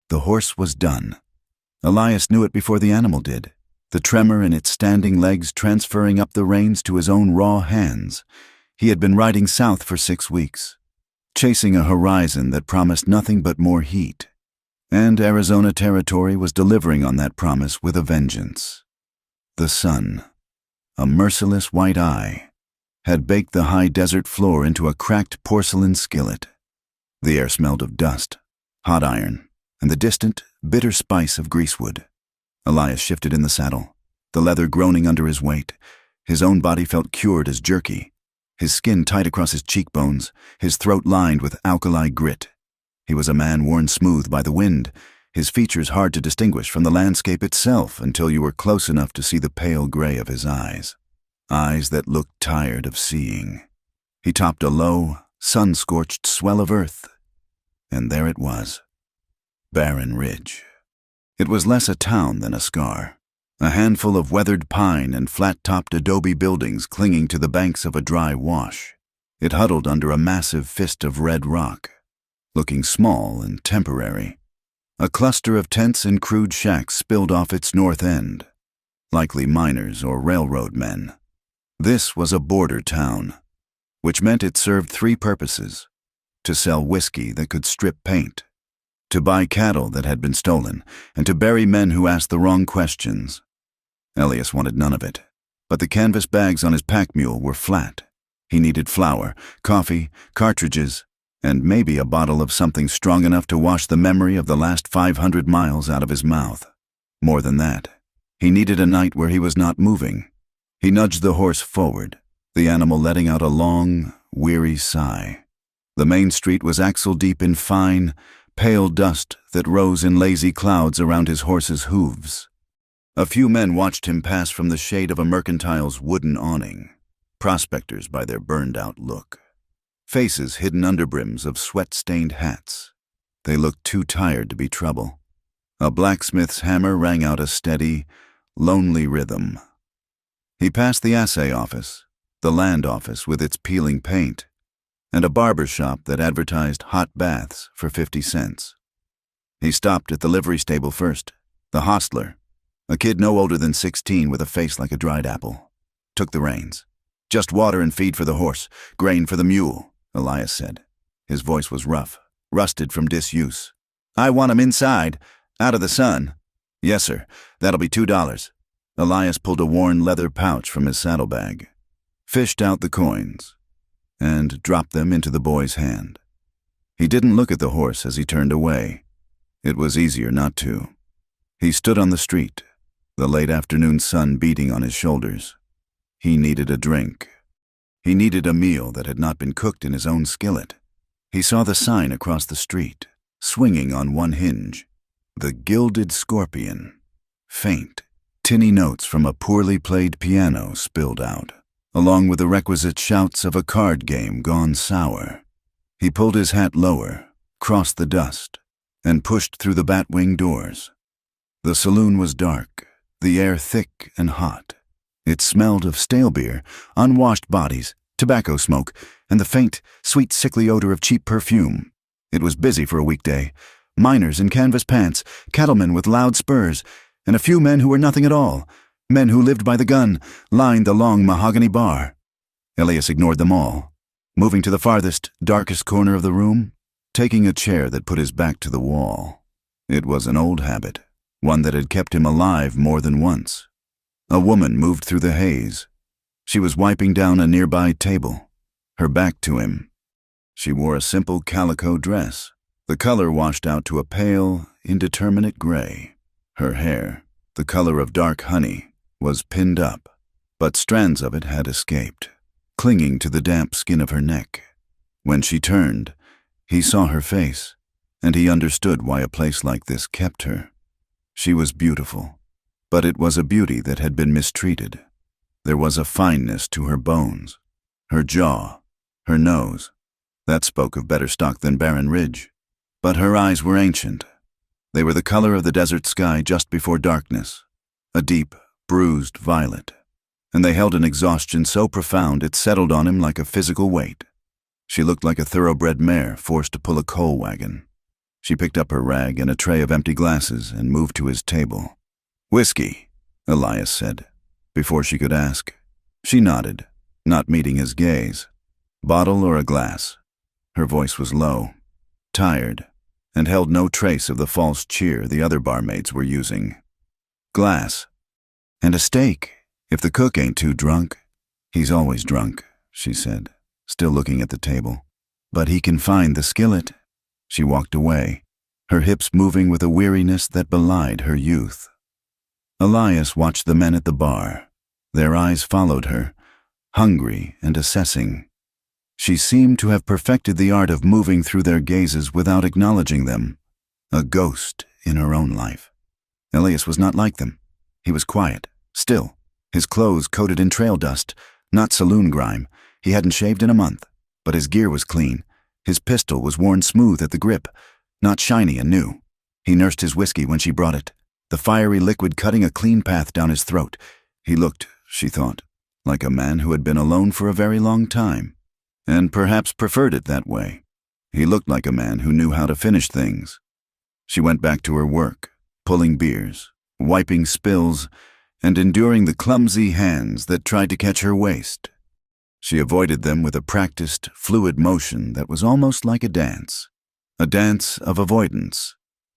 The horse was done. Elias knew it before the animal did, the tremor in its standing legs transferring up the reins to his own raw hands. He had been riding south for 6 weeks, chasing a horizon that promised nothing but more heat. And Arizona Territory was delivering on that promise with a vengeance. The sun, a merciless white eye, had baked the high desert floor into a cracked porcelain skillet. The air smelled of dust, hot iron, and the distant, bitter spice of greasewood. Elias shifted in the saddle, the leather groaning under his weight. His own body felt cured as jerky, his skin tight across his cheekbones, his throat lined with alkali grit. He was a man worn smooth by the wind, his features hard to distinguish from the landscape itself until you were close enough to see the pale gray of his eyes that looked tired of seeing. He topped a low, sun-scorched swell of earth, and there it was, Barren Ridge. It was less a town than a scar, a handful of weathered pine and flat-topped adobe buildings clinging to the banks of a dry wash. It huddled under a massive fist of red rock, looking small and temporary. A cluster of tents and crude shacks spilled off its north end, likely miners or railroad men. This was a border town, which meant it served 3 purposes: to sell whiskey that could strip paint, to buy cattle that had been stolen, and to bury men who asked the wrong questions. Elias wanted none of it, but the canvas bags on his pack mule were flat. He needed flour, coffee, cartridges, and maybe a bottle of something strong enough to wash the memory of the last 500 miles out of his mouth. More than that, he needed a night where he was not moving. He nudged the horse forward, the animal letting out a long, weary sigh. The main street was axle-deep in fine, pale dust that rose in lazy clouds around his horse's hooves. A few men watched him pass from the shade of a mercantile's wooden awning, prospectors by their burned-out look. Faces hidden under brims of sweat-stained hats. They looked too tired to be trouble. A blacksmith's hammer rang out a steady, lonely rhythm. He passed the assay office, the land office with its peeling paint, and a barber shop that advertised hot baths for 50 cents. He stopped at the livery stable first. The hostler, a kid no older than 16 with a face like a dried apple, took the reins. "Just water and feed for the horse, grain for the mule," Elias said. His voice was rough, rusted from disuse. "I want 'em inside, out of the sun." "Yes, sir. That'll be $2. Elias pulled a worn leather pouch from his saddlebag, fished out the coins, and dropped them into the boy's hand. He didn't look at the horse as he turned away. It was easier not to. He stood on the street, the late afternoon sun beating on his shoulders. He needed a drink. He needed a meal that had not been cooked in his own skillet. He saw the sign across the street, swinging on one hinge. The Gilded Scorpion. Faint, tinny notes from a poorly played piano spilled out, along with the requisite shouts of a card game gone sour. He pulled his hat lower, crossed the dust, and pushed through the bat-wing doors. The saloon was dark, the air thick and hot. It smelled of stale beer, unwashed bodies, tobacco smoke, and the faint, sweet, sickly odor of cheap perfume. It was busy for a weekday. Miners in canvas pants, cattlemen with loud spurs, and a few men who were nothing at all, men who lived by the gun, lined the long mahogany bar. Elias ignored them all, moving to the farthest, darkest corner of the room, taking a chair that put his back to the wall. It was an old habit, one that had kept him alive more than once. A woman moved through the haze. She was wiping down a nearby table, her back to him. She wore a simple calico dress, the color washed out to a pale, indeterminate gray. Her hair, the color of dark honey, was pinned up, but strands of it had escaped, clinging to the damp skin of her neck. When she turned, he saw her face, and he understood why a place like this kept her. She was beautiful, but it was a beauty that had been mistreated. There was a fineness to her bones, her jaw, her nose. That spoke of better stock than Barren Ridge. But her eyes were ancient. They were the color of the desert sky just before darkness, a deep, bruised violet, and they held an exhaustion so profound it settled on him like a physical weight. She looked like a thoroughbred mare forced to pull a coal wagon. She picked up her rag and a tray of empty glasses and moved to his table. "Whiskey," Elias said, before she could ask. She nodded, not meeting his gaze. "Bottle or a glass?" Her voice was low, tired, and held no trace of the false cheer the other barmaids were using. "Glass. And a steak, if the cook ain't too drunk." "He's always drunk," she said, still looking at the table. "But he can find the skillet." She walked away, her hips moving with a weariness that belied her youth. Elias watched the men at the bar. Their eyes followed her, hungry and assessing. She seemed to have perfected the art of moving through their gazes without acknowledging them, a ghost in her own life. Elias was not like them. He was quiet, still, his clothes coated in trail dust, not saloon grime. He hadn't shaved in a month, but his gear was clean. His pistol was worn smooth at the grip, not shiny and new. He nursed his whiskey when she brought it, the fiery liquid cutting a clean path down his throat. He looked, she thought, like a man who had been alone for a very long time, and perhaps preferred it that way. He looked like a man who knew how to finish things. She went back to her work, pulling beers, wiping spills, and enduring the clumsy hands that tried to catch her waist. She avoided them with a practiced, fluid motion that was almost like a dance of avoidance.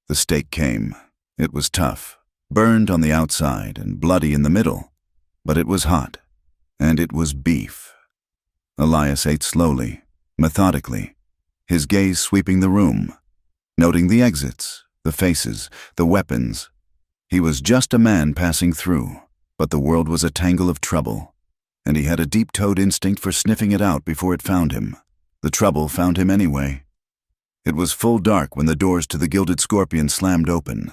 The steak came. It was tough, burned on the outside and bloody in the middle, but it was hot, and it was beef. Elias ate slowly, methodically, his gaze sweeping the room, noting the exits, the faces, the weapons. He was just a man passing through, but the world was a tangle of trouble, and he had a deep-toed instinct for sniffing it out before it found him. The trouble found him anyway. It was full dark when the doors to the Gilded Scorpion slammed open.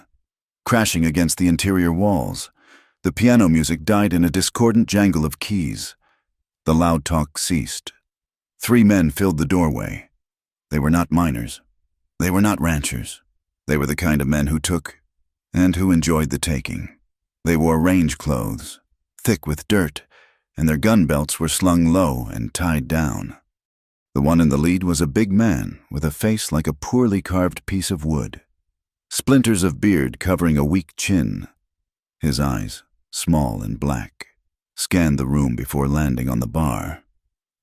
Crashing against the interior walls, the piano music died in a discordant jangle of keys. The loud talk ceased. 3 men filled the doorway. They were not miners. They were not ranchers. They were the kind of men who took and who enjoyed the taking. They wore range clothes, thick with dirt, and their gun belts were slung low and tied down. The one in the lead was a big man with a face like a poorly carved piece of wood, splinters of beard covering a weak chin. His eyes, small and black, scanned the room before landing on the bar.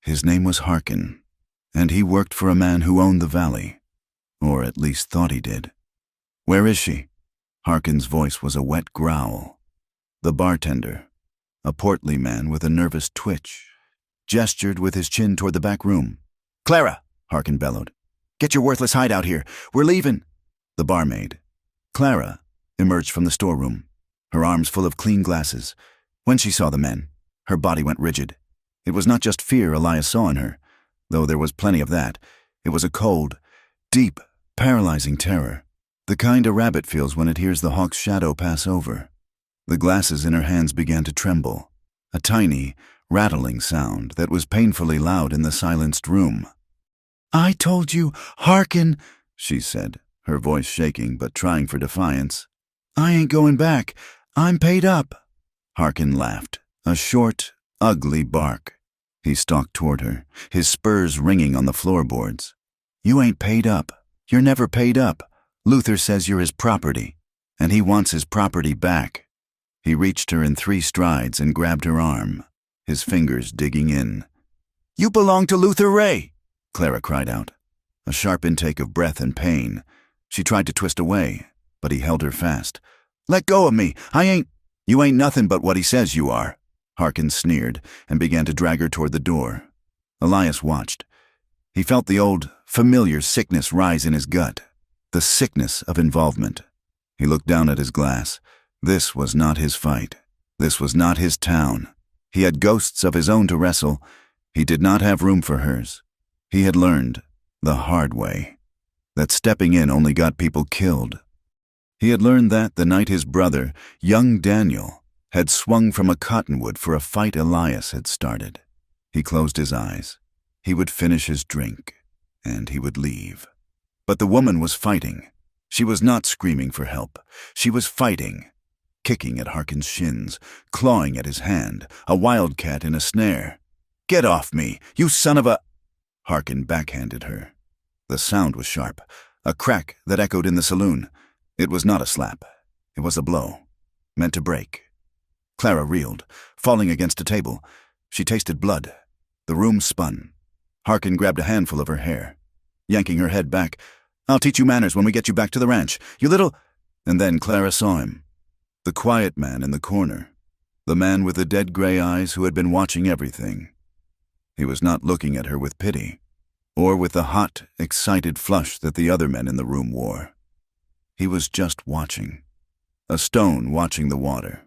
His name was Harkin, and he worked for a man who owned the valley, or at least thought he did. "Where is she?" Harkin's voice was a wet growl. The bartender, a portly man with a nervous twitch, gestured with his chin toward the back room. "Clara," Harkin bellowed, "get your worthless hide out here. We're leaving." The barmaid, Clara, emerged from the storeroom, her arms full of clean glasses. When she saw the men, her body went rigid. It was not just fear Elias saw in her, though there was plenty of that. It was a cold, deep, paralyzing terror, the kind a rabbit feels when it hears the hawk's shadow pass over. The glasses in her hands began to tremble, a tiny, rattling sound that was painfully loud in the silenced room. "I told you, Harkin," she said, her voice shaking but trying for defiance. "I ain't going back. I'm paid up." Harkin laughed, a short, ugly bark. He stalked toward her, his spurs ringing on the floorboards. "You ain't paid up. You're never paid up. Luther says you're his property, and he wants his property back." He reached her in 3 strides and grabbed her arm, his fingers digging in. "You belong to Luther Ray!" Clara cried out, a sharp intake of breath and pain. She tried to twist away, but he held her fast. "Let go of me! I ain't—" "You ain't nothing but what he says you are," Harkin sneered and began to drag her toward the door. Elias watched. He felt the old, familiar sickness rise in his gut, the sickness of involvement. He looked down at his glass. This was not his fight. This was not his town. He had ghosts of his own to wrestle. He did not have room for hers. He had learned, the hard way, that stepping in only got people killed. He had learned that the night his brother, young Daniel, had swung from a cottonwood for a fight Elias had started. He closed his eyes. He would finish his drink, and he would leave. But the woman was fighting. She was not screaming for help. She was fighting, kicking at Harkin's shins, clawing at his hand, a wildcat in a snare. "Get off me, you son of a—" Harkin backhanded her. The sound was sharp, A crack that echoed in the saloon. It was not a slap. It was a blow, meant to break. Clara reeled, falling against a table. She tasted blood. The room spun. Harkin grabbed a handful of her hair, yanking her head back. "I'll teach you manners when we get you back to the ranch, you little—" And then Clara saw him. The quiet man in the corner. The man with the dead gray eyes who had been watching everything. He was not looking at her with pity, or with the hot, excited flush that the other men in the room wore. He was just watching. A stone watching the water.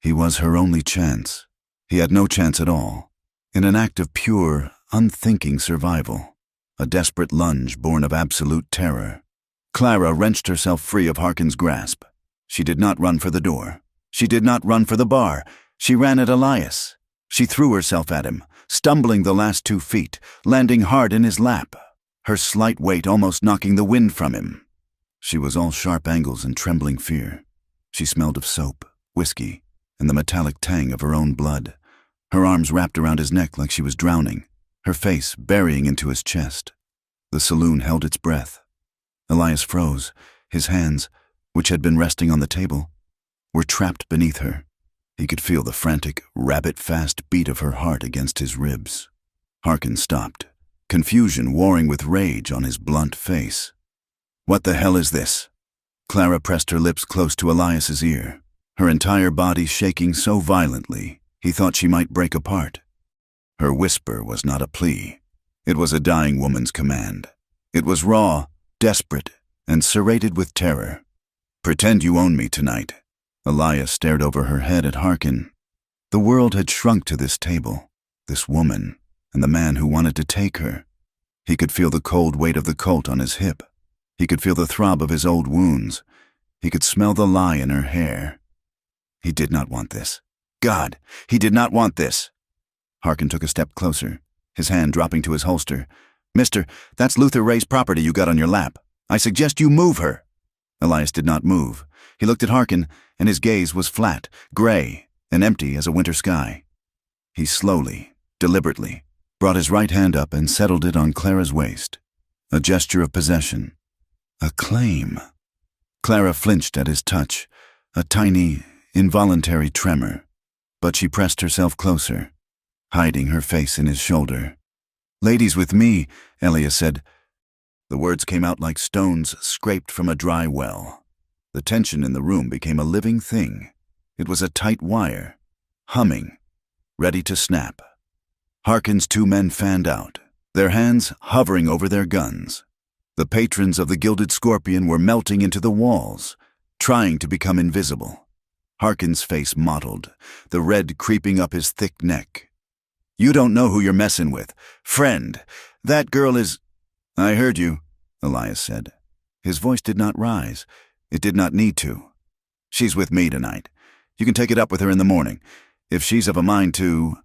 He was her only chance. He had no chance at all. In an act of pure, unthinking survival. A desperate lunge born of absolute terror. Clara wrenched herself free of Harkin's grasp. She did not run for the door. She did not run for the bar. She ran at Elias. She threw herself at him, stumbling the last 2 feet, landing hard in his lap, her slight weight almost knocking the wind from him. She was all sharp angles and trembling fear. She smelled of soap, whiskey, and the metallic tang of her own blood. Her arms wrapped around his neck like she was drowning, her face burying into his chest. The saloon held its breath. Elias froze. His hands, which had been resting on the table, were trapped beneath her. He could feel the frantic, rabbit-fast beat of her heart against his ribs. Harkin stopped, confusion warring with rage on his blunt face. "What the hell is this?" Clara pressed her lips close to Elias's ear, her entire body shaking so violently he thought she might break apart. Her whisper was not a plea. It was a dying woman's command. It was raw, desperate, and serrated with terror. "Pretend you own me tonight." Elias stared over her head at Harkin. The world had shrunk to this table, this woman, and the man who wanted to take her. He could feel the cold weight of the Colt on his hip. He could feel the throb of his old wounds. He could smell the lie in her hair. He did not want this. God, he did not want this. Harkin took a step closer, his hand dropping to his holster. "Mister, that's Luther Ray's property you got on your lap. I suggest you move her." Elias did not move. He looked at Harkin, and his gaze was flat, gray, and empty as a winter sky. He slowly, deliberately, brought his right hand up and settled it on Clara's waist. A gesture of possession. A claim. Clara flinched at his touch, a tiny, involuntary tremor. But she pressed herself closer, hiding her face in his shoulder. "Ladies with me," Elias said. The words came out like stones scraped from a dry well. The tension in the room became a living thing. It was a tight wire, humming, ready to snap. Harkin's 2 men fanned out, their hands hovering over their guns. The patrons of the Gilded Scorpion were melting into the walls, trying to become invisible. Harkin's face mottled, the red creeping up his thick neck. "You don't know who you're messing with. Friend, that girl is—" "I heard you," Elias said. His voice did not rise. It did not need to. "She's with me tonight. You can take it up with her in the morning. If she's of a mind to—"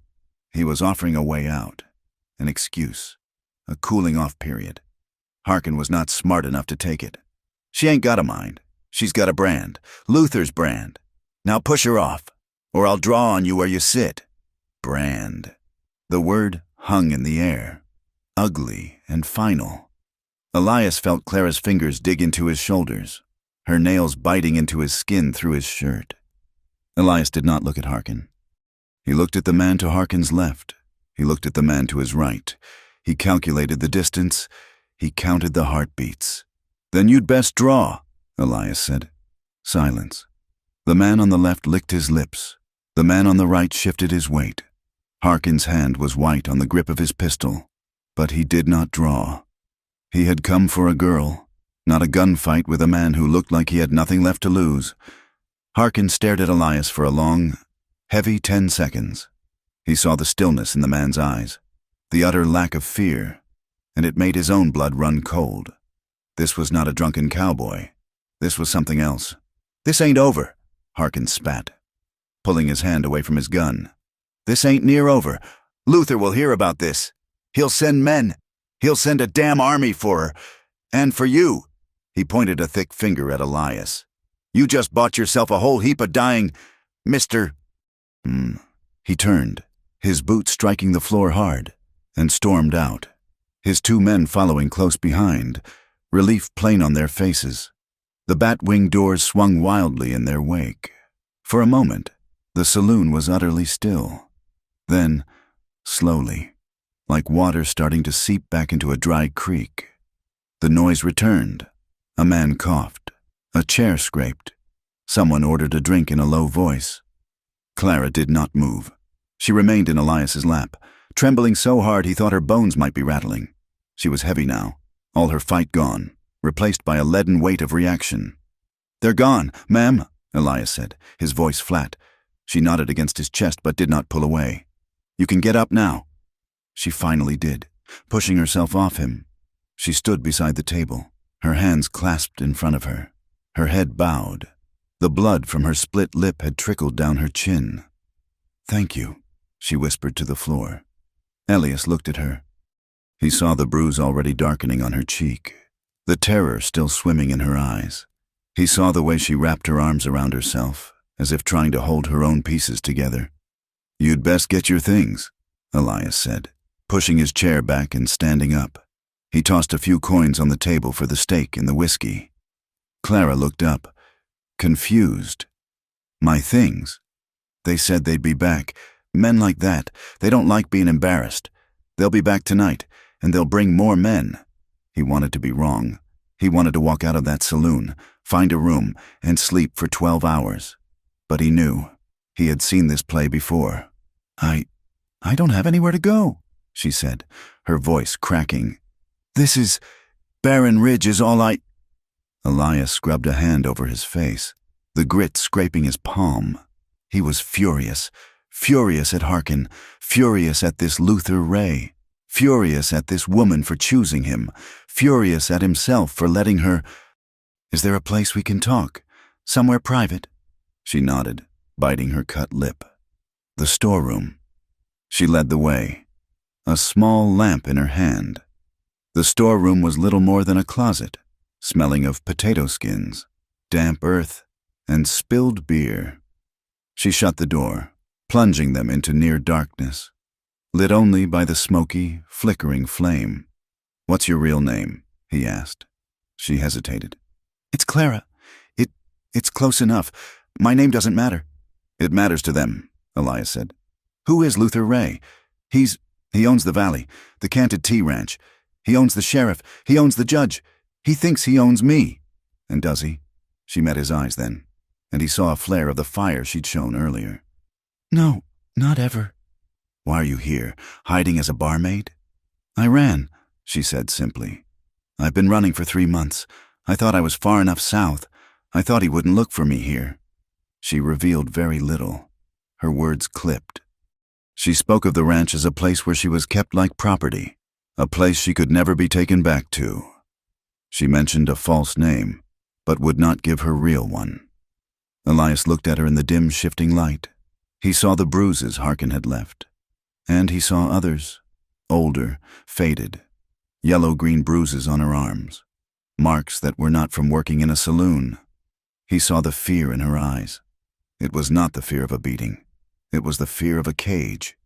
He was offering a way out, an excuse, a cooling-off period. Harkin was not smart enough to take it. "She ain't got a mind. She's got a brand. Luther's brand. Now push her off, or I'll draw on you where you sit." Brand. The word hung in the air, ugly and final. Elias felt Clara's fingers dig into his shoulders, her nails biting into his skin through his shirt. Elias did not look at Harkin. He looked at the man to Harkin's left. He looked at the man to his right. He calculated the distance. He counted the heartbeats. "Then you'd best draw," Elias said. Silence. The man on the left licked his lips. The man on the right shifted his weight. Harkin's hand was white on the grip of his pistol, but he did not draw. He had come for a girl, not a gunfight with a man who looked like he had nothing left to lose. Harkin stared at Elias for a long, heavy 10 seconds. He saw the stillness in the man's eyes, the utter lack of fear, and it made his own blood run cold. This was not a drunken cowboy. This was something else. "This ain't over," Harkin spat, pulling his hand away from his gun. "This ain't near over. Luther will hear about this. He'll send men. He'll send a damn army for her. And for you." He pointed a thick finger at Elias. "You just bought yourself a whole heap of dying, Mr. He turned, his boots striking the floor hard, and stormed out, his 2 men following close behind, relief plain on their faces. The bat-wing doors swung wildly in their wake. For a moment, the saloon was utterly still. Then, slowly, like water starting to seep back into a dry creek, the noise returned. A man coughed. A chair scraped. Someone ordered a drink in a low voice. Clara did not move. She remained in Elias's lap, trembling so hard he thought her bones might be rattling. She was heavy now, all her fight gone, replaced by a leaden weight of reaction. "They're gone, ma'am," Elias said, his voice flat. She nodded against his chest but did not pull away. "You can get up now." She finally did, pushing herself off him. She stood beside the table, her hands clasped in front of her, her head bowed. The blood from her split lip had trickled down her chin. "Thank you," she whispered to the floor. Elias looked at her. He saw the bruise already darkening on her cheek, the terror still swimming in her eyes. He saw the way she wrapped her arms around herself, as if trying to hold her own pieces together. "You'd best get your things," Elias said, pushing his chair back and standing up. He tossed a few coins on the table for the steak and the whiskey. Clara looked up, confused. "My things? They said they'd be back. Men like that, they don't like being embarrassed. They'll be back tonight, and they'll bring more men." He wanted to be wrong. He wanted to walk out of that saloon, find a room, and sleep for 12 hours. But he knew. He had seen this play before. I don't have anywhere to go," she said, her voice cracking. "This is... Barren Ridge is all I—" Elias scrubbed a hand over his face, the grit scraping his palm. He was furious. Furious at Harkin, furious at this Luther Ray, furious at this woman for choosing him, furious at himself for letting her— "Is there a place we can talk? Somewhere private?" She nodded, biting her cut lip. "The storeroom." She led the way, a small lamp in her hand. The storeroom was little more than a closet, smelling of potato skins, damp earth, and spilled beer. She shut the door, plunging them into near darkness, lit only by the smoky, flickering flame. "What's your real name?" he asked. She hesitated. "It's Clara. It's close enough. My name doesn't matter." "It matters to them," Elias said. "Who is Luther Ray?" He owns the valley, the Canted Tea Ranch. He owns the sheriff. He owns the judge. He thinks he owns me." "And does he?" She met his eyes then, and he saw a flare of the fire she'd shown earlier. "No, not ever." "Why are you here, hiding as a barmaid?" "I ran," she said simply. "I've been running for 3 months. I thought I was far enough south. I thought he wouldn't look for me here." She revealed very little. Her words clipped. She spoke of the ranch as a place where she was kept like property, a place she could never be taken back to. She mentioned a false name, but would not give her real one. Elias looked at her in the dim, shifting light. He saw the bruises Harkin had left, and he saw others, older, faded, yellow-green bruises on her arms, marks that were not from working in a saloon. He saw the fear in her eyes. It was not the fear of a beating. It was the fear of a cage.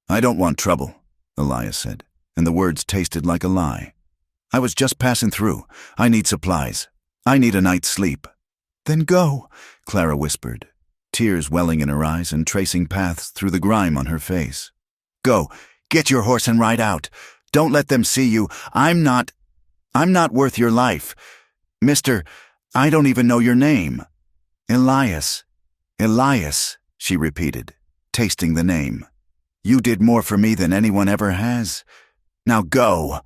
"I don't want trouble," Elias said, and the words tasted like a lie. "I was just passing through. I need supplies. I need a night's sleep." "Then go," Clara whispered, tears welling in her eyes and tracing paths through the grime on her face. "Go, get your horse and ride out. Don't let them see you. I'm not worth your life. Mister, I don't even know your name." "Elias. Elias," she repeated, tasting the name. "You did more for me than anyone ever has. Now go."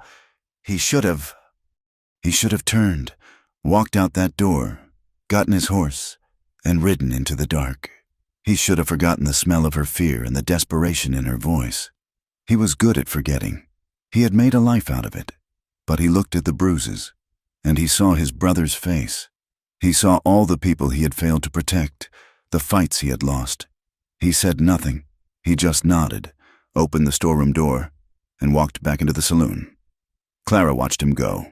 He should have turned, walked out that door, gotten his horse, and ridden into the dark. He should have forgotten the smell of her fear and the desperation in her voice. He was good at forgetting. He had made a life out of it. But he looked at the bruises, and he saw his brother's face. He saw all the people he had failed to protect, the fights he had lost. He said nothing. He just nodded, opened the storeroom door, and walked back into the saloon. Clara watched him go,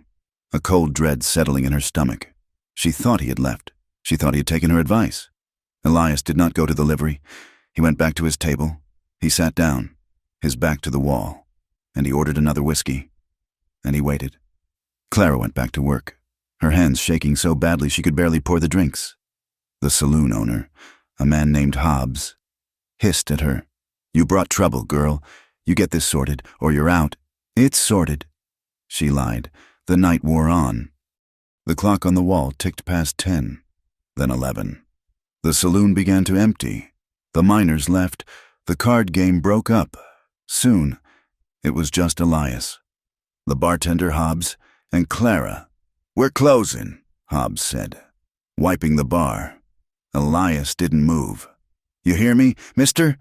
a cold dread settling in her stomach. She thought he had left. She thought he had taken her advice. Elias did not go to the livery. He went back to his table. He sat down, his back to the wall, and he ordered another whiskey. And he waited. Clara went back to work, her hands shaking so badly she could barely pour the drinks. The saloon owner, a man named Hobbs, hissed at her. "You brought trouble, girl. You get this sorted, or you're out." "It's sorted." She lied. The night wore on. The clock on the wall ticked past 10, then 11. The saloon began to empty. The miners left. The card game broke up. Soon, it was just Elias, the bartender Hobbs, and Clara. "We're closing," Hobbs said, wiping the bar. Elias didn't move. "You hear me, mister?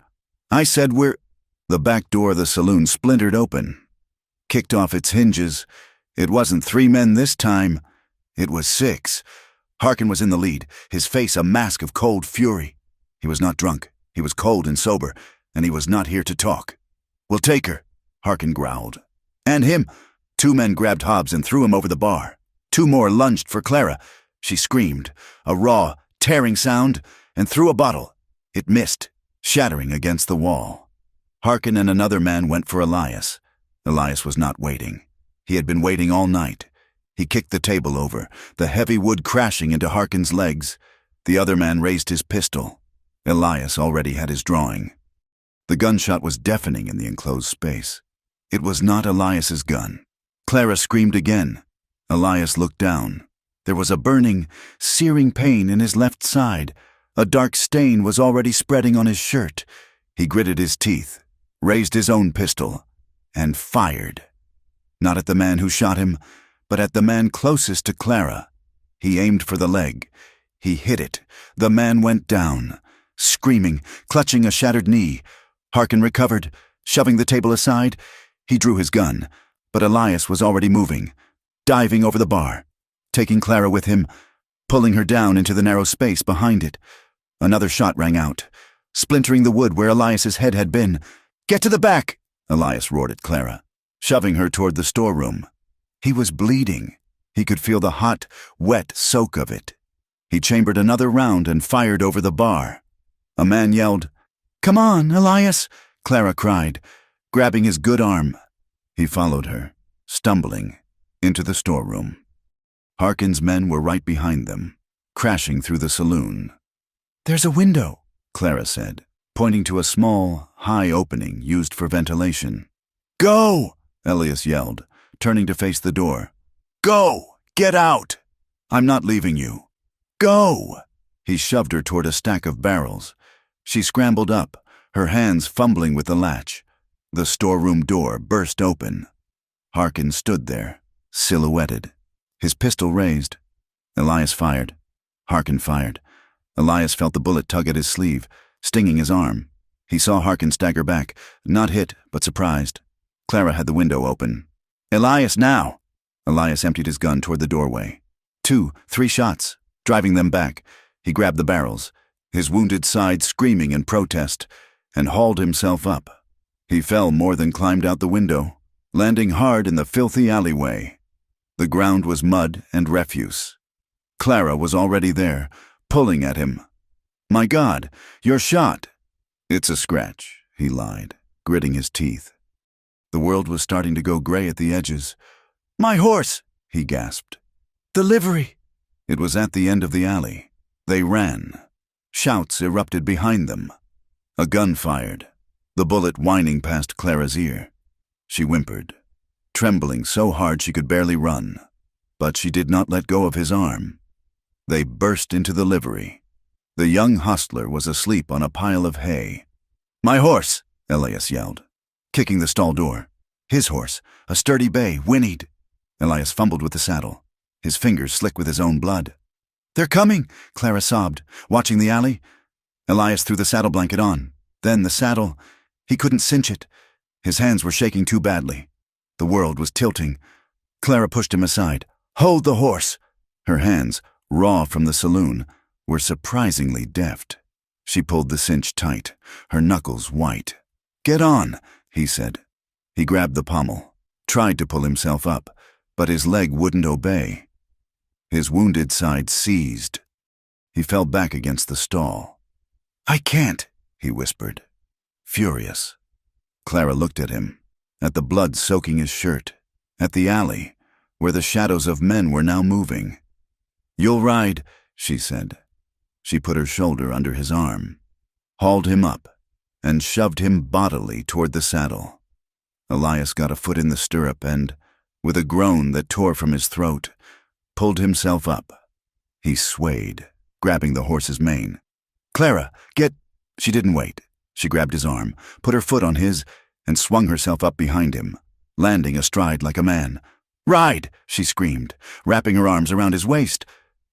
I said we're—" The back door of the saloon splintered open, kicked off its hinges. It wasn't 3 men this time. It was 6. Harkin was in the lead, his face a mask of cold fury. He was not drunk. He was cold and sober, and he was not here to talk. "We'll take her," Harkin growled. "And him." 2 men grabbed Hobbs and threw him over the bar. 2 more lunged for Clara. She screamed, a raw, tearing sound, and threw a bottle. It missed, shattering against the wall. Harkin and another man went for Elias. Elias was not waiting. He had been waiting all night. He kicked the table over, the heavy wood crashing into Harkin's legs. The other man raised his pistol. Elias already had his drawing. The gunshot was deafening in the enclosed space. It was not Elias's gun. Clara screamed again. Elias looked down. There was a burning, searing pain in his left side. A dark stain was already spreading on his shirt. He gritted his teeth, raised his own pistol, and fired. Not at the man who shot him, but at the man closest to Clara. He aimed for the leg. He hit it. The man went down, screaming, clutching a shattered knee. Harkin recovered, shoving the table aside. He drew his gun, but Elias was already moving, diving over the bar, taking Clara with him, pulling her down into the narrow space behind it. Another shot rang out, splintering the wood where Elias's head had been. "Get to the back!" Elias roared at Clara, shoving her toward the storeroom. He was bleeding. He could feel the hot, wet soak of it. He chambered another round and fired over the bar. A man yelled, "Come on, Elias!" Clara cried, grabbing his good arm. He followed her, stumbling, into the storeroom. Harkin's men were right behind them, crashing through the saloon. "There's a window," Clara said, pointing to a small, high opening used for ventilation. "Go!" Elias yelled, turning to face the door. "Go! Get out! I'm not leaving you. Go!" He shoved her toward a stack of barrels. She scrambled up, her hands fumbling with the latch. The storeroom door burst open. Harkin stood there, silhouetted, his pistol raised. Elias fired. Harkin fired. Elias felt the bullet tug at his sleeve, stinging his arm. He saw Harkin stagger back, not hit, but surprised. Clara had the window open. "Elias, now!" Elias emptied his gun toward the doorway. 2, 3 shots, driving them back. He grabbed the barrels, his wounded side screaming in protest, and hauled himself up. He fell more than climbed out the window, landing hard in the filthy alleyway. The ground was mud and refuse. Clara was already there, pulling at him. "My God, you're shot!" "It's a scratch," he lied, gritting his teeth. The world was starting to go gray at the edges. "My horse!" he gasped. "The livery!" It was at the end of the alley. They ran. Shouts erupted behind them. A gun fired, the bullet whining past Clara's ear. She whimpered, trembling so hard she could barely run. But she did not let go of his arm. They burst into the livery. The young hostler was asleep on a pile of hay. "My horse!" Elias yelled, kicking the stall door. His horse, a sturdy bay, whinnied. Elias fumbled with the saddle, his fingers slick with his own blood. "They're coming!" Clara sobbed, watching the alley. Elias threw the saddle blanket on. Then the saddle. He couldn't cinch it. His hands were shaking too badly. The world was tilting. Clara pushed him aside. "Hold the horse!" Her hands, raw from the saloon, were surprisingly deft. She pulled the cinch tight, her knuckles white. "Get on," he said. He grabbed the pommel, tried to pull himself up, but his leg wouldn't obey. His wounded side seized. He fell back against the stall. "I can't," he whispered, furious. Clara looked at him, at the blood soaking his shirt, at the alley, where the shadows of men were now moving. "You'll ride," she said. She put her shoulder under his arm, hauled him up, and shoved him bodily toward the saddle. Elias got a foot in the stirrup and, with a groan that tore from his throat, pulled himself up. He swayed, grabbing the horse's mane. "Clara, get—" She didn't wait. She grabbed his arm, put her foot on his, and swung herself up behind him, landing astride like a man. "Ride!" she screamed, wrapping her arms around his waist.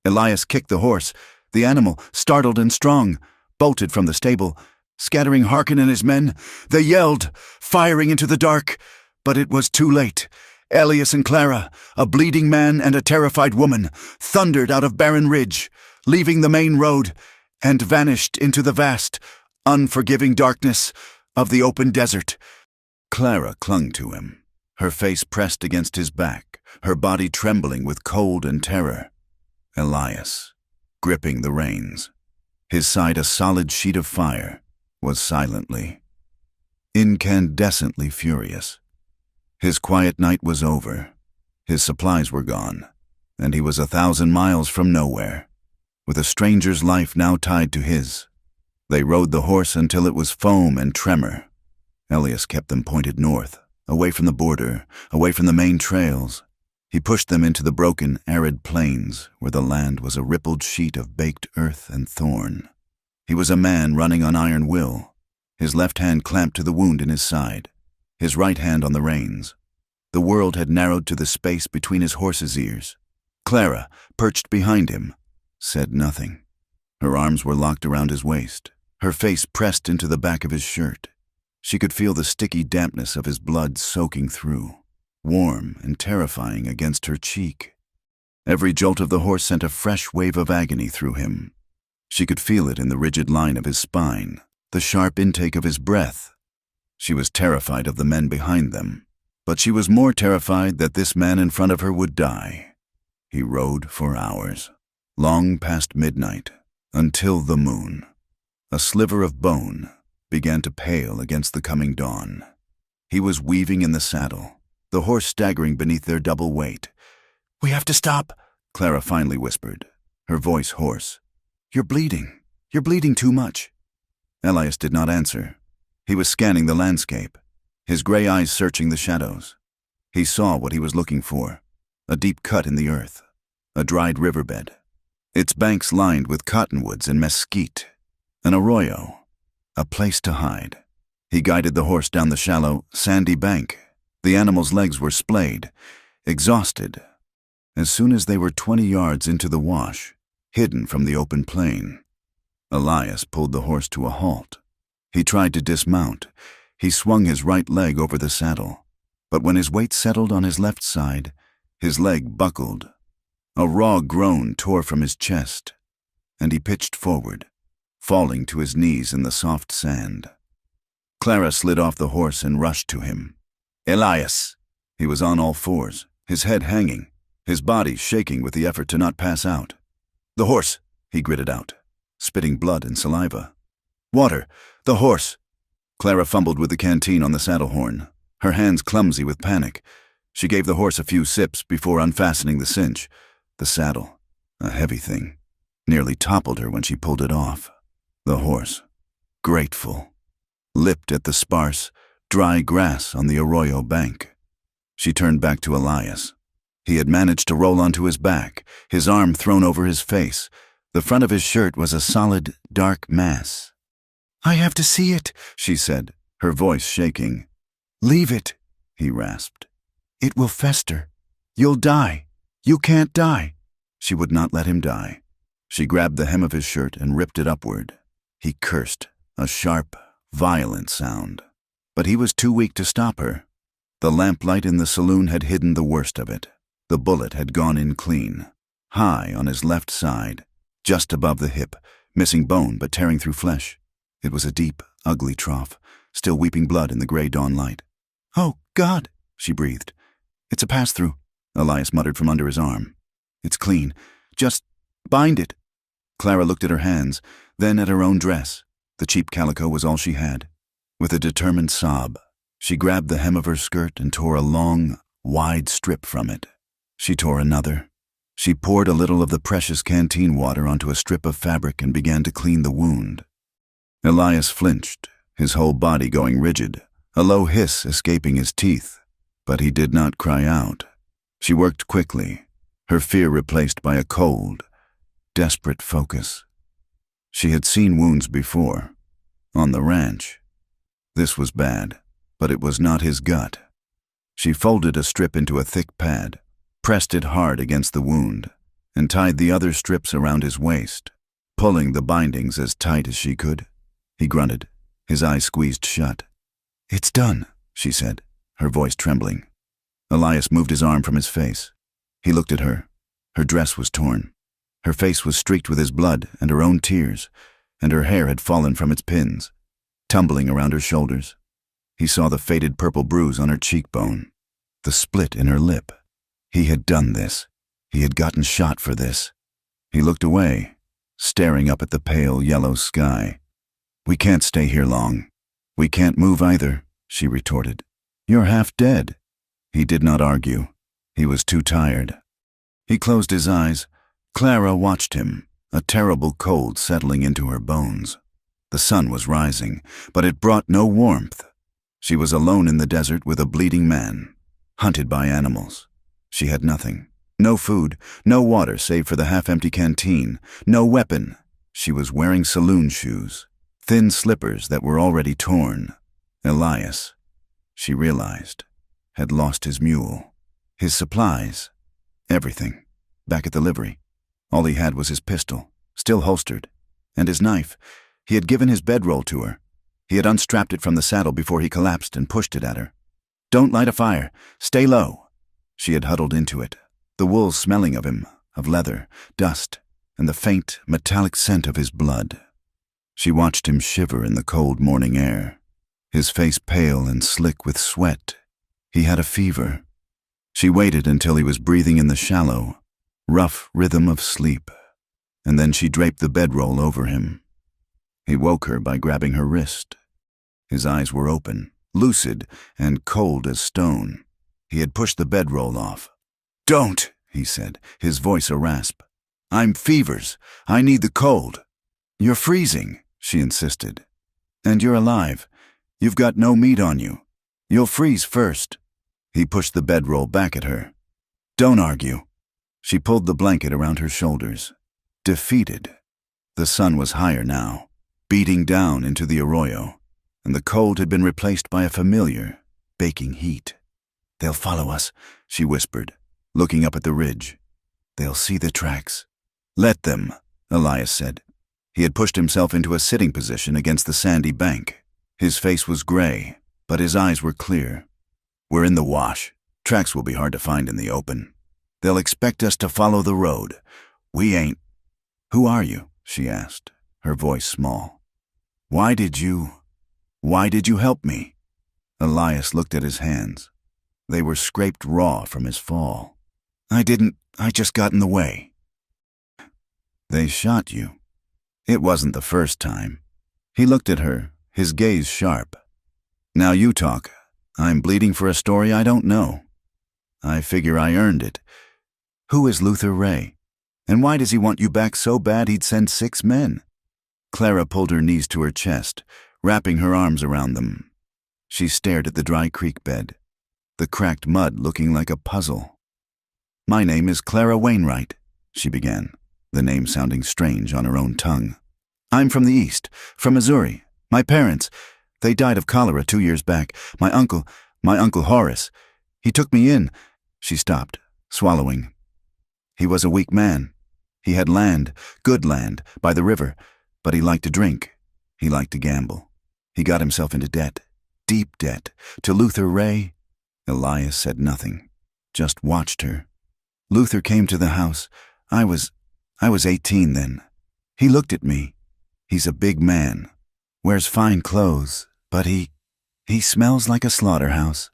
Elias kicked the horse. The animal, startled and strong, bolted from the stable. Scattering Harkin and his men, they yelled, firing into the dark. But it was too late. Elias and Clara, a bleeding man and a terrified woman, thundered out of Barren Ridge, leaving the main road, and vanished into the vast, unforgiving darkness of the open desert. Clara clung to him, her face pressed against his back, her body trembling with cold and terror. Elias, gripping the reins, his side a solid sheet of fire, was silently, incandescently furious. His quiet night was over. His supplies were gone, and he was 1,000 miles from nowhere, with a stranger's life now tied to his. They rode the horse until it was foam and tremor. Elias kept them pointed north, away from the border, away from the main trails. He pushed them into the broken, arid plains, where the land was a rippled sheet of baked earth and thorn. He was a man running on iron will, his left hand clamped to the wound in his side, his right hand on the reins. The world had narrowed to the space between his horse's ears. Clara, perched behind him, said nothing. Her arms were locked around his waist, her face pressed into the back of his shirt. She could feel the sticky dampness of his blood soaking through, warm and terrifying against her cheek. Every jolt of the horse sent a fresh wave of agony through him. She could feel it in the rigid line of his spine, the sharp intake of his breath. She was terrified of the men behind them, but she was more terrified that this man in front of her would die. He rode for hours, long past midnight, until the moon, a sliver of bone, began to pale against the coming dawn. He was weaving in the saddle, the horse staggering beneath their double weight. "We have to stop," Clara finally whispered, her voice hoarse. You're bleeding too much." Elias did not answer. He was scanning the landscape, his gray eyes searching the shadows. He saw what he was looking for, a deep cut in the earth, a dried riverbed, its banks lined with cottonwoods and mesquite, an arroyo, a place to hide. He guided the horse down the shallow, sandy bank. The animal's legs were splayed, exhausted. As soon as they were 20 yards into the wash, hidden from the open plain, Elias pulled the horse to a halt. He tried to dismount. He swung his right leg over the saddle, but when his weight settled on his left side, his leg buckled. A raw groan tore from his chest, and he pitched forward, falling to his knees in the soft sand. Clara slid off the horse and rushed to him. "Elias!" He was on all fours, his head hanging, his body shaking with the effort to not pass out. "The horse!" he gritted out, spitting blood and saliva. "Water! The horse!" Clara fumbled with the canteen on the saddle horn, her hands clumsy with panic. She gave the horse a few sips before unfastening the cinch. The saddle, a heavy thing, nearly toppled her when she pulled it off. The horse, grateful, lipped at the sparse, dry grass on the arroyo bank. She turned back to Elias. He had managed to roll onto his back, his arm thrown over his face. The front of his shirt was a solid, dark mass. "I have to see it," she said, her voice shaking. "Leave it," he rasped. "It will fester. You'll die. You can't die." She would not let him die. She grabbed the hem of his shirt and ripped it upward. He cursed, a sharp, violent sound. But he was too weak to stop her. The lamplight in the saloon had hidden the worst of it. The bullet had gone in clean, high on his left side, just above the hip, missing bone but tearing through flesh. It was a deep, ugly trough, still weeping blood in the gray dawn light. "Oh, God," she breathed. "It's a pass-through," Elias muttered from under his arm. "It's clean. Just bind it." Clara looked at her hands, then at her own dress. The cheap calico was all she had. With a determined sob, she grabbed the hem of her skirt and tore a long, wide strip from it. She tore another. She poured a little of the precious canteen water onto a strip of fabric and began to clean the wound. Elias flinched, his whole body going rigid, a low hiss escaping his teeth, but he did not cry out. She worked quickly, her fear replaced by a cold, desperate focus. She had seen wounds before, on the ranch. This was bad, but it was not his gut. She folded a strip into a thick pad, pressed it hard against the wound, and tied the other strips around his waist, pulling the bindings as tight as she could. He grunted, his eyes squeezed shut. "It's done," she said, her voice trembling. Elias moved his arm from his face. He looked at her. Her dress was torn. Her face was streaked with his blood and her own tears, and her hair had fallen from its pins, tumbling around her shoulders. He saw the faded purple bruise on her cheekbone, the split in her lip. He had done this. He had gotten shot for this. He looked away, staring up at the pale yellow sky. "We can't stay here long. We can't move either," she retorted. "You're half dead." He did not argue. He was too tired. He closed his eyes. Clara watched him, a terrible cold settling into her bones. The sun was rising, but it brought no warmth. She was alone in the desert with a bleeding man, hunted by animals. She had nothing. No food, no water save for the half-empty canteen, no weapon. She was wearing saloon shoes, thin slippers that were already torn. Elias, she realized, had lost his mule, his supplies, everything, back at the livery. All he had was his pistol, still holstered, and his knife. He had given his bedroll to her. He had unstrapped it from the saddle before he collapsed and pushed it at her. "Don't light a fire. Stay low." She had huddled into it, the wool smelling of him, of leather, dust, and the faint, metallic scent of his blood. She watched him shiver in the cold morning air, his face pale and slick with sweat. He had a fever. She waited until he was breathing in the shallow, rough rhythm of sleep, and then she draped the bedroll over him. He woke her by grabbing her wrist. His eyes were open, lucid, and cold as stone. He had pushed the bedroll off. "Don't," he said, his voice a rasp. "I'm fevers. I need the cold." "You're freezing," she insisted. "And you're alive. You've got no meat on you. You'll freeze first." He pushed the bedroll back at her. "Don't argue." She pulled the blanket around her shoulders. Defeated. The sun was higher now, beating down into the arroyo, and the cold had been replaced by a familiar, baking heat. "They'll follow us," she whispered, looking up at the ridge. "They'll see the tracks." "Let them," Elias said. He had pushed himself into a sitting position against the sandy bank. His face was gray, but his eyes were clear. "We're in the wash. Tracks will be hard to find in the open. They'll expect us to follow the road. We ain't." "Who are you?" she asked, her voice small. Why did you help me?" Elias looked at his hands. They were scraped raw from his fall. I just got in the way." "They shot you." "It wasn't the first time." He looked at her, his gaze sharp. "Now you talk. I'm bleeding for a story I don't know. I figure I earned it. Who is Luther Ray? And why does he want you back so bad he'd send 6 men? Clara pulled her knees to her chest, wrapping her arms around them. She stared at the dry creek bed, the cracked mud looking like a puzzle. "My name is Clara Wainwright," she began, the name sounding strange on her own tongue. "I'm from the East, from Missouri. My parents, they died of cholera 2 years back. My uncle Horace, he took me in." She stopped, swallowing. "He was a weak man. He had land, good land, by the river, but he liked to drink. He liked to gamble. He got himself into debt, deep debt, to Luther Ray." Elias said nothing, just watched her. "Luther came to the house. I was 18 then. He looked at me. He's a big man, wears fine clothes, but he smells like a slaughterhouse.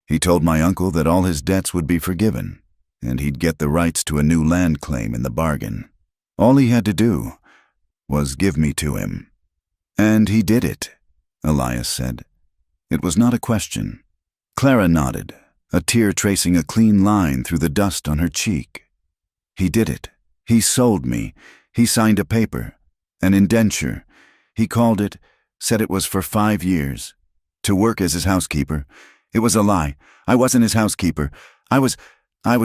He told my uncle that all his debts would be forgiven, and he'd get the rights to a new land claim in the bargain. All he had to do was give me to him. And he did it," Elias said. It was not a question. Clara nodded, a tear tracing a clean line through the dust on her cheek. He did it. He sold me. He signed a paper, an indenture. He called it, said it was for 5 years. To work as his housekeeper. It was a lie. I wasn't his housekeeper. I was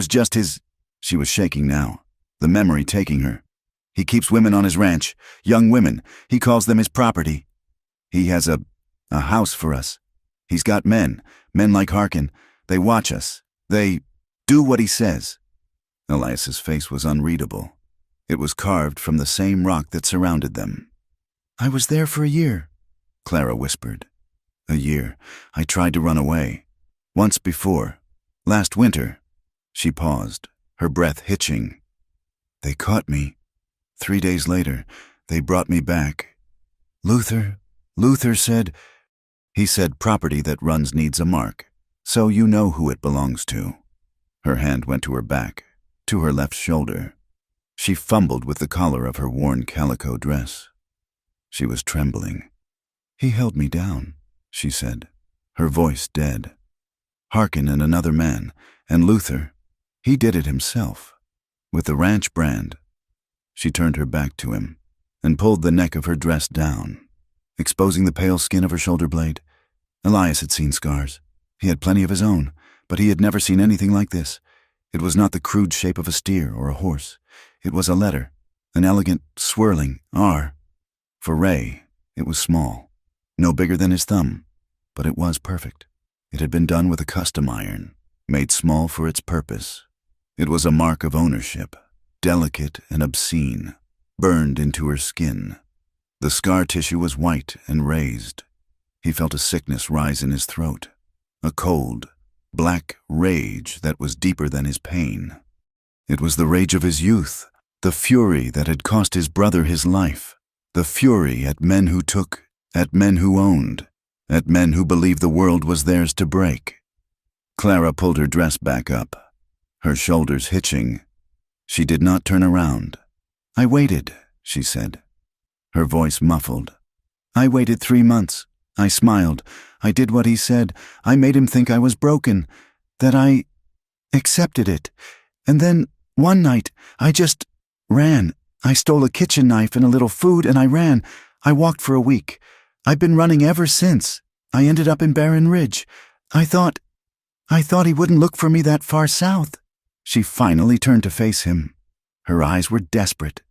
just his. She was shaking now, the memory taking her. He keeps women on his ranch, young women. He calls them his property. He has a house for us. He's got men like Harkin. They watch us. They do what he says. Elias's face was unreadable. It was carved from the same rock that surrounded them. I was there for a year, Clara whispered. A year. I tried to run away. Once before. Last winter. She paused, her breath hitching. They caught me. 3 days later, they brought me back. Luther said, he said property that runs needs a mark, so you know who it belongs to. Her hand went to her back, to her left shoulder. She fumbled with the collar of her worn calico dress. She was trembling. He held me down, she said, her voice dead. Harkin and another man, and Luther, he did it himself, with the ranch brand. She turned her back to him and pulled the neck of her dress down, exposing the pale skin of her shoulder blade. Elias had seen scars. He had plenty of his own, but he had never seen anything like this. It was not the crude shape of a steer or a horse. It was a letter, an elegant, swirling R. For Ray, it was small, no bigger than his thumb, but it was perfect. It had been done with a custom iron, made small for its purpose. It was a mark of ownership, delicate and obscene, burned into her skin. The scar tissue was white and raised. He felt a sickness rise in his throat, a cold, black rage that was deeper than his pain. It was the rage of his youth, the fury that had cost his brother his life, the fury at men who took, at men who owned, at men who believed the world was theirs to break. Clara pulled her dress back up, her shoulders hitching. She did not turn around. I waited, she said, her voice muffled. I waited 3 months. I smiled. I did what he said. I made him think I was broken, that I accepted it. And then, one night, I just ran. I stole a kitchen knife and a little food, and I ran. I walked for a week. I've been running ever since. I ended up in Barren Ridge. I thought he wouldn't look for me that far south. She finally turned to face him. Her eyes were desperate.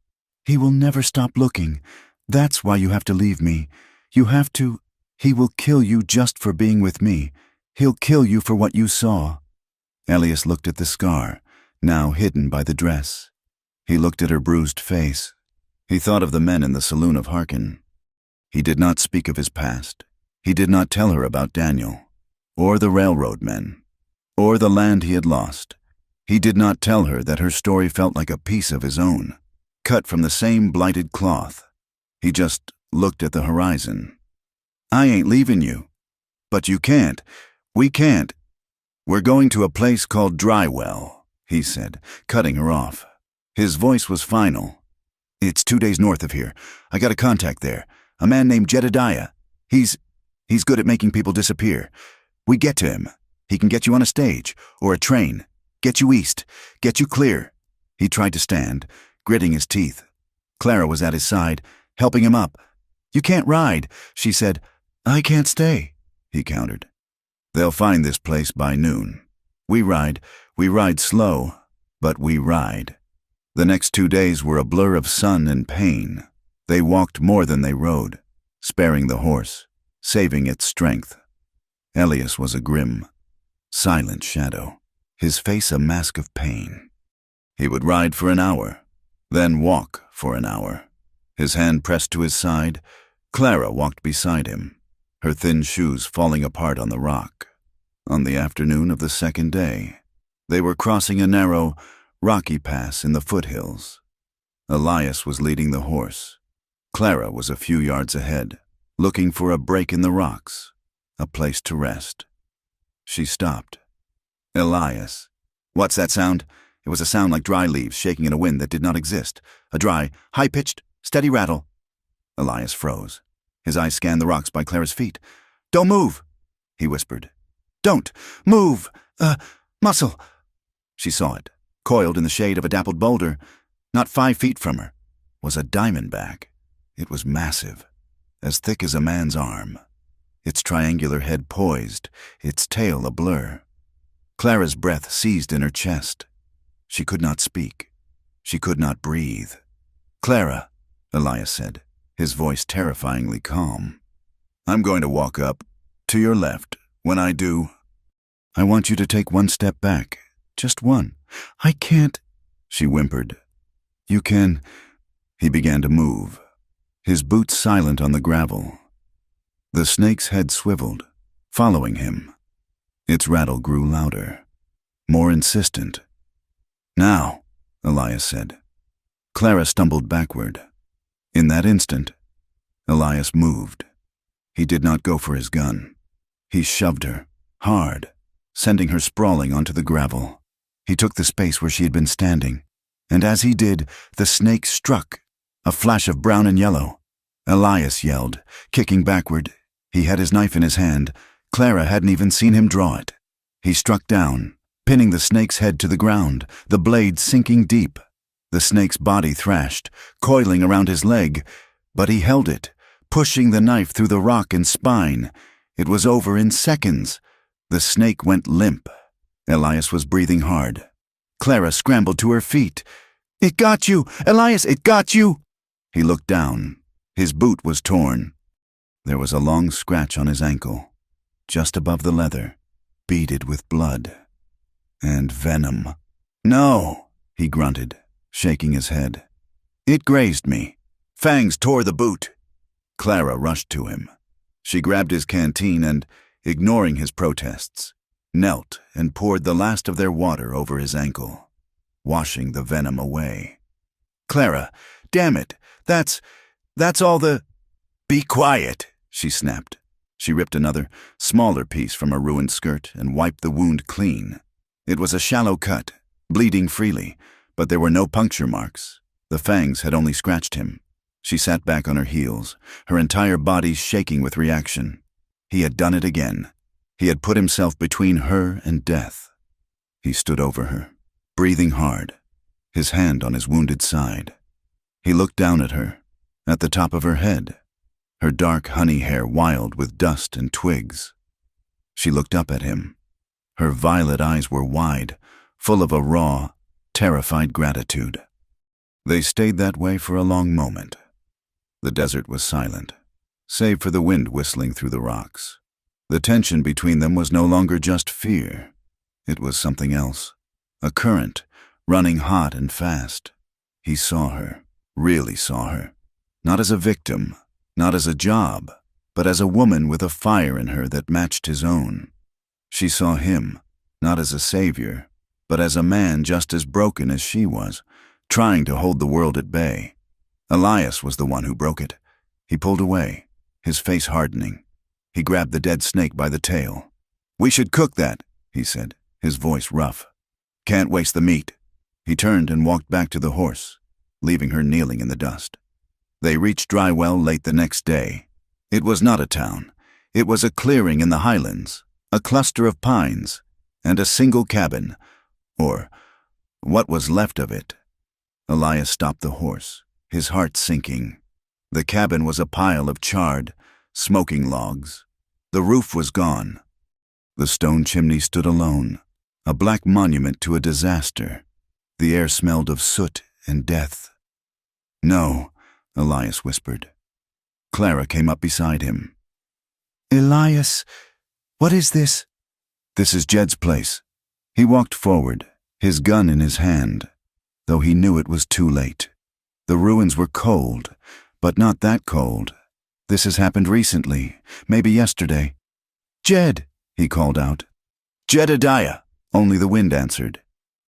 He will never stop looking. That's why you have to leave me. You have to. He will kill you just for being with me. He'll kill you for what you saw. Elias looked at the scar, now hidden by the dress. He looked at her bruised face. He thought of the men in the saloon of Harkin. He did not speak of his past. He did not tell her about Daniel, or the railroad men, or the land he had lost. He did not tell her that her story felt like a piece of his own, cut from the same blighted cloth. He just looked at the horizon. I ain't leaving you. But you can't. We can't. We're going to a place called Drywell, he said, cutting her off. His voice was final. It's 2 days north of here. I got a contact there, a man named Jedediah. He's good at making people disappear. We get to him. He can get you on a stage, or a train. Get you east. Get you clear. He tried to stand, gritting his teeth. Clara was at his side, helping him up. You can't ride, she said. I can't stay, he countered. They'll find this place by noon. We ride slow, but we ride. The next 2 days were a blur of sun and pain. They walked more than they rode, sparing the horse, saving its strength. Elias was a grim, silent shadow, his face a mask of pain. He would ride for an hour, then walk for an hour. His hand pressed to his side, Clara walked beside him, her thin shoes falling apart on the rock. On the afternoon of the second day, they were crossing a narrow, rocky pass in the foothills. Elias was leading the horse. Clara was a few yards ahead, looking for a break in the rocks, a place to rest. She stopped. Elias. What's that sound? It was a sound like dry leaves shaking in a wind that did not exist. A dry, high-pitched, steady rattle. Elias froze. His eyes scanned the rocks by Clara's feet. Don't move, he whispered. Don't move, Muscle. She saw it, coiled in the shade of a dappled boulder. Not 5 feet from her was a diamondback. It was massive, as thick as a man's arm, its triangular head poised, its tail a blur. Clara's breath seized in her chest. She could not speak. She could not breathe. "Clara," Elias said, his voice terrifyingly calm. "I'm going to walk up, to your left. When I do, I want you to take 1 step back. Just 1. I can't," she whimpered. "You can." He began to move, his boots silent on the gravel. The snake's head swiveled, following him. Its rattle grew louder, more insistent. "Now," Elias said. Clara stumbled backward. In that instant, Elias moved. He did not go for his gun. He shoved her, hard, sending her sprawling onto the gravel. He took the space where she had been standing, and as he did, the snake struck, a flash of brown and yellow. Elias yelled, kicking backward. He had his knife in his hand. Clara hadn't even seen him draw it. He struck down, pinning the snake's head to the ground, the blade sinking deep. The snake's body thrashed, coiling around his leg, but he held it, pushing the knife through the rock and spine. It was over in seconds. The snake went limp. Elias was breathing hard. Clara scrambled to her feet. "It got you! Elias, it got you!" He looked down. His boot was torn. There was a long scratch on his ankle, just above the leather, beaded with blood and venom. "No," he grunted, shaking his head. "It grazed me. Fangs tore the boot." Clara rushed to him. She grabbed his canteen and, ignoring his protests, knelt and poured the last of their water over his ankle, washing the venom away. "Clara, damn it, that's all the—" "Be quiet," she snapped. She ripped another, smaller piece from her ruined skirt and wiped the wound clean. It was a shallow cut, bleeding freely, but there were no puncture marks. The fangs had only scratched him. She sat back on her heels, her entire body shaking with reaction. He had done it again. He had put himself between her and death. He stood over her, breathing hard, his hand on his wounded side. He looked down at her, at the top of her head, her dark honey hair wild with dust and twigs. She looked up at him. Her violet eyes were wide, full of a raw, terrified gratitude. They stayed that way for a long moment. The desert was silent, save for the wind whistling through the rocks. The tension between them was no longer just fear. It was something else, a current, running hot and fast. He saw her, really saw her, not as a victim, not as a job, but as a woman with a fire in her that matched his own. She saw him, not as a savior, but as a man just as broken as she was, trying to hold the world at bay. Elias was the one who broke it. He pulled away, his face hardening. He grabbed the dead snake by the tail. "We should cook that," he said, his voice rough. "Can't waste the meat." He turned and walked back to the horse, leaving her kneeling in the dust. They reached Drywell late the next day. It was not a town. It was a clearing in the highlands, a cluster of pines, and a single cabin, or what was left of it. Elias stopped the horse, his heart sinking. The cabin was a pile of charred, smoking logs. The roof was gone. The stone chimney stood alone, a black monument to a disaster. The air smelled of soot and death. "No," Elias whispered. Clara came up beside him. "Elias, what is this?" "This is Jed's place." He walked forward, his gun in his hand, though he knew it was too late. The ruins were cold, but not that cold. This has happened recently, maybe yesterday. "Jed," he called out. "Jedediah," only the wind answered.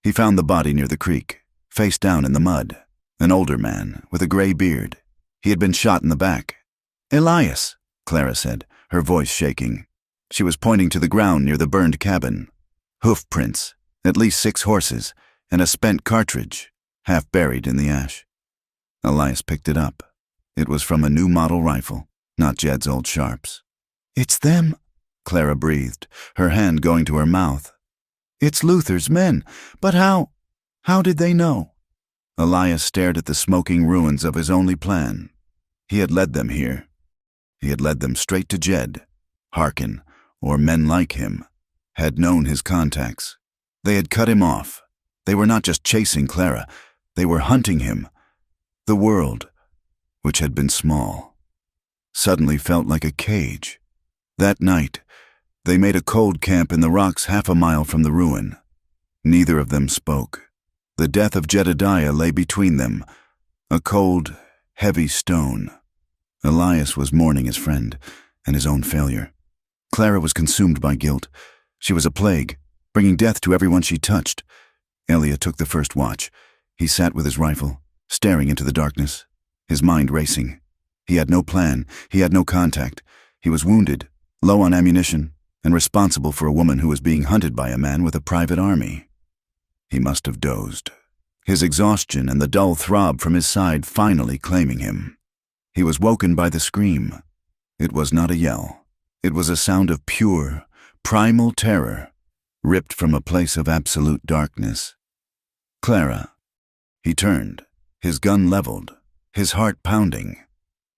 He found the body near the creek, face down in the mud, an older man with a gray beard. He had been shot in the back. "Elias," Clara said, her voice shaking. She was pointing to the ground near the burned cabin. Hoof prints, at least 6 horses, and a spent cartridge, half buried in the ash. Elias picked it up. It was from a new model rifle, not Jed's old sharps. "It's them," Clara breathed, her hand going to her mouth. It's Luther's men. But how did they know? Elias stared at the smoking ruins of his only plan. He had led them here. He had led them straight to Jed. Harkin, or men like him, had known his contacts. They had cut him off. They were not just chasing Clara. They were hunting him. The world, which had been small, suddenly felt like a cage. That night, they made a cold camp in the rocks 1/2 mile from the ruin. Neither of them spoke. The death of Jedediah lay between them, a cold, heavy stone. Elias was mourning his friend and his own failure. Clara was consumed by guilt. She was a plague, bringing death to everyone she touched. Elia took the first watch. He sat with his rifle, staring into the darkness, his mind racing. He had no plan. He had no contact. He was wounded, low on ammunition, and responsible for a woman who was being hunted by a man with a private army. He must have dozed, his exhaustion and the dull throb from his side finally claiming him. He was woken by the scream. It was not a yell. It was a sound of pure, primal terror, ripped from a place of absolute darkness. Clara. He turned, his gun leveled, his heart pounding.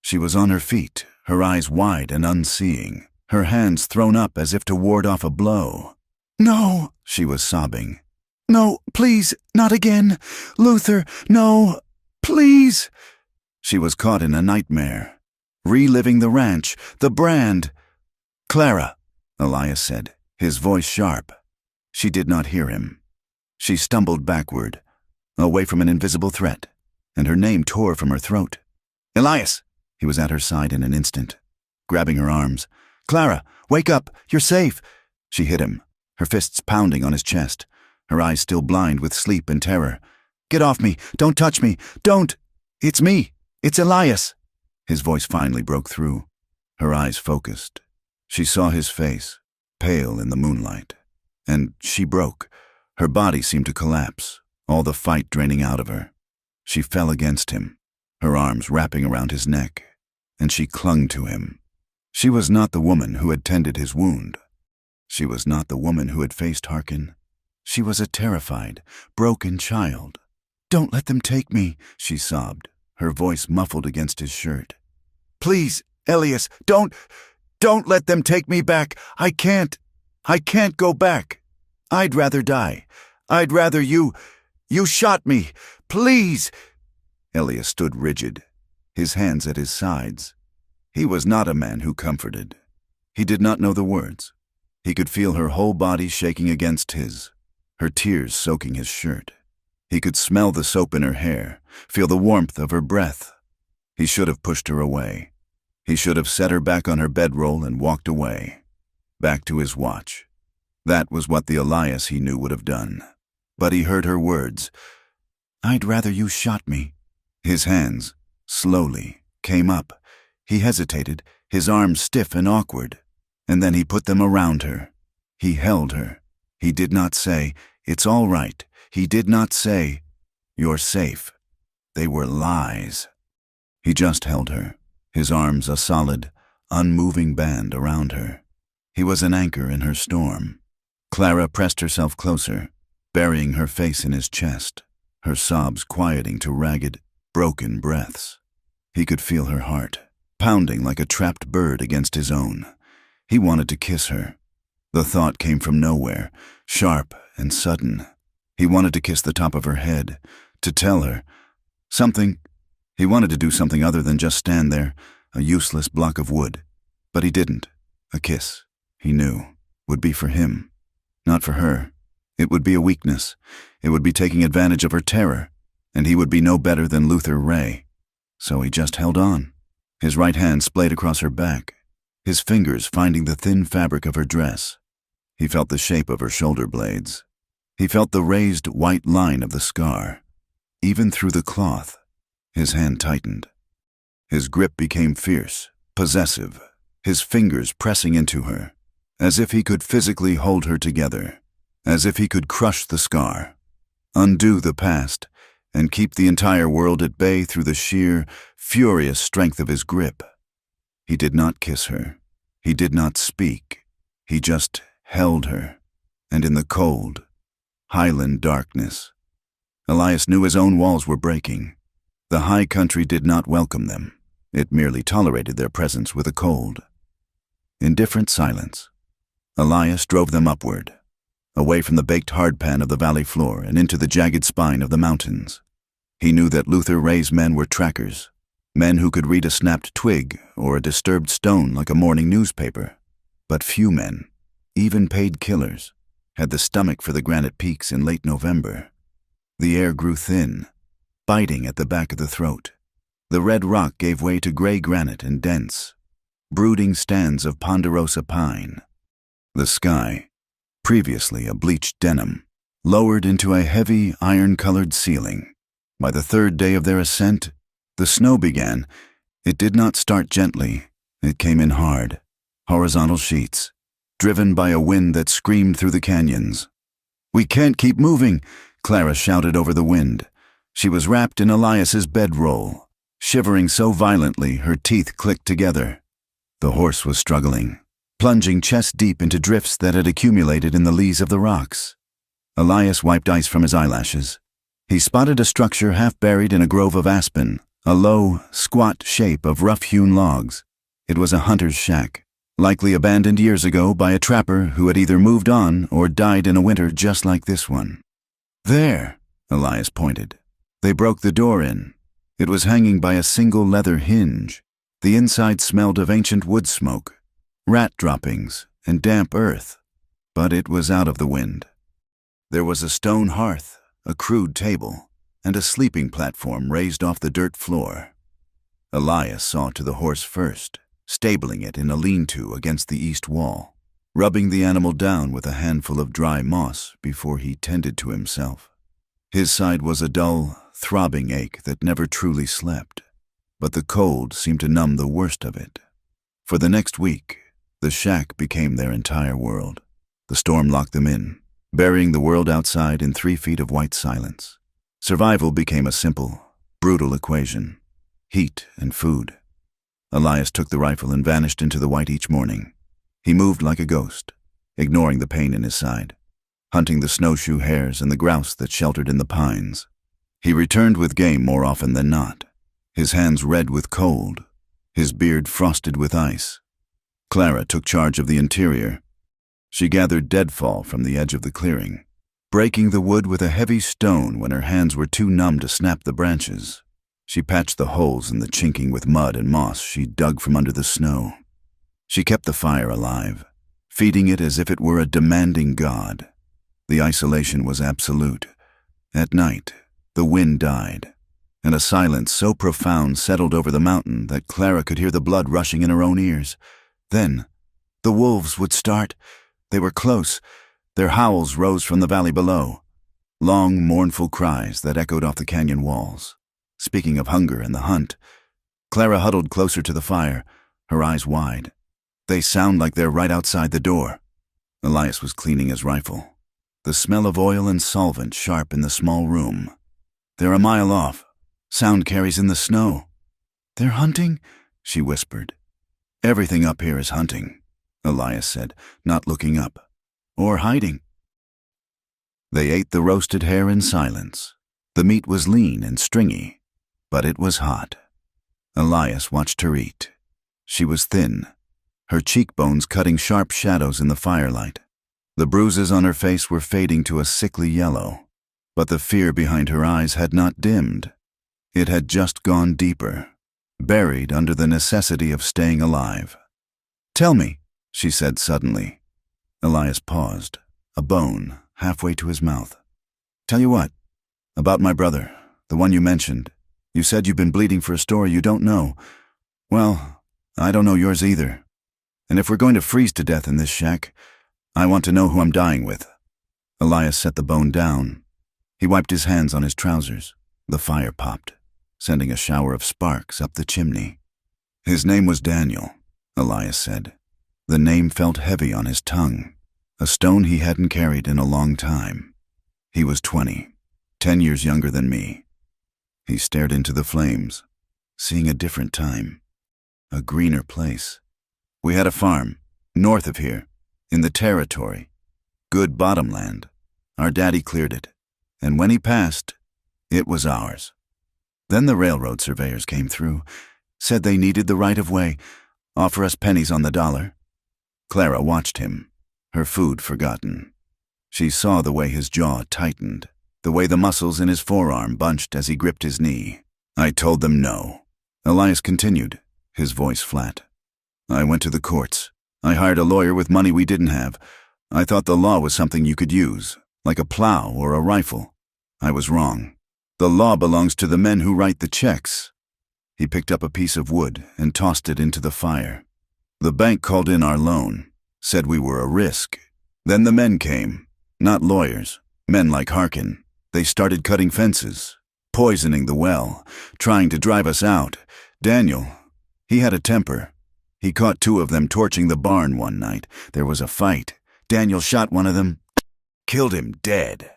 She was on her feet, her eyes wide and unseeing, her hands thrown up as if to ward off a blow. "No," she was sobbing. "No, please, not again. Luther, no, please." She was caught in a nightmare, reliving the ranch, the brand. "Clara," Elias said, his voice sharp. She did not hear him. She stumbled backward, away from an invisible threat, and her name tore from her throat. "Elias!" He was at her side in an instant, grabbing her arms. "Clara, wake up! You're safe!" She hit him, her fists pounding on his chest, her eyes still blind with sleep and terror. "Get off me! Don't touch me! Don't! It's me! It's Elias!" His voice finally broke through. Her eyes focused. She saw his face, pale in the moonlight. And she broke. Her body seemed to collapse, all the fight draining out of her. She fell against him, her arms wrapping around his neck, and she clung to him. She was not the woman who had tended his wound. She was not the woman who had faced Harkin. She was a terrified, broken child. "Don't let them take me," she sobbed, her voice muffled against his shirt. "Please, Elias, don't let them take me back. I can't go back. I'd rather die. I'd rather you shot me. Please." Elias stood rigid, his hands at his sides. He was not a man who comforted. He did not know the words. He could feel her whole body shaking against his, her tears soaking his shirt. He could smell the soap in her hair, feel the warmth of her breath. He should have pushed her away. He should have set her back on her bedroll and walked away, back to his watch. That was what the Elias he knew would have done. But he heard her words. "I'd rather you shot me." His hands, slowly, came up. He hesitated, his arms stiff and awkward. And then he put them around her. He held her. He did not say, "It's all right." He did not say, "You're safe." They were lies. He just held her, his arms a solid, unmoving band around her. He was an anchor in her storm. Clara pressed herself closer, burying her face in his chest, her sobs quieting to ragged, broken breaths. He could feel her heart, pounding like a trapped bird against his own. He wanted to kiss her. The thought came from nowhere, sharp and sudden. He wanted to kiss the top of her head, to tell her something. He wanted to do something other than just stand there, a useless block of wood. But he didn't. A kiss, he knew, would be for him, not for her. It would be a weakness. It would be taking advantage of her terror, and he would be no better than Luther Ray. So he just held on, his right hand splayed across her back, his fingers finding the thin fabric of her dress. He felt the shape of her shoulder blades. He felt the raised white line of the scar. Even through the cloth, his hand tightened. His grip became fierce, possessive, his fingers pressing into her, as if he could physically hold her together, as if he could crush the scar, undo the past, and keep the entire world at bay through the sheer, furious strength of his grip. He did not kiss her. He did not speak. He just held her, and in the cold, highland darkness. Elias knew his own walls were breaking. The high country did not welcome them. It merely tolerated their presence with a cold, indifferent silence. Elias drove them upward, away from the baked hardpan of the valley floor and into the jagged spine of the mountains. He knew that Luther Ray's men were trackers, men who could read a snapped twig or a disturbed stone like a morning newspaper. But few men, even paid killers, had the stomach for the granite peaks in late November. The air grew thin, biting at the back of the throat. The red rock gave way to gray granite and dense, brooding stands of ponderosa pine. The sky, previously a bleached denim, lowered into a heavy, iron-colored ceiling. By the third day of their ascent, the snow began. It did not start gently. It came in hard, horizontal sheets, driven by a wind that screamed through the canyons. "We can't keep moving," Clara shouted over the wind. She was wrapped in Elias's bedroll, shivering so violently her teeth clicked together. The horse was struggling, plunging chest-deep into drifts that had accumulated in the lees of the rocks. Elias wiped ice from his eyelashes. He spotted a structure half buried in a grove of aspen, a low, squat shape of rough-hewn logs. It was a hunter's shack, likely abandoned years ago by a trapper who had either moved on or died in a winter just like this one. "There," Elias pointed. They broke the door in. It was hanging by a single leather hinge. The inside smelled of ancient wood smoke, rat droppings, and damp earth, but it was out of the wind. There was a stone hearth, a crude table, and a sleeping platform raised off the dirt floor. Elias saw to the horse first, stabling it in a lean-to against the east wall, rubbing the animal down with a handful of dry moss before he tended to himself. His side was a dull, throbbing ache that never truly slept, but the cold seemed to numb the worst of it. For the next week, the shack became their entire world. The storm locked them in, burying the world outside in 3 feet of white silence. Survival became a simple, brutal equation: heat and food. Elias took the rifle and vanished into the white each morning. He moved like a ghost, ignoring the pain in his side, hunting the snowshoe hares and the grouse that sheltered in the pines. He returned with game more often than not, his hands red with cold, his beard frosted with ice. Clara took charge of the interior. She gathered deadfall from the edge of the clearing, breaking the wood with a heavy stone when her hands were too numb to snap the branches. She patched the holes in the chinking with mud and moss she dug from under the snow. She kept the fire alive, feeding it as if it were a demanding god. The isolation was absolute. At night, the wind died, and a silence so profound settled over the mountain that Clara could hear the blood rushing in her own ears. Then, the wolves would start. They were close. Their howls rose from the valley below, long, mournful cries that echoed off the canyon walls. Speaking of hunger and the hunt, Clara huddled closer to the fire, her eyes wide. "They sound like they're right outside the door." Elias was cleaning his rifle, the smell of oil and solvent sharp in the small room. "They're a mile off. Sound carries in the snow." "They're hunting?" she whispered. "Everything up here is hunting," Elias said, not looking up. "Or hiding." They ate the roasted hare in silence. The meat was lean and stringy, but it was hot. Elias watched her eat. She was thin, her cheekbones cutting sharp shadows in the firelight. The bruises on her face were fading to a sickly yellow, but the fear behind her eyes had not dimmed. It had just gone deeper, buried under the necessity of staying alive. "Tell me," she said suddenly. Elias paused, a bone halfway to his mouth. "Tell you what, about my brother, the one you mentioned. You said you've been bleeding for a story you don't know. Well, I don't know yours either. And if we're going to freeze to death in this shack, I want to know who I'm dying with." Elias set the bone down. He wiped his hands on his trousers. The fire popped, sending a shower of sparks up the chimney. "His name was Daniel," Elias said. The name felt heavy on his tongue, a stone he hadn't carried in a long time. He was 20, 10 years younger than me. He stared into the flames, seeing a different time, a greener place. "We had a farm, north of here, in the territory. Good bottomland. Our daddy cleared it, and when he passed, it was ours. Then the railroad surveyors came through, said they needed the right-of-way, offer us pennies on the dollar. Clara watched him, her food forgotten. She saw the way his jaw tightened, the way the muscles in his forearm bunched as he gripped his knee. I told them no. Elias continued, his voice flat. I went to the courts. I hired a lawyer with money we didn't have. I thought the law was something you could use, like a plow or a rifle. I was wrong. The law belongs to the men who write the checks. He picked up a piece of wood and tossed it into the fire. The bank called in our loan, said we were a risk. Then the men came, not lawyers, men like Harkin. They started cutting fences, poisoning the well, trying to drive us out. Daniel, he had a temper. He caught 2 of them torching the barn one night. There was a fight. Daniel shot one of them, killed him dead.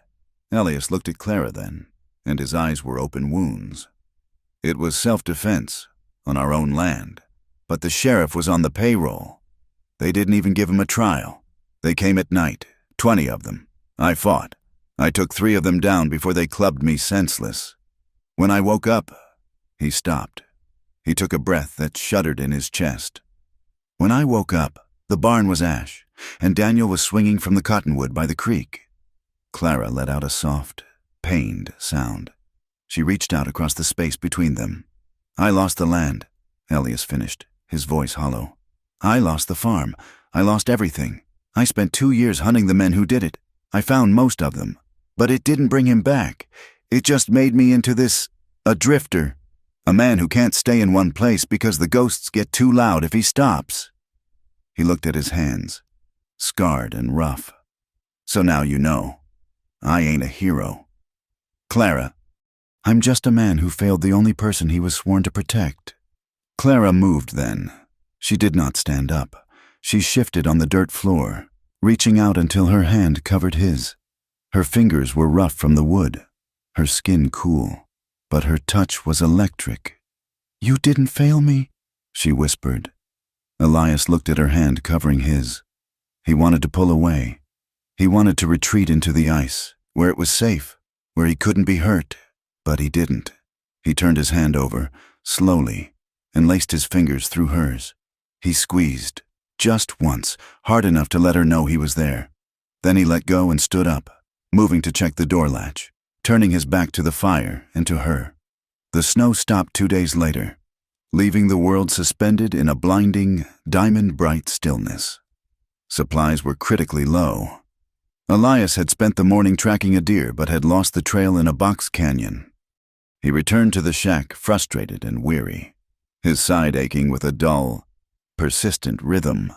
Elias looked at Clara then, and his eyes were open wounds. It was self-defense, on our own land. But the sheriff was on the payroll. They didn't even give him a trial. They came at night, 20 of them. I fought. I took 3 of them down before they clubbed me senseless. When I woke up, he stopped. He took a breath that shuddered in his chest. When I woke up, the barn was ash, and Daniel was swinging from the cottonwood by the creek. Clara let out a soft, pained sound. She reached out across the space between them. I lost the land, Elias finished, his voice hollow. I lost the farm. I lost everything. I spent 2 years hunting the men who did it. I found most of them. But it didn't bring him back. It just made me into a drifter. A man who can't stay in one place because the ghosts get too loud if he stops. He looked at his hands, scarred and rough. So now you know. I ain't a hero. Clara, I'm just a man who failed the only person he was sworn to protect. Clara moved then. She did not stand up. She shifted on the dirt floor, reaching out until her hand covered his. Her fingers were rough from the wood, her skin cool, but her touch was electric. You didn't fail me, she whispered. Elias looked at her hand covering his. He wanted to pull away. He wanted to retreat into the ice, where it was safe, where he couldn't be hurt, but he didn't. He turned his hand over, slowly, and laced his fingers through hers. He squeezed, just once, hard enough to let her know he was there. Then he let go and stood up, moving to check the door latch, turning his back to the fire and to her. The snow stopped 2 days later, leaving the world suspended in a blinding, diamond-bright stillness. Supplies were critically low. Elias had spent the morning tracking a deer but had lost the trail in a box canyon. He returned to the shack frustrated and weary, his side aching with a dull, persistent rhythm.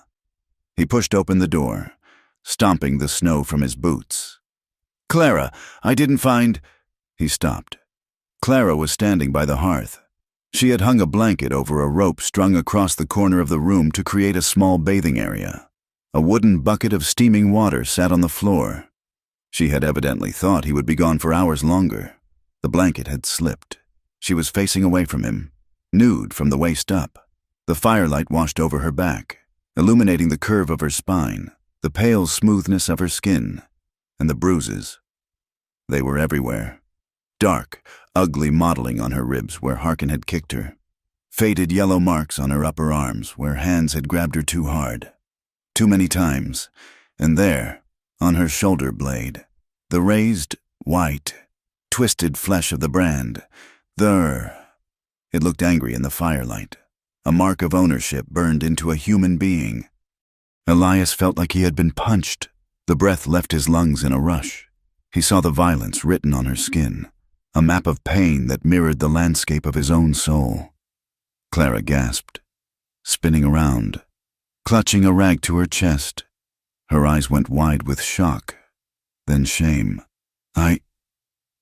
He pushed open the door, stomping the snow from his boots. Clara, I didn't find... He stopped. Clara was standing by the hearth. She had hung a blanket over a rope strung across the corner of the room to create a small bathing area. A wooden bucket of steaming water sat on the floor. She had evidently thought he would be gone for hours longer. The blanket had slipped. She was facing away from him, nude from the waist up. The firelight washed over her back, illuminating the curve of her spine, the pale smoothness of her skin, and the bruises. They were everywhere. Dark, ugly mottling on her ribs where Harkin had kicked her. Faded yellow marks on her upper arms where hands had grabbed her too hard. Too many times. And there, on her shoulder blade, the raised, white, twisted flesh of the brand. It looked angry in the firelight. A mark of ownership burned into a human being. Elias felt like he had been punched. The breath left his lungs in a rush. He saw the violence written on her skin, a map of pain that mirrored the landscape of his own soul. Clara gasped, spinning around, clutching a rag to her chest. Her eyes went wide with shock, then shame. I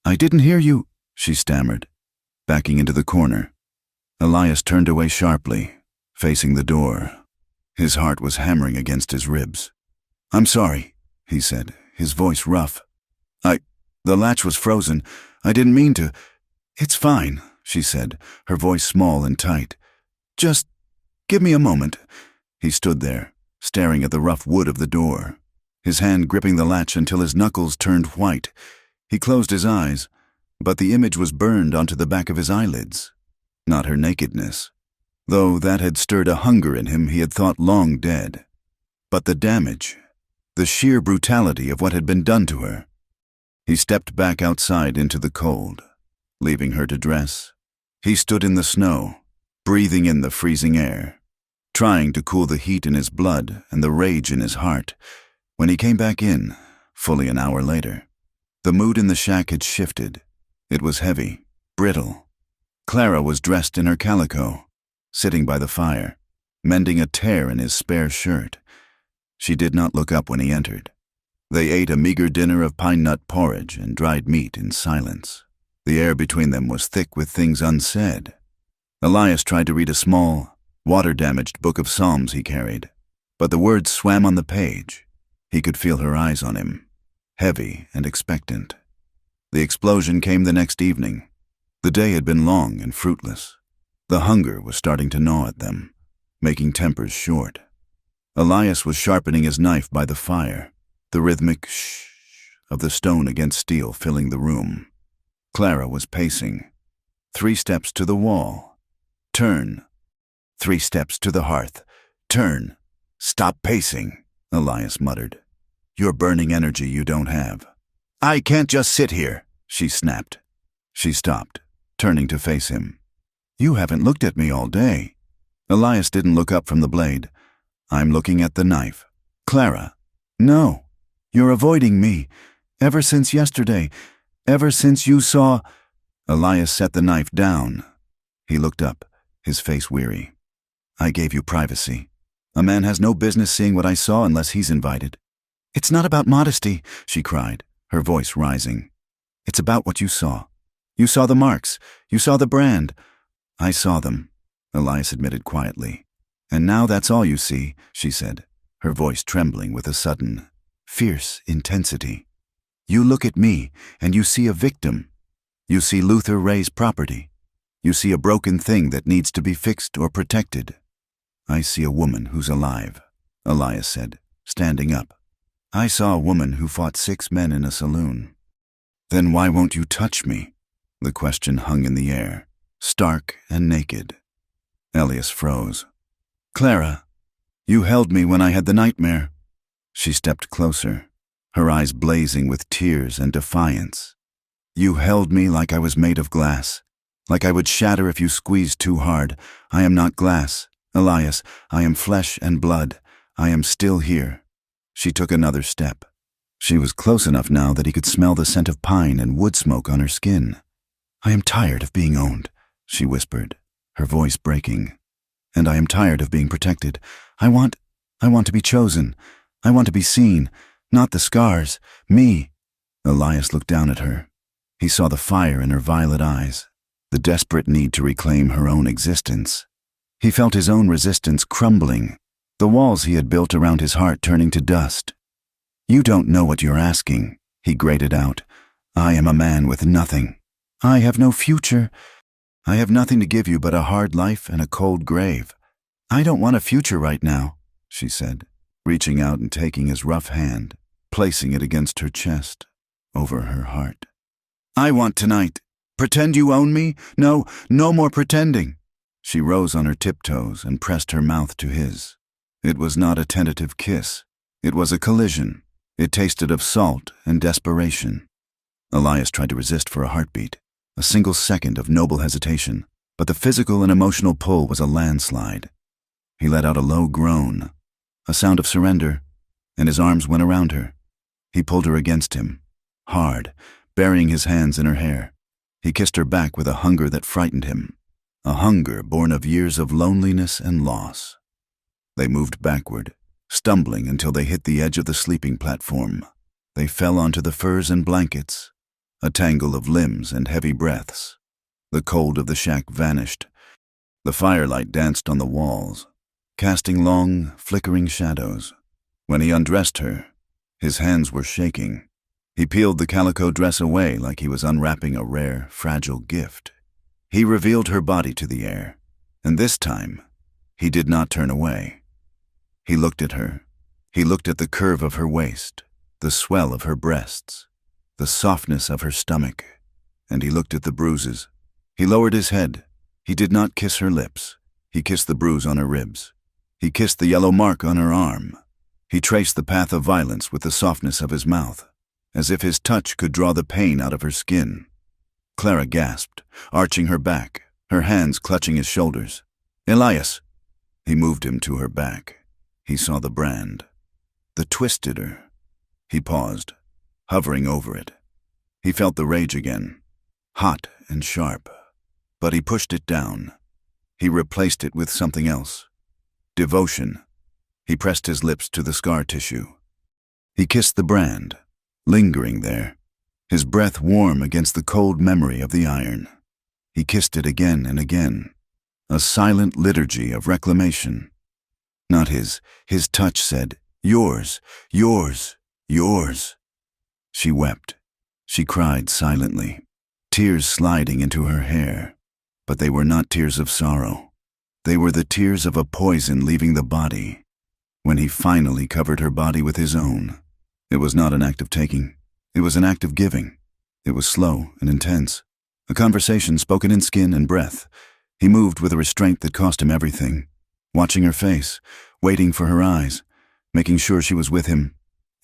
didn't hear you, she stammered, backing into the corner. Elias turned away sharply, facing the door. His heart was hammering against his ribs. I'm sorry, he said, his voice rough. The latch was frozen. I didn't mean to. It's fine, she said, her voice small and tight. Just give me a moment. He stood there, staring at the rough wood of the door. his hand gripping the latch until his knuckles turned white. He closed his eyes, but the image was burned onto the back of his eyelids. Not her nakedness, though that had stirred a hunger in him he had thought long dead. But the damage, the sheer brutality of what had been done to her. He stepped back outside into the cold, leaving her to dress. He stood in the snow, breathing in the freezing air, trying to cool the heat in his blood and the rage in his heart. When he came back in, fully an hour later, the mood in the shack had shifted. It was heavy, brittle. Clara was dressed in her calico, sitting by the fire, mending a tear in his spare shirt. She did not look up when he entered. They ate a meager dinner of pine nut porridge and dried meat in silence. The air between them was thick with things unsaid. Elias tried to read a small, water-damaged book of Psalms he carried, but the words swam on the page. He could feel her eyes on him, heavy and expectant. The explosion came the next evening. The day had been long and fruitless. The hunger was starting to gnaw at them, making tempers short. Elias was sharpening his knife by the fire, the rhythmic shh of the stone against steel filling the room. Clara was pacing. 3 steps to the wall. Turn. 3 steps to the hearth. Turn. Stop pacing, Elias muttered. You're burning energy you don't have. I can't just sit here, she snapped. She stopped, turning to face him. You haven't looked at me all day. Elias didn't look up from the blade. I'm looking at the knife. Clara. No. You're avoiding me. Ever since yesterday. Ever since you saw... Elias set the knife down. He looked up, his face weary. I gave you privacy. A man has no business seeing what I saw unless he's invited. It's not about modesty, she cried, her voice rising. It's about what you saw. You saw the marks. You saw the brand. I saw them, Elias admitted quietly. And now that's all you see, she said, her voice trembling with a sudden, fierce intensity. You look at me, and you see a victim. You see Luther Ray's property. You see a broken thing that needs to be fixed or protected. I see a woman who's alive, Elias said, standing up. I saw a woman who fought 6 men in a saloon. Then why won't you touch me? The question hung in the air, stark and naked. Elias froze. Clara, you held me when I had the nightmare. She stepped closer, her eyes blazing with tears and defiance. You held me like I was made of glass, like I would shatter if you squeezed too hard. I am not glass, Elias. I am flesh and blood. I am still here. She took another step. She was close enough now that he could smell the scent of pine and wood smoke on her skin. I am tired of being owned, she whispered, her voice breaking. And I am tired of being protected. I want to be chosen. I want to be seen, not the scars, me. Elias looked down at her. He saw the fire in her violet eyes, the desperate need to reclaim her own existence. He felt his own resistance crumbling, the walls he had built around his heart turning to dust. You don't know what you're asking, he grated out. I am a man with nothing. I have no future. I have nothing to give you but a hard life and a cold grave. I don't want a future right now, she said, reaching out and taking his rough hand, placing it against her chest, over her heart. I want tonight. Pretend you own me? No more pretending. She rose on her tiptoes and pressed her mouth to his. It was not a tentative kiss. It was a collision. It tasted of salt and desperation. Elias tried to resist for a heartbeat, a single second of noble hesitation, but the physical and emotional pull was a landslide. He let out a low groan, a sound of surrender, and his arms went around her. He pulled her against him, hard, burying his hands in her hair. He kissed her back with a hunger that frightened him, a hunger born of years of loneliness and loss. They moved backward, stumbling until they hit the edge of the sleeping platform. They fell onto the furs and blankets, a tangle of limbs and heavy breaths. The cold of the shack vanished. The firelight danced on the walls, casting long, flickering shadows. When he undressed her, his hands were shaking. He peeled the calico dress away like he was unwrapping a rare, fragile gift. He revealed her body to the air, and this time, he did not turn away. He looked at her, He looked at the curve of her waist, the swell of her breasts, the softness of her stomach, and he looked at the bruises. He lowered his head. He did not kiss her lips. He kissed the bruise on her ribs. He kissed the yellow mark on her arm. He traced the path of violence with the softness of his mouth, as if his touch could draw the pain out of her skin. Clara gasped, arching her back, her hands clutching his shoulders. "Elias!" He moved him to her back. He saw the brand. The twisted her. He paused, hovering over it. He felt the rage again, hot and sharp, but he pushed it down. He replaced it with something else. Devotion. He pressed his lips to the scar tissue. He kissed the brand, lingering there, his breath warm against the cold memory of the iron. He kissed it again and again, a silent liturgy of reclamation. Not his touch said, "Yours, yours, yours." She wept. She cried silently, tears sliding into her hair. But they were not tears of sorrow. They were the tears of a poison leaving the body. When he finally covered her body with his own, it was not an act of taking. It was an act of giving. It was slow and intense, a conversation spoken in skin and breath. He moved with a restraint that cost him everything, watching her face, waiting for her eyes, making sure she was with him.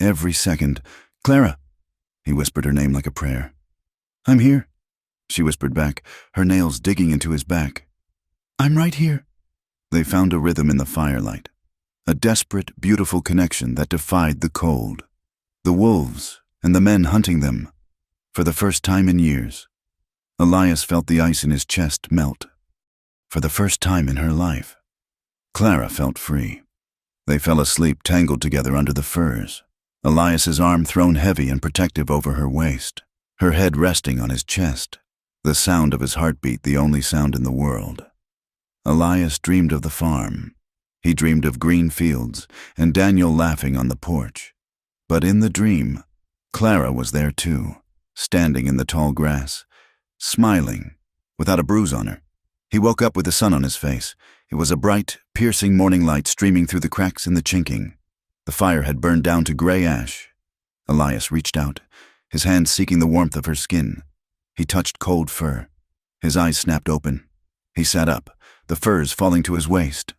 Every second. "Clara!" He whispered her name like a prayer. "I'm here," she whispered back, her nails digging into his back. "I'm right here." They found a rhythm in the firelight, a desperate, beautiful connection that defied the cold, the wolves, and the men hunting them. For the first time in years, Elias felt the ice in his chest melt. For the first time in her life, Clara felt free. They fell asleep tangled together under the furs, Elias's arm thrown heavy and protective over her waist, her head resting on his chest, the sound of his heartbeat the only sound in the world. Elias dreamed of the farm. He dreamed of green fields and Daniel laughing on the porch. But in the dream, Clara was there too, standing in the tall grass, smiling, without a bruise on her. He woke up with the sun on his face. It was a bright, piercing morning light streaming through the cracks in the chinking. The fire had burned down to gray ash. Elias reached out, his hand seeking the warmth of her skin. He touched cold fur. His eyes snapped open. He sat up, the furs falling to his waist.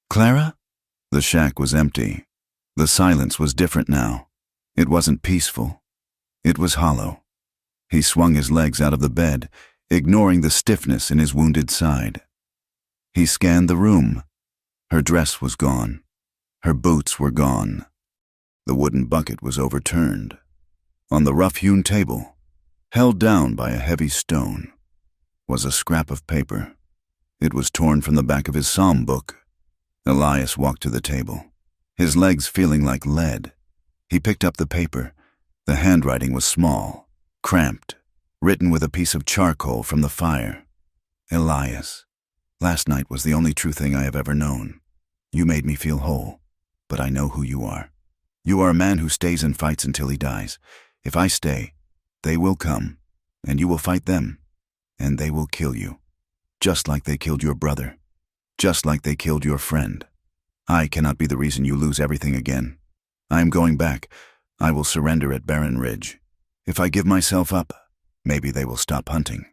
"Clara?" The shack was empty. The silence was different now. It wasn't peaceful. It was hollow. He swung his legs out of the bed, ignoring the stiffness in his wounded side. He scanned the room. Her dress was gone. Her boots were gone. The wooden bucket was overturned. On the rough-hewn table, held down by a heavy stone, was a scrap of paper. It was torn from the back of his psalm book. Elias walked to the table, his legs feeling like lead. He picked up the paper. The handwriting was small, cramped, written with a piece of charcoal from the fire. "Elias, last night was the only true thing I have ever known. You made me feel whole, but I know who you are. You are a man who stays and fights until he dies. If I stay, they will come, and you will fight them, and they will kill you, just like they killed your brother, just like they killed your friend. I cannot be the reason you lose everything again. I am going back. I will surrender at Barren Ridge. If I give myself up, maybe they will stop hunting.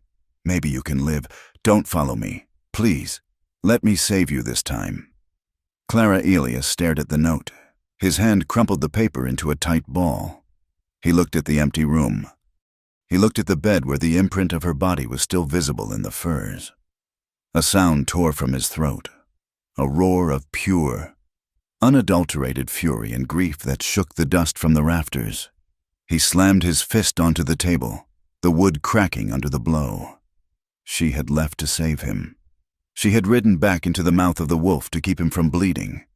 Maybe you can live. Don't follow me. Please, let me save you this time." Clara Elias stared at the note. His hand crumpled the paper into a tight ball. He looked at the empty room. He looked at the bed where the imprint of her body was still visible in the furs. A sound tore from his throat, a roar of pure, unadulterated fury and grief that shook the dust from the rafters. He slammed his fist onto the table, the wood cracking under the blow. She had left to save him. She had ridden back into the mouth of the wolf to keep him from bleeding.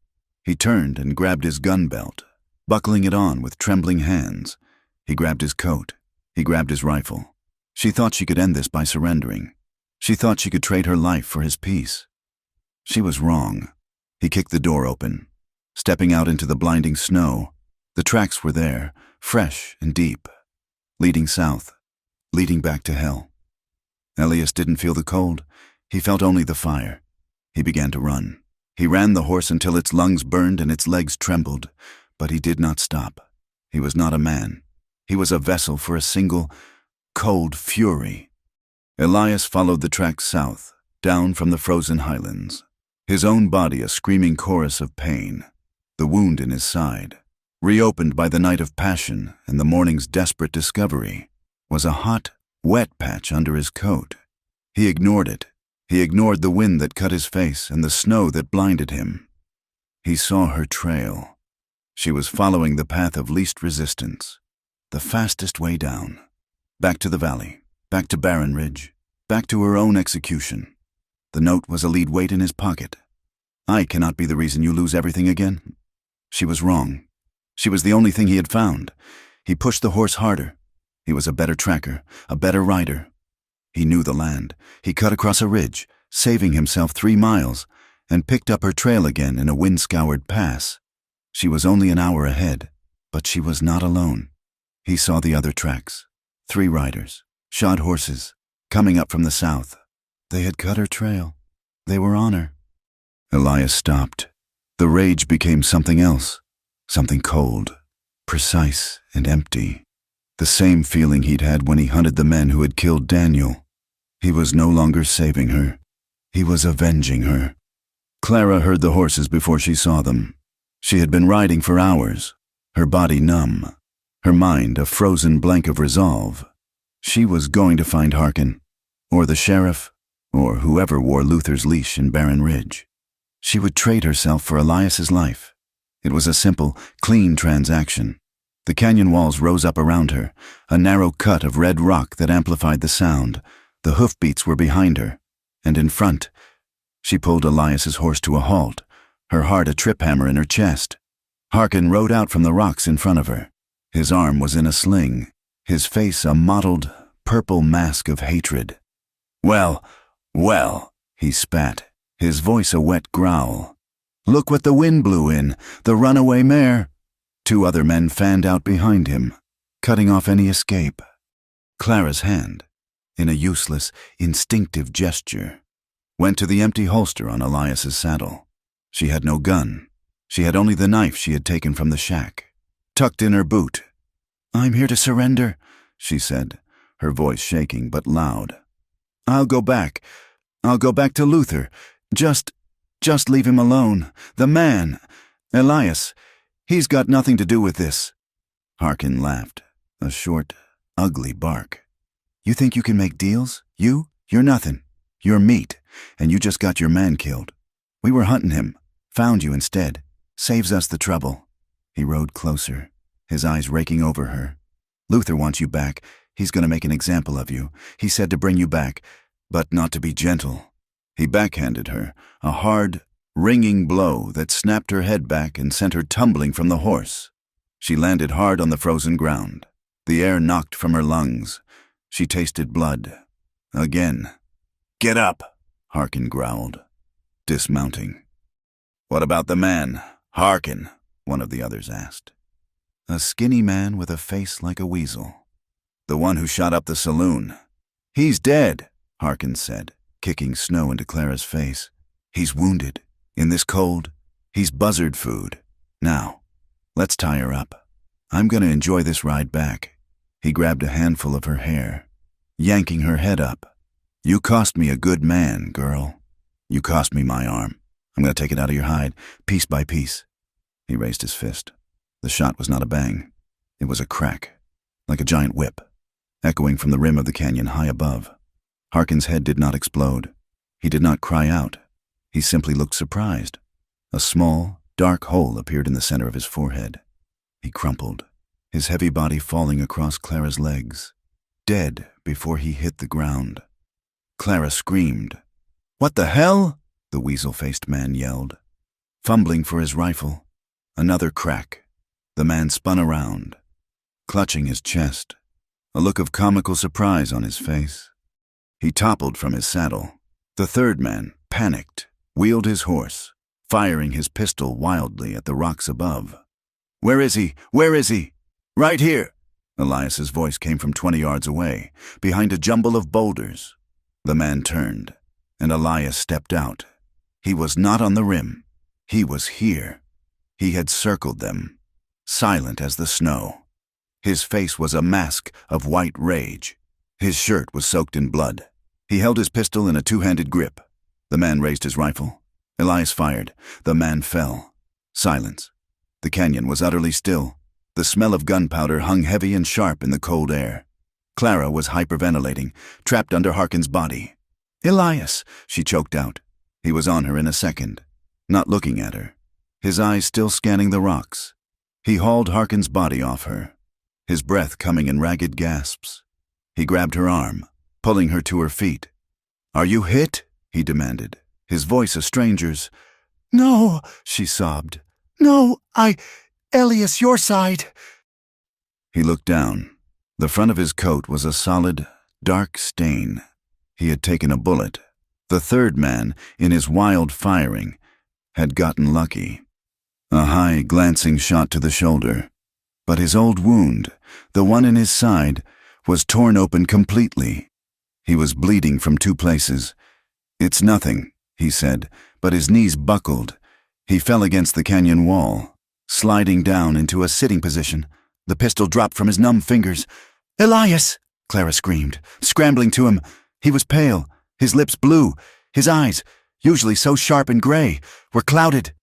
He turned and grabbed his gun belt, buckling it on with trembling hands. He grabbed his coat. He grabbed his rifle. She thought she could end this by surrendering. She thought she could trade her life for his peace. She was wrong. He kicked the door open. Stepping out into the blinding snow, the tracks were there, fresh and deep, leading south, leading back to hell. Elias didn't feel the cold. He felt only the fire. He began to run. He ran the horse until its lungs burned and its legs trembled, But he did not stop. He was not a man. He was a vessel for a single, cold fury. Elias followed the tracks south, down from the frozen highlands. His own body a screaming chorus of pain. The wound in his side, reopened by the night of passion and the morning's desperate discovery, was a hot, wet patch under his coat. He ignored it. He ignored the wind that cut his face and the snow that blinded him. He saw her trail. She was following the path of least resistance, the fastest way down. Back to the valley, back to Barren Ridge, back to her own execution. The note was a lead weight in his pocket. I cannot be the reason you lose everything again. She was wrong. She was the only thing he had found. He pushed the horse harder. He was a better tracker, a better rider. He knew the land. He cut across a ridge, saving himself 3 miles, and picked up her trail again in a wind-scoured pass. She was only an hour ahead, but she was not alone. He saw the other tracks. 3 riders, shod horses, coming up from the south. They had cut her trail. They were on her. Elias stopped. The rage became something else, something cold, precise and empty. The same feeling he'd had when he hunted the men who had killed Daniel. He was no longer saving her. He was avenging her. Clara heard the horses before she saw them. She had been riding for hours, her body numb, her mind a frozen blank of resolve. She was going to find Harkin, or the sheriff, or whoever wore Luther's leash in Barren Ridge. She would trade herself for Elias's life. It was a simple, clean transaction. The canyon walls rose up around her, a narrow cut of red rock that amplified the sound. The hoofbeats were behind her, and in front. She pulled Elias's horse to a halt, her heart a trip hammer in her chest. Harkin rode out from the rocks in front of her. His arm was in a sling, his face a mottled, purple mask of hatred. Well, he spat, his voice a wet growl. Look what the wind blew in, the runaway mare. 2 other men fanned out behind him, cutting off any escape. Clara's hand, in a useless, instinctive gesture, went to the empty holster on Elias's saddle. She had no gun. She had only the knife she had taken from the shack, tucked in her boot. I'm here to surrender, she said, her voice shaking but loud. I'll go back. I'll go back to Luther. Just leave him alone. The man, Elias, he's got nothing to do with this. Harkin laughed, a short, ugly bark. You think you can make deals? You're nothing. You're meat, and you just got your man killed. We were hunting him, found you instead. Saves us the trouble. He rode closer, his eyes raking over her. Luther wants you back. He's going to make an example of you. He said to bring you back, but not to be gentle. He backhanded her, a hard, ringing blow that snapped her head back and sent her tumbling from the horse. She landed hard on the frozen ground. The air knocked from her lungs. She tasted blood. Again. Get up, Harkin growled, dismounting. What about the man, Harkin? One of the others asked. A skinny man with a face like a weasel. The one who shot up the saloon. He's dead, Harkin said, kicking snow into Clara's face. He's wounded. In this cold, he's buzzard food. Now, let's tie her up. I'm going to enjoy this ride back. He grabbed a handful of her hair, yanking her head up. You cost me a good man, girl. You cost me my arm. I'm going to take it out of your hide, piece by piece. He raised his fist. The shot was not a bang. It was a crack, like a giant whip, echoing from the rim of the canyon high above. Harkin's head did not explode. He did not cry out. He simply looked surprised. A small, dark hole appeared in the center of his forehead. He crumpled, his heavy body falling across Clara's legs, dead before he hit the ground. Clara screamed. What the hell? The weasel-faced man yelled. Fumbling for his rifle. Another crack. The man spun around, clutching his chest, a look of comical surprise on his face. He toppled from his saddle. The third man, panicked, wheeled his horse, firing his pistol wildly at the rocks above. Where is he? Where is he? Right here! Elias's voice came from 20 yards away, behind a jumble of boulders. The man turned, and Elias stepped out. He was not on the rim. He was here. He had circled them. silent as the snow. His face was a mask of white rage. His shirt was soaked in blood. He held his pistol in a two-handed grip. The man raised his rifle. Elias fired. The man fell. Silence. The canyon was utterly still. The smell of gunpowder hung heavy and sharp in the cold air. Clara was hyperventilating, trapped under Harkin's body. "Elias," she choked out. He was on her in a second, not looking at her, his eyes still scanning the rocks. He hauled Harkin's body off her, his breath coming in ragged gasps. He grabbed her arm, pulling her to her feet. "Are you hit?" he demanded, his voice a stranger's. "No," she sobbed. "No, Elias, your side." He looked down. The front of his coat was a solid, dark stain. He had taken a bullet. The third man, in his wild firing, had gotten lucky. A high, glancing shot to the shoulder. But his old wound, the one in his side, was torn open completely. He was bleeding from two places. "It's nothing," he said, but his knees buckled. He fell against the canyon wall, sliding down into a sitting position. The pistol dropped from his numb fingers. "Elias!" Clara screamed, scrambling to him. He was pale, his lips blue, his eyes, usually so sharp and gray, were clouded.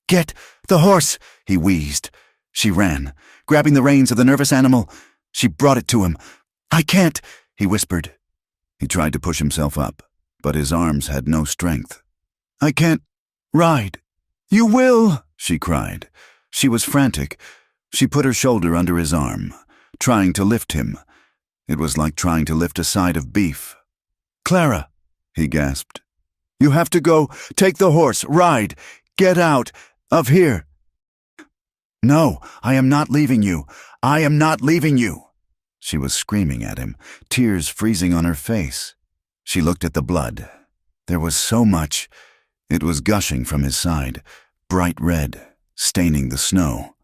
"Get the horse," he wheezed. She ran, grabbing the reins of the nervous animal. She brought it to him. "I can't," he whispered. He tried to push himself up, but his arms had no strength. "I can't ride." "You will," she cried. She was frantic. She put her shoulder under his arm, trying to lift him. It was like trying to lift a side of beef. "Clara," he gasped. "You have to go. Take the horse. Ride. Get out of here." "No, I am not leaving you. I am not leaving you." She was screaming at him, tears freezing on her face. She looked at the blood. There was so much. It was gushing from his side, bright red, staining the snow.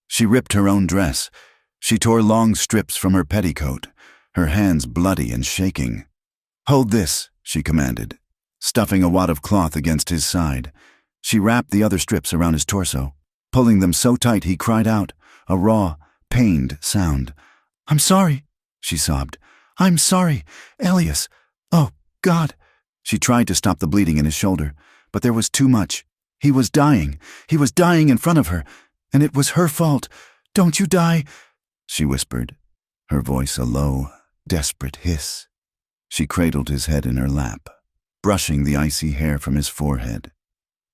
She ripped her own dress. She tore long strips from her petticoat, her hands bloody and shaking. "Hold this," she commanded, stuffing a wad of cloth against his side. She wrapped the other strips around his torso, pulling them so tight he cried out, a raw, pained sound. "I'm sorry," she sobbed. "I'm sorry, Elias. Oh, God." She tried to stop the bleeding in his shoulder, but there was too much. He was dying. He was dying in front of her, and it was her fault. "Don't you die," she whispered, her voice a low, desperate hiss. She cradled his head in her lap, brushing the icy hair from his forehead.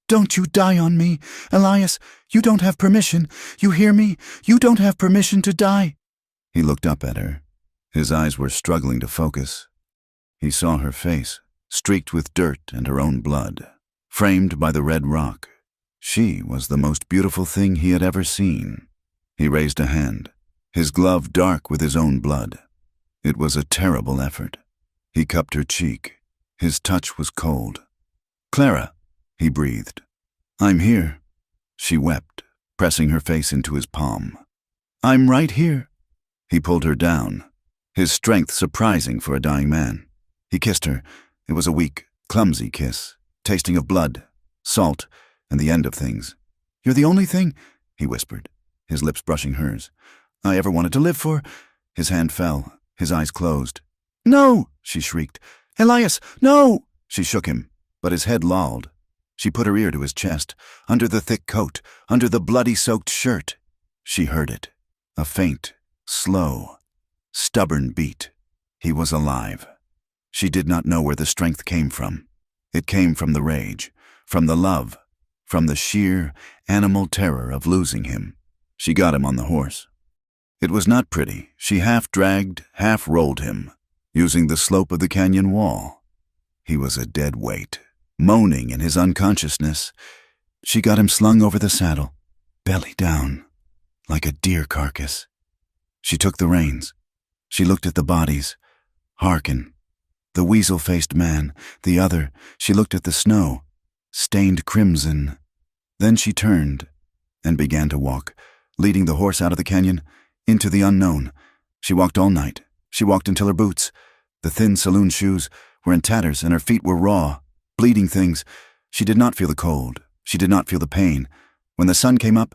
"Don't you die on me, Elias. You don't have permission. You hear me? You don't have permission to die." He looked up at her. His eyes were struggling to focus. He saw her face, streaked with dirt and her own blood, framed by the red rock. She was the most beautiful thing he had ever seen. He raised a hand, his glove dark with his own blood. It was a terrible effort. He cupped her cheek. His touch was cold. "Clara," he breathed. "I'm here." She wept, pressing her face into his palm. "I'm right here." He pulled her down, his strength surprising for a dying man. He kissed her. It was a weak, clumsy kiss, tasting of blood, salt, and the end of things. "You're the only thing," he whispered, his lips brushing hers, "I ever wanted to live for." His hand fell, his eyes closed. "No!" she shrieked. "Elias, no!" She shook him, but his head lolled. She put her ear to his chest, under the thick coat, under the bloody-soaked shirt. She heard it, a faint, slow, stubborn beat. He was alive. She did not know where the strength came from. It came from the rage, from the love, from the sheer, animal terror of losing him. She got him on the horse. It was not pretty. She half-dragged, half-rolled him, using the slope of the canyon wall. He was a dead weight, moaning in his unconsciousness. She got him slung over the saddle, belly down, like a deer carcass. She took the reins. She looked at the bodies. Harkin, the weasel-faced man, the other. She looked at the snow, stained crimson. Then she turned and began to walk, leading the horse out of the canyon, into the unknown. She walked all night. She walked until her boots, the thin saloon shoes, were in tatters and her feet were raw, bleeding things. She did not feel the cold. She did not feel the pain. When the sun came up,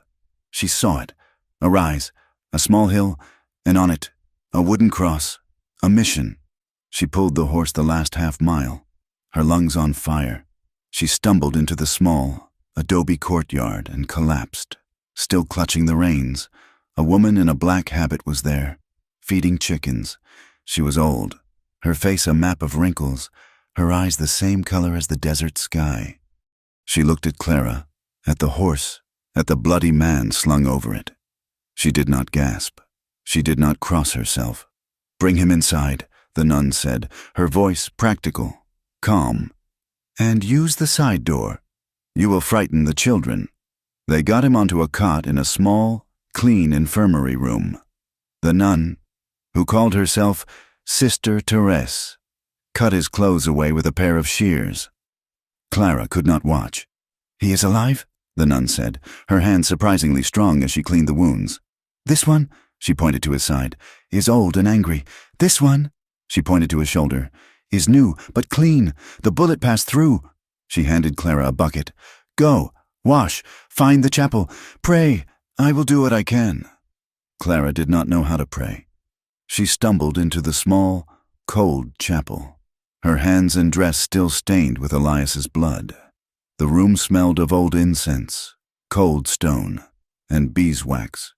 she saw it, A rise, a small hill, and on it, a wooden cross, a mission. She pulled the horse the last half-mile, her lungs on fire. She stumbled into the small, adobe courtyard and collapsed, still clutching the reins. A woman in a black habit was there, feeding chickens. She was old, her face a map of wrinkles, her eyes the same color as the desert sky. She looked at Clara, at the horse, at the bloody man slung over it. She did not gasp. She did not cross herself. "Bring him inside," the nun said, her voice practical, calm. "And use the side door. You will frighten the children." They got him onto a cot in a small, clean infirmary room. The nun, who called herself Sister Therese, cut his clothes away with a pair of shears. Clara could not watch. "He is alive?" the nun said, her hands surprisingly strong as she cleaned the wounds. "This one," she pointed to his side, "is old and angry. This one," she pointed to his shoulder, "is new, but clean. The bullet passed through." She handed Clara a bucket. "Go, wash, find the chapel, pray. I will do what I can." Clara did not know how to pray. She stumbled into the small, cold chapel, her hands and dress still stained with Elias's blood. The room smelled of old incense, cold stone, and beeswax.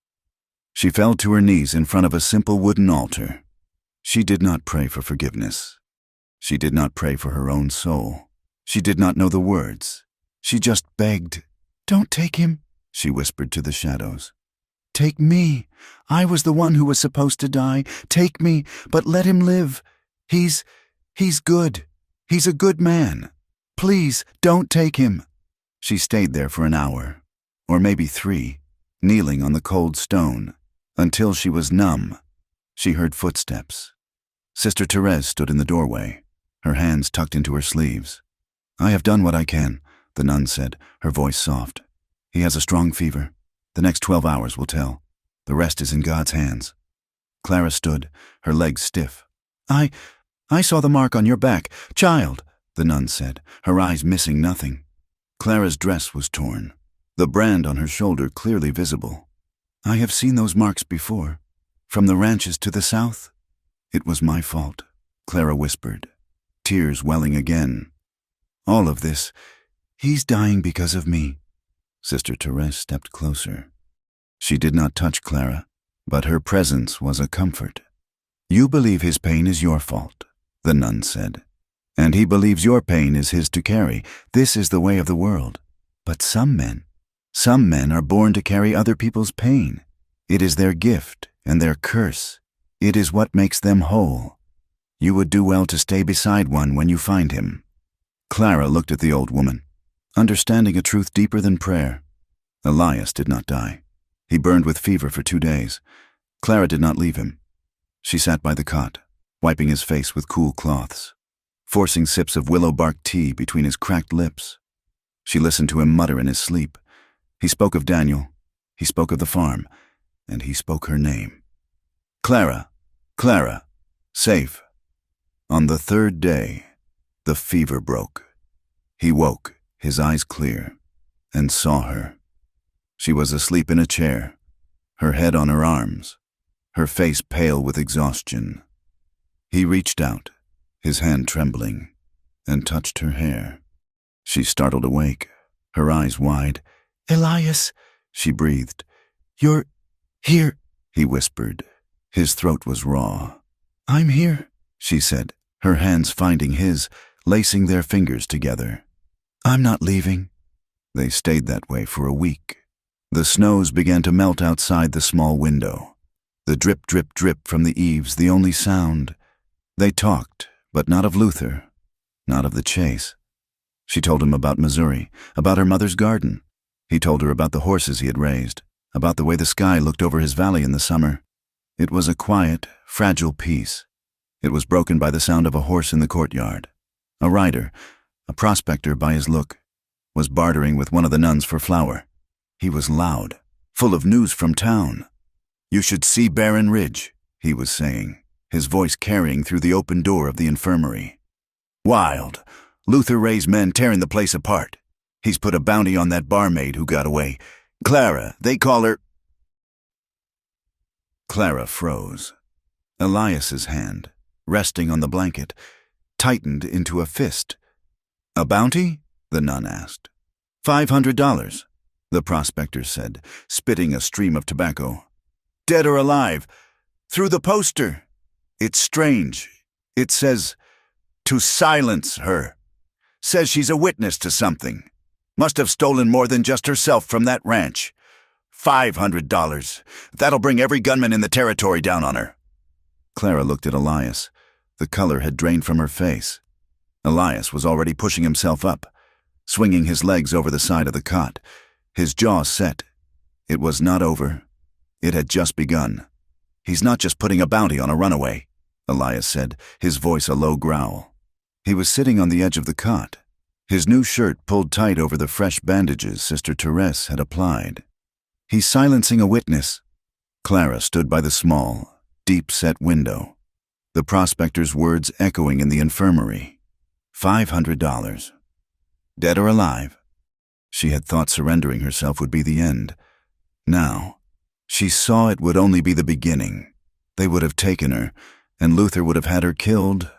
She fell to her knees in front of a simple wooden altar. She did not pray for forgiveness. She did not pray for her own soul. She did not know the words. She just begged. "Don't take him," she whispered to the shadows. "Take me. I was the one who was supposed to die. Take me, but let him live. He's good. He's a good man. Please, don't take him." She stayed there for an hour, or maybe 3, kneeling on the cold stone, until she was numb. She heard footsteps. Sister Therese stood in the doorway, her hands tucked into her sleeves. "I have done what I can," the nun said, her voice soft. "He has a strong fever. The next 12 hours will tell. The rest is in God's hands." Clara stood, her legs stiff. I saw the mark on your back, child," the nun said, her eyes missing nothing. Clara's dress was torn, the brand on her shoulder clearly visible. "I have seen those marks before, from the ranches to the south." "It was my fault," Clara whispered, tears welling again. "All of this, he's dying because of me." Sister Therese stepped closer. She did not touch Clara, but her presence was a comfort. "You believe his pain is your fault," the nun said, "and he believes your pain is his to carry. This is the way of the world. But some men are born to carry other people's pain. It is their gift and their curse. It is what makes them whole. You would do well to stay beside one when you find him." Clara looked at the old woman, understanding a truth deeper than prayer. Elias did not die. He burned with fever for 2 days. Clara did not leave him. She sat by the cot, wiping his face with cool cloths, forcing sips of willow bark tea between his cracked lips. She listened to him mutter in his sleep. He spoke of Daniel, he spoke of the farm, and he spoke her name. "Clara, Clara, safe." On the 3rd day, the fever broke. He woke, his eyes clear, and saw her. She was asleep in a chair, her head on her arms, her face pale with exhaustion. He reached out, his hand trembling, and touched her hair. She startled awake, her eyes wide. "Elias," she breathed. "You're here," he whispered. His throat was raw. "I'm here," she said, her hands finding his, lacing their fingers together. "I'm not leaving." They stayed that way for a week. The snows began to melt outside the small window. The drip, drip, drip from the eaves, the only sound. They talked, but not of Luther, not of the chase. She told him about Missouri, about her mother's garden. He told her about the horses he had raised, about the way the sky looked over his valley in the summer. It was a quiet, fragile peace. It was broken by the sound of a horse in the courtyard. A rider, a prospector by his look, was bartering with one of the nuns for flour. He was loud, full of news from town. "You should see Barren Ridge," he was saying, his voice carrying through the open door of the infirmary. "Wild. Luther Ray's men tearing the place apart. He's put a bounty on that barmaid who got away. Clara, they call her—" Clara froze. Elias's hand, resting on the blanket, tightened into a fist. "A bounty?" the nun asked. $500, the prospector said, spitting a stream of tobacco. "Dead or alive? Through the poster. It's strange. It says, 'To silence her.' Says she's a witness to something. Must have stolen more than just herself from that ranch. $500. That'll bring every gunman in the territory down on her." Clara looked at Elias. The color had drained from her face. Elias was already pushing himself up, swinging his legs over the side of the cot, his jaw set. It was not over. It had just begun. "He's not just putting a bounty on a runaway," Elias said, his voice a low growl. He was sitting on the edge of the cot, his new shirt pulled tight over the fresh bandages Sister Therese had applied. "He's silencing a witness." Clara stood by the small, deep-set window, the prospector's words echoing in the infirmary. $500. Dead or alive? She had thought surrendering herself would be the end. Now, she saw it would only be the beginning. They would have taken her, and Luther would have had her killed,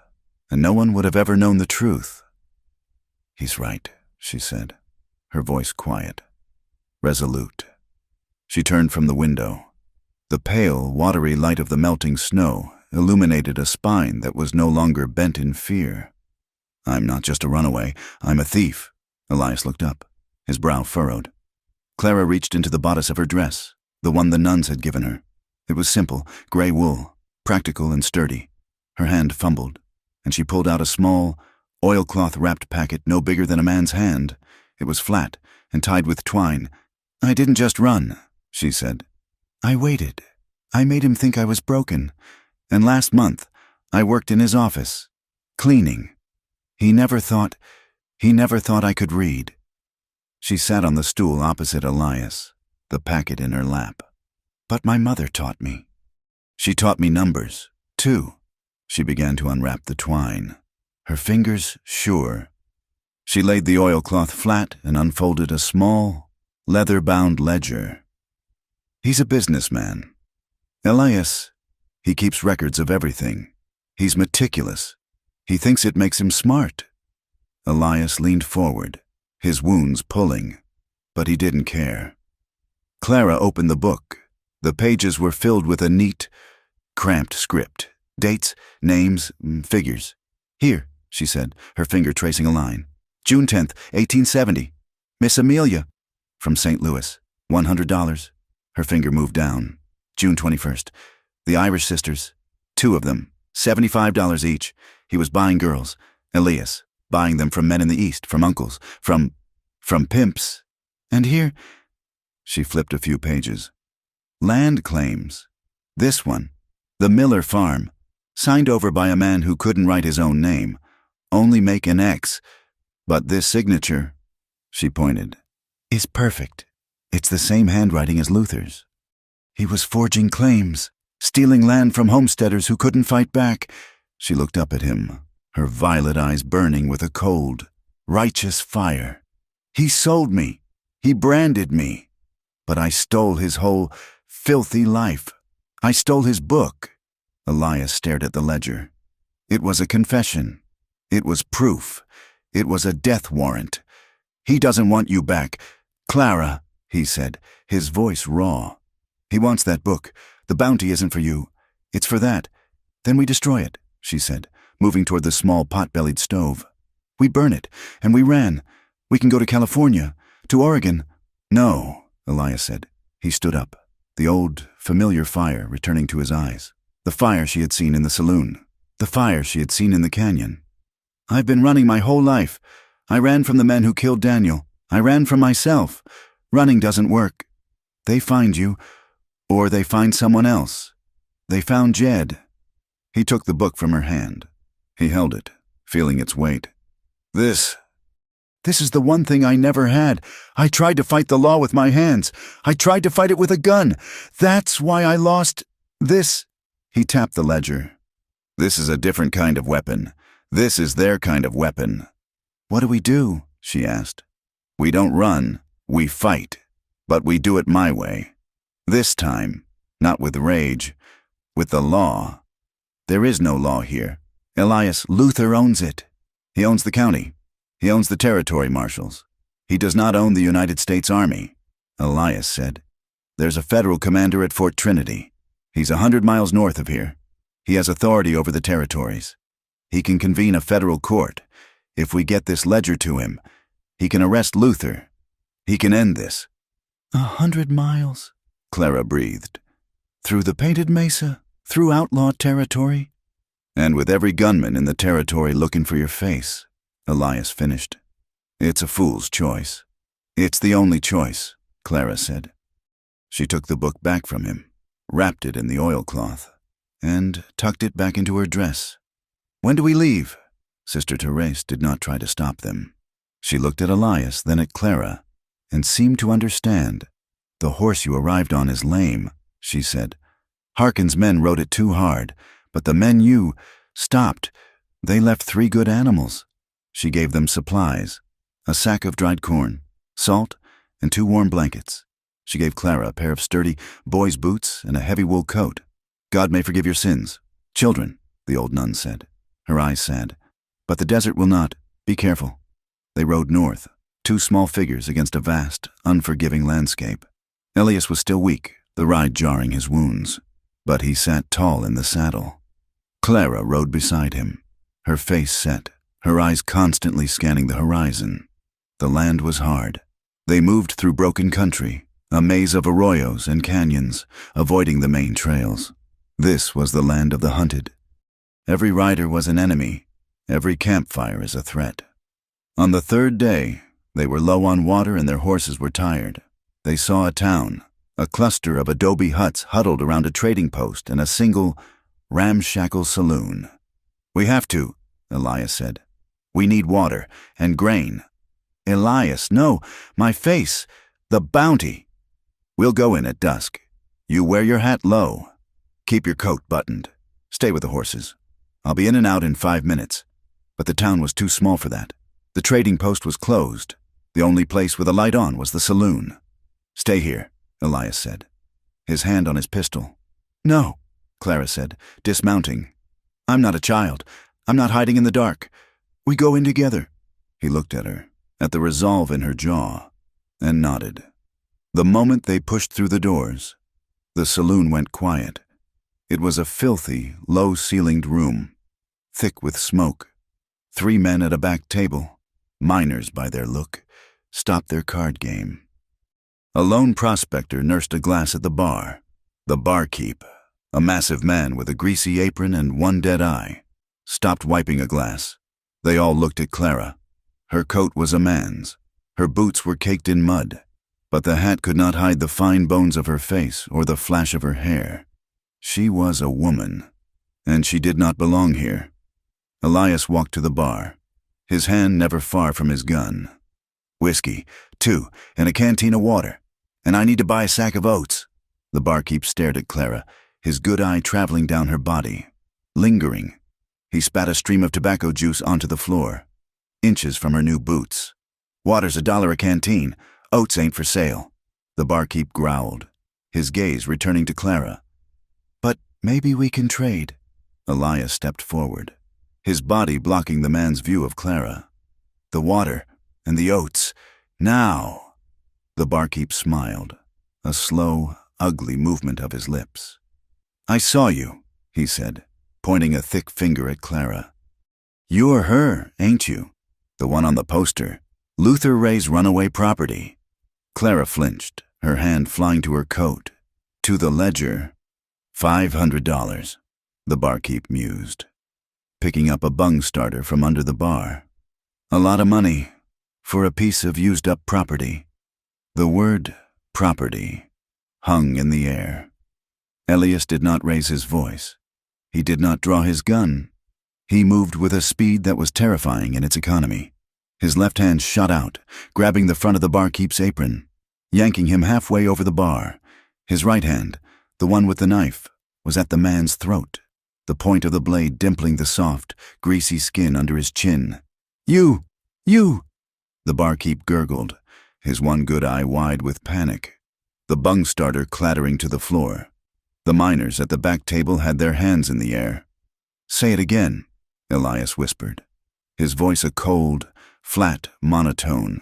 and no one would have ever known the truth. "He's right," she said, her voice quiet, resolute. She turned from the window. The pale, watery light of the melting snow illuminated a spine that was no longer bent in fear. "I'm not just a runaway, I'm a thief." Elias looked up, his brow furrowed. Clara reached into the bodice of her dress, the one the nuns had given her. It was simple, gray wool, practical and sturdy. Her hand fumbled, and she pulled out a small, oilcloth-wrapped packet no bigger than a man's hand. It was flat and tied with twine. "I didn't just run," she said. "I waited. I made him think I was broken. And last month, I worked in his office, cleaning. He never thought I could read." She sat on the stool opposite Elias, the packet in her lap. "But my mother taught me. She taught me numbers, too." She began to unwrap the twine, her fingers sure. She laid the oilcloth flat and unfolded a small, leather-bound ledger. "He's a businessman. Elias, he keeps records of everything. He's meticulous. He thinks it makes him smart." Elias leaned forward, his wounds pulling, but he didn't care. Clara opened the book. The pages were filled with a neat, cramped script. Dates, names, figures. "Here," she said, her finger tracing a line. "June 10th, 1870. Miss Amelia, from St. Louis, $100. Her finger moved down. "June 21st. The Irish sisters, 2 of them, $75 each. He was buying girls. Elias, buying them from men in the East, from uncles, from pimps. And here," she flipped a few pages. "Land claims. This one, the Miller farm, signed over by a man who couldn't write his own name, only make an X. But this signature," she pointed, "is perfect. It's the same handwriting as Luther's. He was forging claims, stealing land from homesteaders who couldn't fight back." She looked up at him, her violet eyes burning with a cold, righteous fire. "He sold me. He branded me. But I stole his whole filthy life. I stole his book." Elias stared at the ledger. It was a confession. It was proof. It was a death warrant. "He doesn't want you back. Clara," he said, his voice raw. "He wants that book. The bounty isn't for you. It's for that. Then we destroy it," she said, moving toward the small pot-bellied stove. "We burn it, and we ran. We can go to California, to Oregon." "No," Elias said. He stood up, the old, familiar fire returning to his eyes. The fire she had seen in the saloon. The fire she had seen in the canyon. "I've been running my whole life. I ran from the men who killed Daniel. I ran from myself. Running doesn't work. They find you, or they find someone else. They found Jed." He took the book from her hand. He held it, feeling its weight. This is the one thing I never had. I tried to fight the law with my hands. I tried to fight it with a gun. That's why I lost this." He tapped the ledger. "This is a different kind of weapon. This is their kind of weapon." "What do we do?" she asked. "We don't run. We fight. But we do it my way. This time, Not with rage, with the law. There is no law here. Elias, Luther owns it. He owns the county. He owns the territory marshals. He does not own the United States Army, Elias said. There's a federal commander at Fort Trinity. He's 100 miles north of here. He has authority over the territories. He can convene a federal court. If we get this ledger to him, he can arrest Luther. He can end this. 100 miles, Clara breathed. through the Painted Mesa, through outlaw territory. And with every gunman in the territory looking for your face, Elias finished. It's a fool's choice. It's the only choice, Clara said. She took the book back from him, wrapped it in the oilcloth, and tucked it back into her dress. When do we leave? Sister Therese did not try to stop them. She looked at Elias, then at Clara, and seemed to understand. The horse you arrived on is lame, she said. Harkin's men rode it too hard, but the men you stopped, they left 3 good animals. She gave them supplies, a sack of dried corn, salt, and 2 warm blankets. She gave Clara a pair of sturdy boy's boots and a heavy wool coat. God may forgive your sins. Children, the old nun said, her eyes sad. But the desert will not. Be careful. They rode north, 2 small figures against a vast, unforgiving landscape. Elias was still weak, the ride jarring his wounds, but he sat tall in the saddle. Clara rode beside him, her face set, her eyes constantly scanning the horizon. The land was hard. They moved through broken country, a maze of arroyos and canyons, avoiding the main trails. This was the land of the hunted. Every rider was an enemy. Every campfire is a threat. On the 3rd day, they were low on water and their horses were tired. They saw a town, a cluster of adobe huts huddled around a trading post and a single, ramshackle saloon. We have to, Elias said. We need water and grain. Elias, no, my face, the bounty. We'll go in at dusk. You wear your hat low. Keep your coat buttoned. Stay with the horses. I'll be in and out in 5 minutes. But the town was too small for that. The trading post was closed. The only place with a light on was the saloon. Stay here, Elias said, his hand on his pistol. No, Clara said, dismounting. I'm not a child. I'm not hiding in the dark. We go in together. He looked at her, at the resolve in her jaw, and nodded. The moment they pushed through the doors, the saloon went quiet. It was a filthy, low-ceilinged room, thick with smoke. 3 men at a back table, miners by their look, stopped their card game. A lone prospector nursed a glass at the bar. The barkeep, a massive man with a greasy apron and 1 dead eye, stopped wiping a glass. They all looked at Clara. Her coat was a man's. Her boots were caked in mud, but the hat could not hide the fine bones of her face or the flash of her hair. She was a woman, and she did not belong here. Elias walked to the bar, his hand never far from his gun. Whiskey, 2, and a canteen of water, and I need to buy a sack of oats. The barkeep stared at Clara, his good eye traveling down her body, lingering. He spat a stream of tobacco juice onto the floor, inches from her new boots. Water's $1 a canteen. Oats ain't for sale. The barkeep growled, his gaze returning to Clara. But maybe we can trade. Elias stepped forward, his body blocking the man's view of Clara. The water and the oats. Now. The barkeep smiled, a slow, ugly movement of his lips. I saw you, he said, pointing a thick finger at Clara. You're her, ain't you? The one on the poster. Luther Ray's runaway property. Clara flinched, her hand flying to her coat. To the ledger. $500, the barkeep mused, picking up a bung starter from under the bar. A lot of money for a piece of used-up property. The word property hung in the air. Elias did not raise his voice. He did not draw his gun. He moved with a speed that was terrifying in its economy. His left hand shot out, grabbing the front of the barkeep's apron, yanking him halfway over the bar. His right hand, the one with the knife, was at the man's throat, the point of the blade dimpling the soft, greasy skin under his chin. You! The barkeep gurgled, his one good eye wide with panic, the bung starter clattering to the floor. The miners at the back table had their hands in the air. "Say it again," Elias whispered, his voice a cold, flat monotone.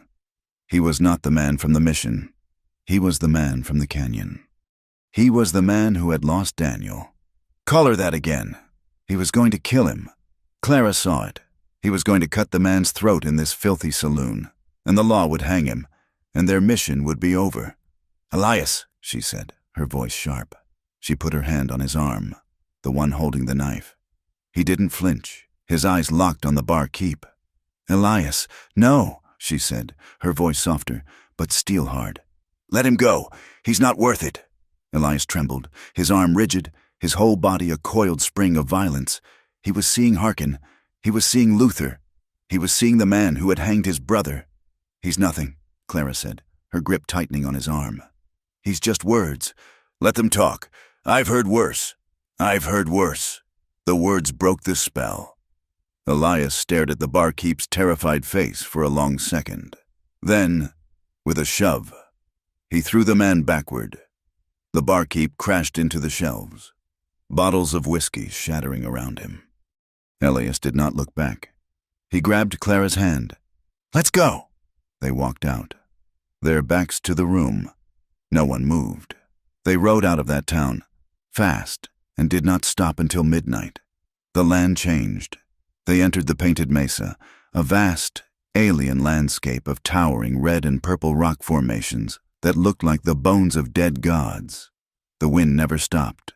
He was not the man from the mission. He was the man from the canyon. He was the man who had lost Daniel. "Call her that again." He was going to kill him. Clara saw it. He was going to cut the man's throat in this filthy saloon, and the law would hang him, and their mission would be over. "Elias," she said, her voice sharp. She put her hand on his arm, the one holding the knife. He didn't flinch, his eyes locked on the barkeep. "Elias, no," she said, her voice softer, but steel hard. "Let him go. He's not worth it." Elias trembled, his arm rigid, his whole body a coiled spring of violence. He was seeing Harkin. He was seeing Luther. He was seeing the man who had hanged his brother. "He's nothing," Clara said, her grip tightening on his arm. "He's just words. Let them talk. I've heard worse. I've heard worse." The words broke the spell. Elias stared at the barkeep's terrified face for a long second. Then, with a shove, he threw the man backward. The barkeep crashed into the shelves, bottles of whiskey shattering around him. Elias did not look back. He grabbed Clara's hand. "Let's go." They walked out, their backs to the room. No one moved. They rode out of that town, fast, and did not stop until midnight. The land changed. They entered the painted mesa, a vast, alien landscape of towering red and purple rock formations that looked like the bones of dead gods. The wind never stopped.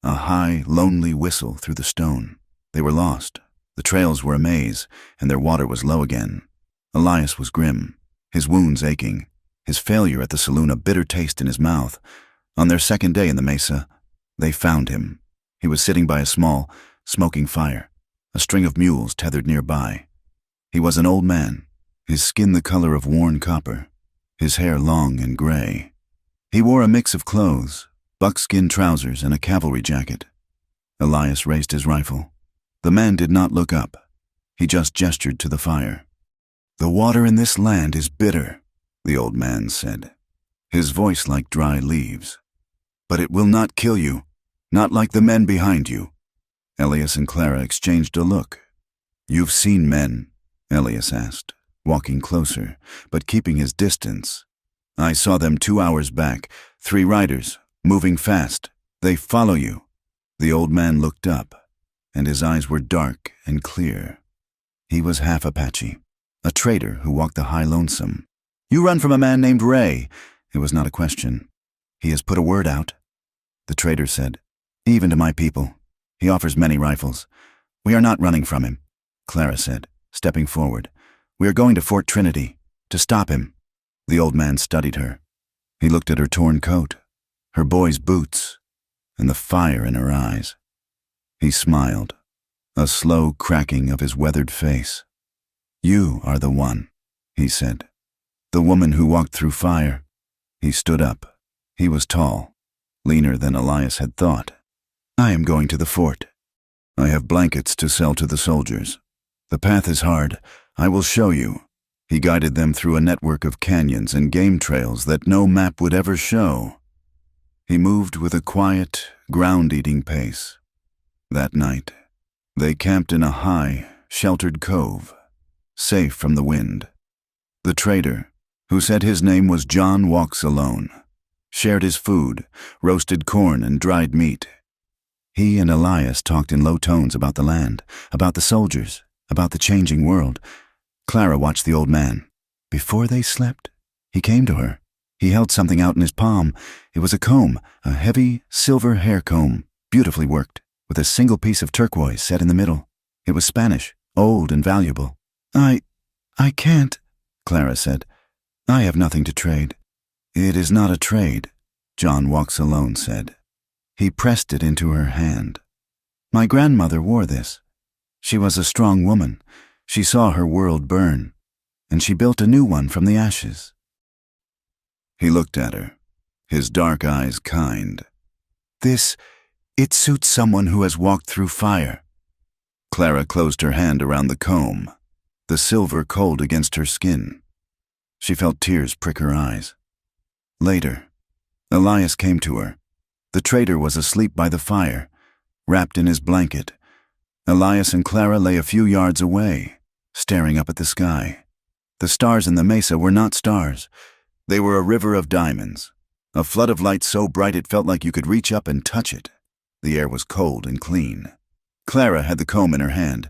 A high, lonely whistle through the stone. They were lost. The trails were a maze, and their water was low again. Elias was grim, his wounds aching, his failure at the saloon a bitter taste in his mouth. On their second day in the mesa, they found him. He was sitting by a small, smoking fire, a string of mules tethered nearby. He was an old man, his skin the color of worn copper, his hair long and gray. He wore a mix of clothes, buckskin trousers and a cavalry jacket. Elias raised his rifle. The man did not look up. He just gestured to the fire. "The water in this land is bitter," the old man said, his voice like dry leaves. "But it will not kill you, not like the men behind you." Elias and Clara exchanged a look. "You've seen men?" Elias asked, walking closer, but keeping his distance. "I saw them 2 hours back, 3 riders, moving fast. They follow you." The old man looked up, and his eyes were dark and clear. He was half Apache, a trader who walked the high lonesome. "You run from a man named Ray." It was not a question. "He has put a word out," the trader said, "even to my people. He offers many rifles. We are not running from him," Clara said, stepping forward. "We are going to Fort Trinity, to stop him." The old man studied her. He looked at her torn coat, her boy's boots, and the fire in her eyes. He smiled, a slow cracking of his weathered face. "You are the one," he said. "The woman who walked through fire." He stood up. He was tall, leaner than Elias had thought. "I am going to the fort. I have blankets to sell to the soldiers. The path is hard. I will show you." He guided them through a network of canyons and game trails that no map would ever show. He moved with a quiet, ground-eating pace. That night, they camped in a high, sheltered cove, safe from the wind. The trader, who said his name was John Walks Alone, shared his food, roasted corn and dried meat. He and Elias talked in low tones about the land, about the soldiers, about the changing world. Clara watched the old man. Before they slept, he came to her. He held something out in his palm. It was a comb, a heavy, silver hair comb, beautifully worked, with a single piece of turquoise set in the middle. It was Spanish, old and valuable. I can't," Clara said. "I have nothing to trade." "It is not a trade," John Walks Alone said. He pressed it into her hand. "My grandmother wore this. She was a strong woman. She saw her world burn, and she built a new one from the ashes." He looked at her, his dark eyes kind. It suits someone who has walked through fire." Clara closed her hand around the comb, the silver cold against her skin. She felt tears prick her eyes. Later, Elias came to her. The traitor was asleep by the fire, wrapped in his blanket. Elias and Clara lay a few yards away, staring up at the sky. The stars in the mesa were not stars. They were a river of diamonds, a flood of light so bright it felt like you could reach up and touch it. The air was cold and clean. Clara had the comb in her hand.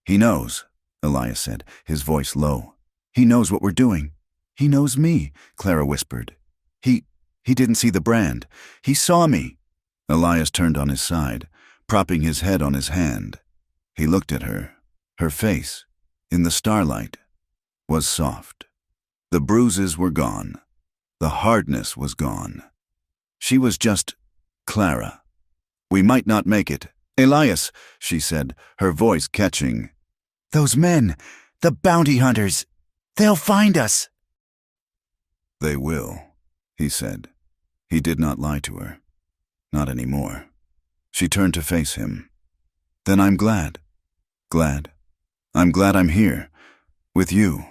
"He knows," Elias said, his voice low. "He knows what we're doing." "He knows me," Clara whispered. He didn't see the brand. He saw me." Elias turned on his side, propping his head on his hand. He looked at her. Her face, in the starlight, was soft. The bruises were gone. The hardness was gone. She was just Clara. "We might not make it." "Elias," she said, her voice catching. "Those men, the bounty hunters, they'll find us." "They will," he said. He did not lie to her. Not anymore. She turned to face him. "Then I'm glad. Glad. I'm glad I'm here. With you.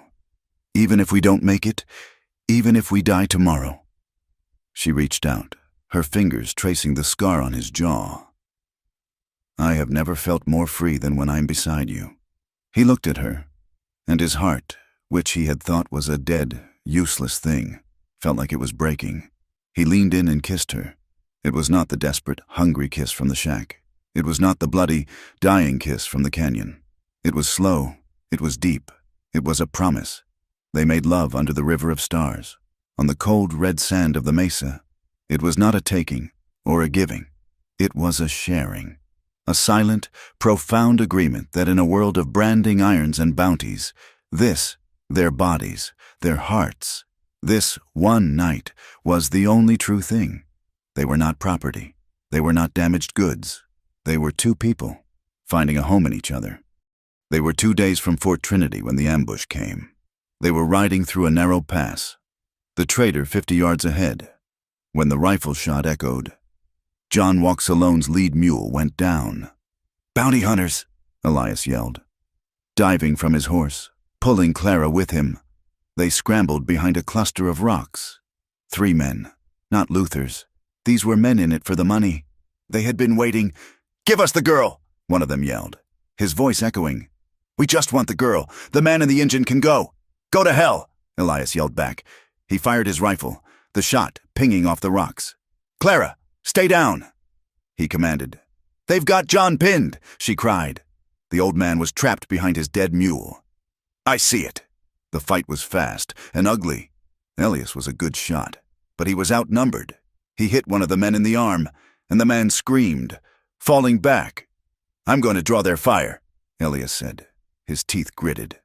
Even if we don't make it. Even if we die tomorrow." She reached out, her fingers tracing the scar on his jaw. "I have never felt more free than when I'm beside you." He looked at her, and his heart, which he had thought was a dead, useless thing, felt like it was breaking. He leaned in and kissed her. It was not the desperate, hungry kiss from the shack. It was not the bloody, dying kiss from the canyon. It was slow. It was deep. It was a promise. They made love under the river of stars, on the cold red sand of the mesa. It was not a taking or a giving. It was a sharing. A silent, profound agreement that in a world of branding irons and bounties, this, their bodies, their hearts, this one night was the only true thing. They were not property. They were not damaged goods. They were two people, finding a home in each other. They were 2 days from Fort Trinity when the ambush came. They were riding through a narrow pass, the traitor 50 yards ahead, when the rifle shot echoed. John Walks Alone's lead mule went down. "Bounty hunters!" Elias yelled, diving from his horse, pulling Clara with him. They scrambled behind a cluster of rocks. 3 men, not Luthers. These were men in it for the money. They had been waiting. "Give us the girl!" one of them yelled, his voice echoing. "We just want the girl. The man in the engine can go." "Go to hell!" Elias yelled back. He fired his rifle, the shot pinging off the rocks. "Clara, stay down!" he commanded. "They've got John pinned!" she cried. The old man was trapped behind his dead mule. "I see it." The fight was fast and ugly. Elias was a good shot, but he was outnumbered. He hit one of the men in the arm, and the man screamed, falling back. "I'm going to draw their fire," Elias said, his teeth gritted.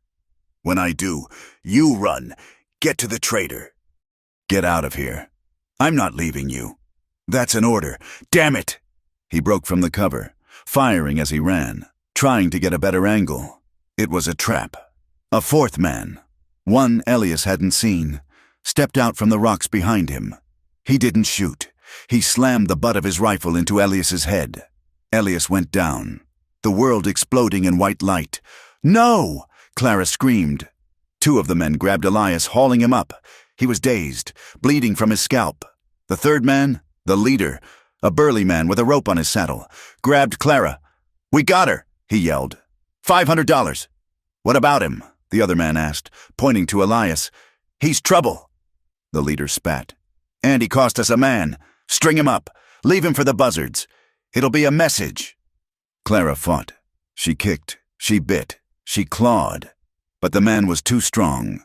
"When I do, you run. Get to the traitor." "Get out of here." "I'm not leaving you." "That's an order. Damn it!" He broke from the cover, firing as he ran, trying to get a better angle. It was a trap. A 4th man, one Elias hadn't seen, stepped out from the rocks behind him. He didn't shoot. He slammed the butt of his rifle into Elias's head. Elias went down, the world exploding in white light. "No!" Clara screamed. 2 of the men grabbed Elias, hauling him up. He was dazed, bleeding from his scalp. The 3rd man, the leader, a burly man with a rope on his saddle, grabbed Clara. "We got her!" he yelled. $500. "What about him?" the other man asked, pointing to Elias. "He's trouble." The leader spat. "And he cost us a man. String him up. Leave him for the buzzards. It'll be a message." Clara fought. She kicked. She bit. She clawed. But the man was too strong.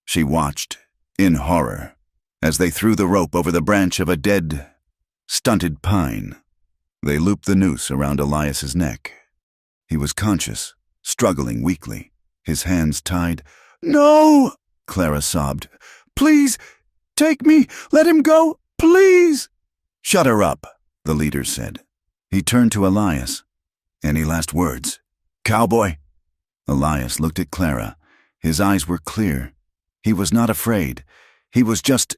She watched, in horror, as they threw the rope over the branch of a dead, stunted pine. They looped the noose around Elias's neck. He was conscious, struggling weakly, his hands tied. "No!" Clara sobbed. "Please, take me! Let him go! Please!" "Shut her up," the leader said. He turned to Elias. "Any last words? Cowboy?" Elias looked at Clara. His eyes were clear. He was not afraid. He was just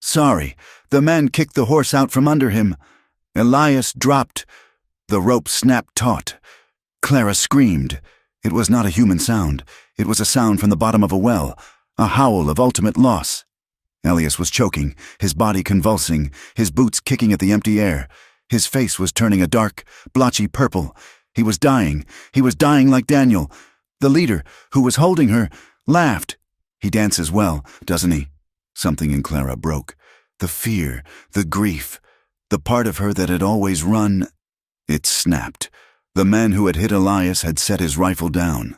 sorry. The man kicked the horse out from under him. Elias dropped. The rope snapped taut. Clara screamed. It was not a human sound. It was a sound from the bottom of a well, a howl of ultimate loss. Elias was choking, his body convulsing, his boots kicking at the empty air. His face was turning a dark, blotchy purple. He was dying. He was dying like Daniel. The leader, who was holding her, laughed. He dances well, doesn't he? Something in Clara broke. The fear, the grief, the part of her that had always run. It snapped. The man who had hit Elias had set his rifle down.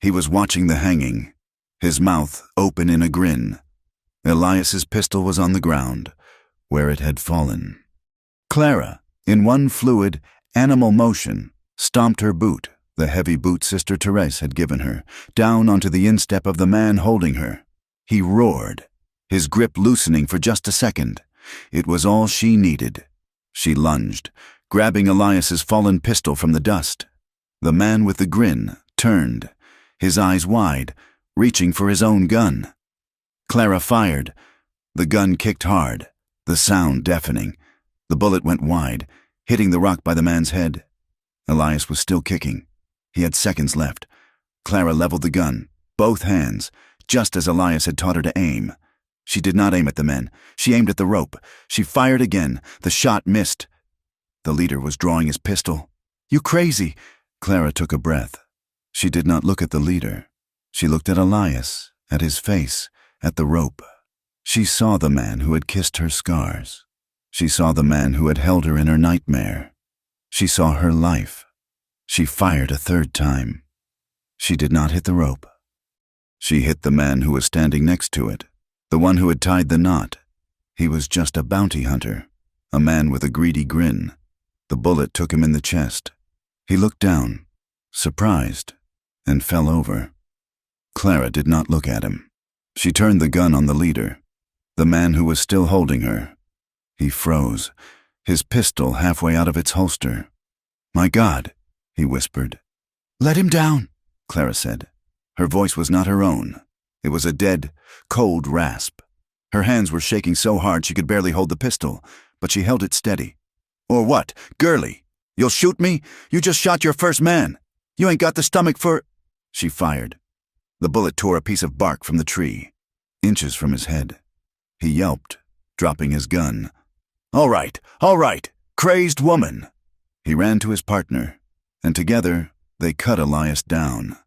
He was watching the hanging, his mouth open in a grin. Elias's pistol was on the ground, where it had fallen. Clara, in one fluid, animal motion, stomped her boot, the heavy boot Sister Therese had given her, down onto the instep of the man holding her. He roared, his grip loosening for just a second. It was all she needed. She lunged, grabbing Elias's fallen pistol from the dust. The man with the grin turned, his eyes wide, reaching for his own gun. Clara fired. The gun kicked hard, the sound deafening. The bullet went wide, hitting the rock by the man's head. Elias was still kicking. He had seconds left. Clara leveled the gun, both hands, just as Elias had taught her to aim. She did not aim at the men. She aimed at the rope. She fired again. The shot missed. The leader was drawing his pistol. "You crazy!" Clara took a breath. She did not look at the leader. She looked at Elias, at his face, at the rope. She saw the man who had kissed her scars. She saw the man who had held her in her nightmare. She saw her life. She fired a third time. She did not hit the rope. She hit the man who was standing next to it, the one who had tied the knot. He was just a bounty hunter, a man with a greedy grin. The bullet took him in the chest. He looked down, surprised, and fell over. Clara did not look at him. She turned the gun on the leader, the man who was still holding her. He froze, his pistol halfway out of its holster. "My God," he whispered. "Let him down," Clara said. Her voice was not her own. It was a dead, cold rasp. Her hands were shaking so hard she could barely hold the pistol, but she held it steady. "Or what, girlie? You'll shoot me? You just shot your first man. You ain't got the stomach for—" She fired. The bullet tore a piece of bark from the tree, inches from his head. He yelped, dropping his gun. All right, crazed woman." He ran to his partner, and together they cut Elias down.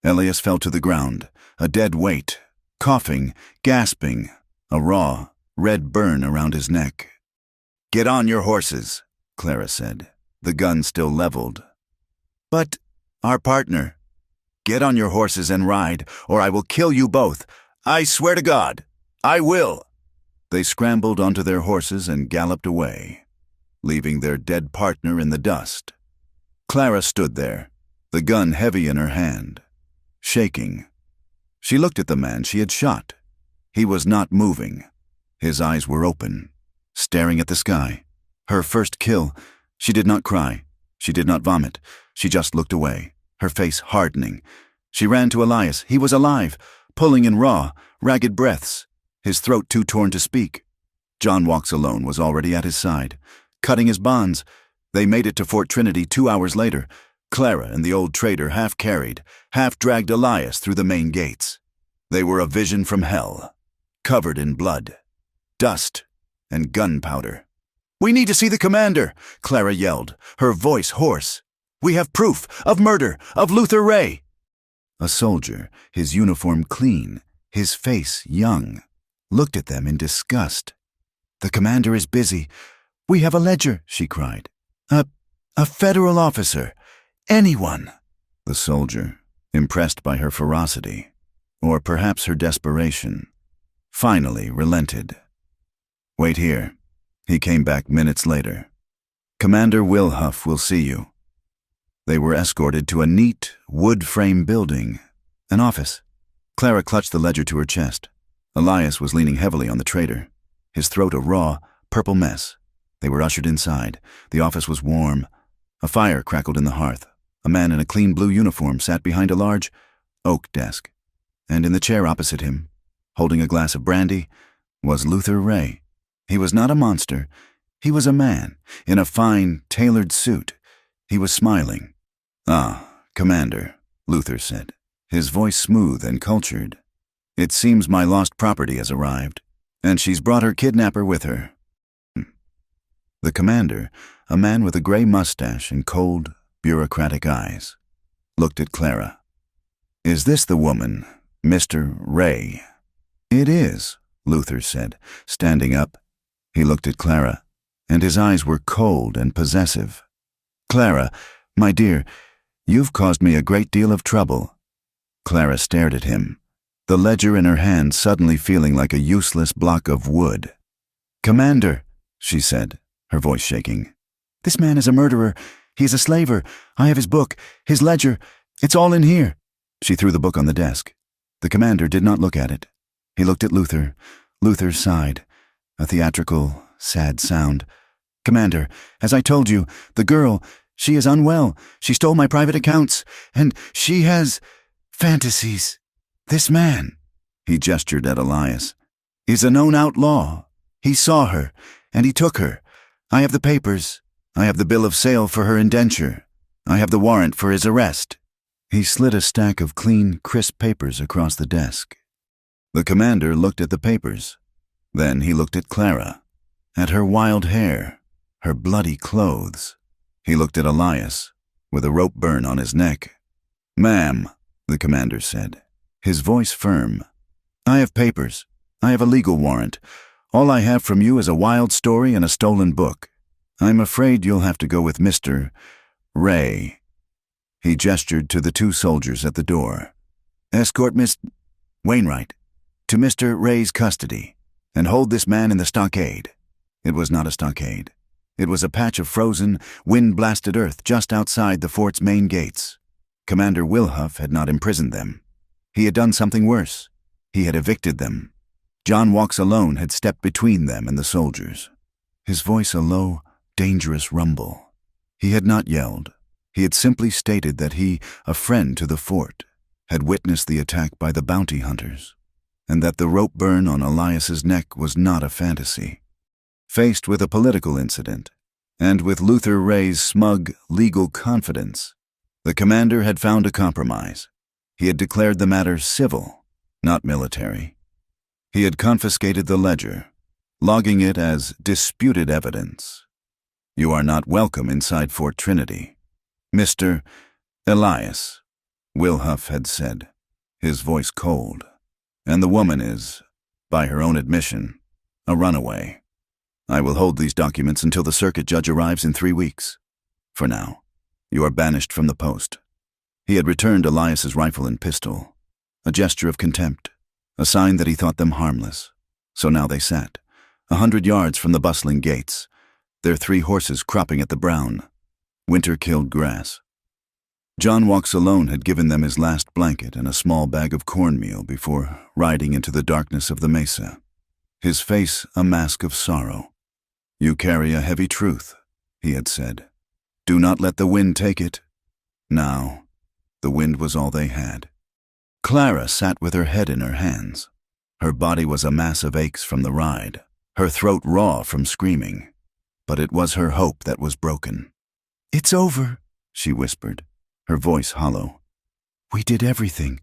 Elias fell to the ground, a dead weight, coughing, gasping, a raw, red burn around his neck. "Get on your horses," Clara said, the gun still leveled. "But our partner—" "Get on your horses and ride, or I will kill you both. I swear to God, I will." They scrambled onto their horses and galloped away, leaving their dead partner in the dust. Clara stood there, the gun heavy in her hand, shaking. She looked at the man she had shot. He was not moving. His eyes were open, staring at the sky. Her first kill. She did not cry. She did not vomit. She just looked away, her face hardening. She ran to Elias. He was alive, pulling in raw, ragged breaths, his throat too torn to speak. John Walks Alone was already at his side, cutting his bonds. They made it to Fort Trinity 2 hours later. Clara and the old trader half-carried, half-dragged Elias through the main gates. They were a vision from hell, covered in blood, dust, and gunpowder. "We need to see the commander," Clara yelled, her voice hoarse. "We have proof of murder of Luther Ray." A soldier, his uniform clean, his face young, looked at them in disgust. "The commander is busy. We have a ledger," she cried. A federal officer. Anyone." The soldier, impressed by her ferocity, or perhaps her desperation, finally relented. "Wait here." He came back minutes later. "Commander Wilhuff will see you." They were escorted to a neat, wood-frame building, an office. Clara clutched the ledger to her chest. Elias was leaning heavily on the trader, his throat a raw, purple mess. They were ushered inside. The office was warm. A fire crackled in the hearth. A man in a clean blue uniform sat behind a large oak desk, and in the chair opposite him, holding a glass of brandy, was Luther Ray. He was not a monster. He was a man, in a fine, tailored suit. He was smiling. "Ah, Commander," Luther said, his voice smooth and cultured. "It seems my lost property has arrived." And she's brought her kidnapper with her. The commander, a man with a gray mustache and cold, bureaucratic eyes, looked at Clara. Is this the woman, Mr. Ray? It is, Luther said, standing up. He looked at Clara, and his eyes were cold and possessive. Clara, my dear, you've caused me a great deal of trouble. Clara stared at him, the ledger in her hand suddenly feeling like a useless block of wood. Commander, she said, her voice shaking. This man is a murderer. He is a slaver. I have his book, his ledger. It's all in here. She threw the book on the desk. The commander did not look at it. He looked at Luther. Luther sighed, a theatrical, sad sound. Commander, as I told you, the girl, she is unwell. She stole my private accounts, and she has fantasies. This man, he gestured at Elias, is a known outlaw. He saw her, and he took her. I have the papers. I have the bill of sale for her indenture. I have the warrant for his arrest. He slid a stack of clean, crisp papers across the desk. The commander looked at the papers. Then he looked at Clara, at her wild hair, her bloody clothes. He looked at Elias, with a rope burn on his neck. Ma'am, the commander said, his voice firm. I have papers. I have a legal warrant. All I have from you is a wild story and a stolen book. I'm afraid you'll have to go with Mr. Ray. He gestured to the two soldiers at the door. Escort Miss Wainwright to Mr. Ray's custody, and hold this man in the stockade. It was not a stockade. It was a patch of frozen, wind-blasted earth just outside the fort's main gates. Commander Wilhuff had not imprisoned them. He had done something worse. He had evicted them. John Walks alone had stepped between them and the soldiers. His voice a low, dangerous rumble. He had not yelled. He had simply stated that he, a friend to the fort, had witnessed the attack by the bounty hunters, and that the rope burn on Elias's neck was not a fantasy. Faced with a political incident, and with Luther Ray's smug, legal confidence, the commander had found a compromise. He had declared the matter civil, not military. He had confiscated the ledger, logging it as disputed evidence. You are not welcome inside Fort Trinity. Mr. Elias, Wilhuff had said, his voice cold, and the woman is, by her own admission, a runaway. I will hold these documents until the circuit judge arrives in 3 weeks. For now, you are banished from the post. He had returned Elias's rifle and pistol, a gesture of contempt, a sign that he thought them harmless. So now they sat, 100 yards from the bustling gates, their 3 horses cropping at the brown, winter-killed grass. John Walks alone had given them his last blanket and a small bag of cornmeal before riding into the darkness of the mesa, his face a mask of sorrow. You carry a heavy truth, he had said. Do not let the wind take it. Now, the wind was all they had. Clara sat with her head in her hands. Her body was a mass of aches from the ride, her throat raw from screaming. But it was her hope that was broken. It's over, she whispered, her voice hollow. We did everything.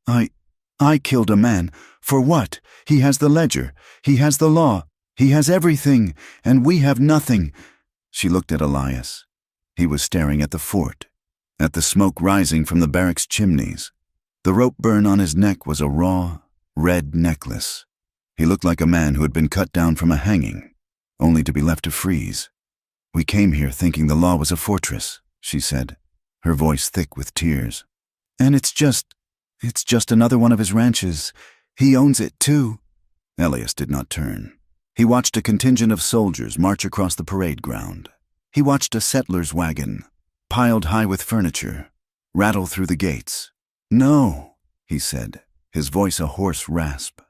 I killed a man. For what? He has the ledger. He has the law. He has everything, and we have nothing. She looked at Elias. He was staring at the fort, at the smoke rising from the barracks chimneys. The rope burn on his neck was a raw, red necklace. He looked like a man who had been cut down from a hanging, only to be left to freeze. We came here thinking the law was a fortress, she said, her voice thick with tears. And it's just another one of his ranches. He owns it, too. Elias did not turn. He watched a contingent of soldiers march across the parade ground. He watched a settler's wagon, piled high with furniture, rattle through the gates. No, he said, his voice a hoarse rasp.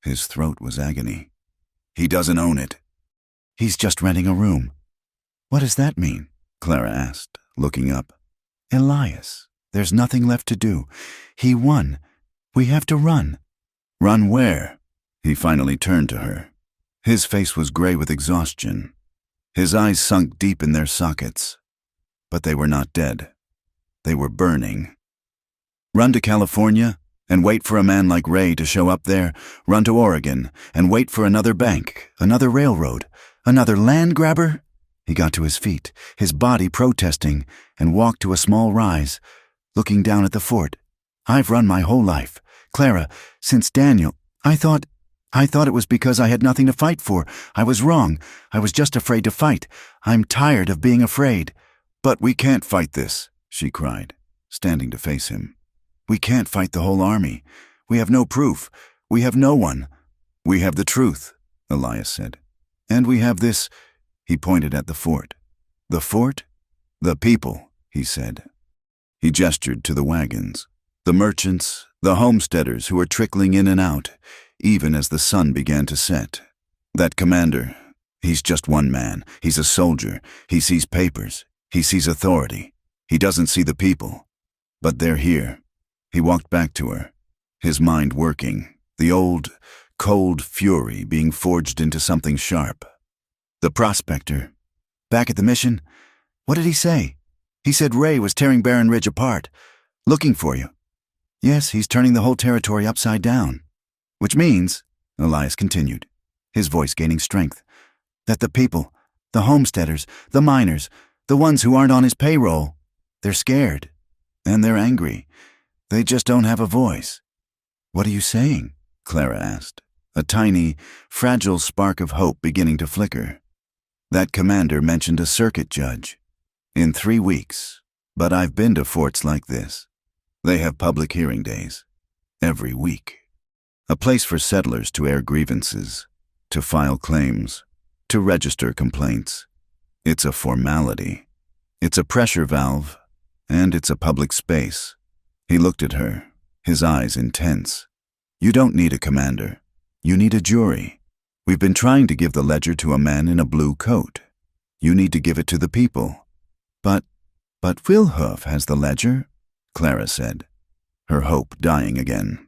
His throat was agony. He doesn't own it. He's just renting a room. What does that mean? Clara asked, looking up. Elias, there's nothing left to do. He won. We have to run. Run where? He finally turned to her. His face was gray with exhaustion. His eyes sunk deep in their sockets. But they were not dead. They were burning. Run to California? and wait for a man like Ray to show up there, run to Oregon, and wait for another bank, another railroad, another land grabber? He got to his feet, his body protesting, and walked to a small rise, looking down at the fort. I've run my whole life. Clara, since Daniel, I thought it was because I had nothing to fight for. I was wrong. I was just afraid to fight. I'm tired of being afraid. But we can't fight this, she cried, standing to face him. We can't fight the whole army. We have no proof. We have no one. We have the truth, Elias said. And we have this, he pointed at the fort. The fort? The people, he said. He gestured to the wagons, the merchants, the homesteaders who were trickling in and out, even as the sun began to set. That commander, he's just one man. He's a soldier. He sees papers. He sees authority. He doesn't see the people. But they're here. He walked back to her, his mind working, the old, cold fury being forged into something sharp. The prospector, back at the mission, what did he say? He said Ray was tearing Barren Ridge apart, looking for you. Yes, he's turning the whole territory upside down. Which means, Elias continued, his voice gaining strength, that the people, the homesteaders, the miners, the ones who aren't on his payroll, they're scared, and they're angry. They just don't have a voice. What are you saying? Clara asked, a tiny, fragile spark of hope beginning to flicker. That commander mentioned a circuit judge. In 3 weeks, but I've been to forts like this. They have public hearing days. Every week. A place for settlers to air grievances, to file claims, to register complaints. It's a formality. It's a pressure valve, and it's a public space. He looked at her, his eyes intense. You don't need a commander. You need a jury. We've been trying to give the ledger to a man in a blue coat. You need to give it to the people. But Wilhoof has the ledger, Clara said, her hope dying again.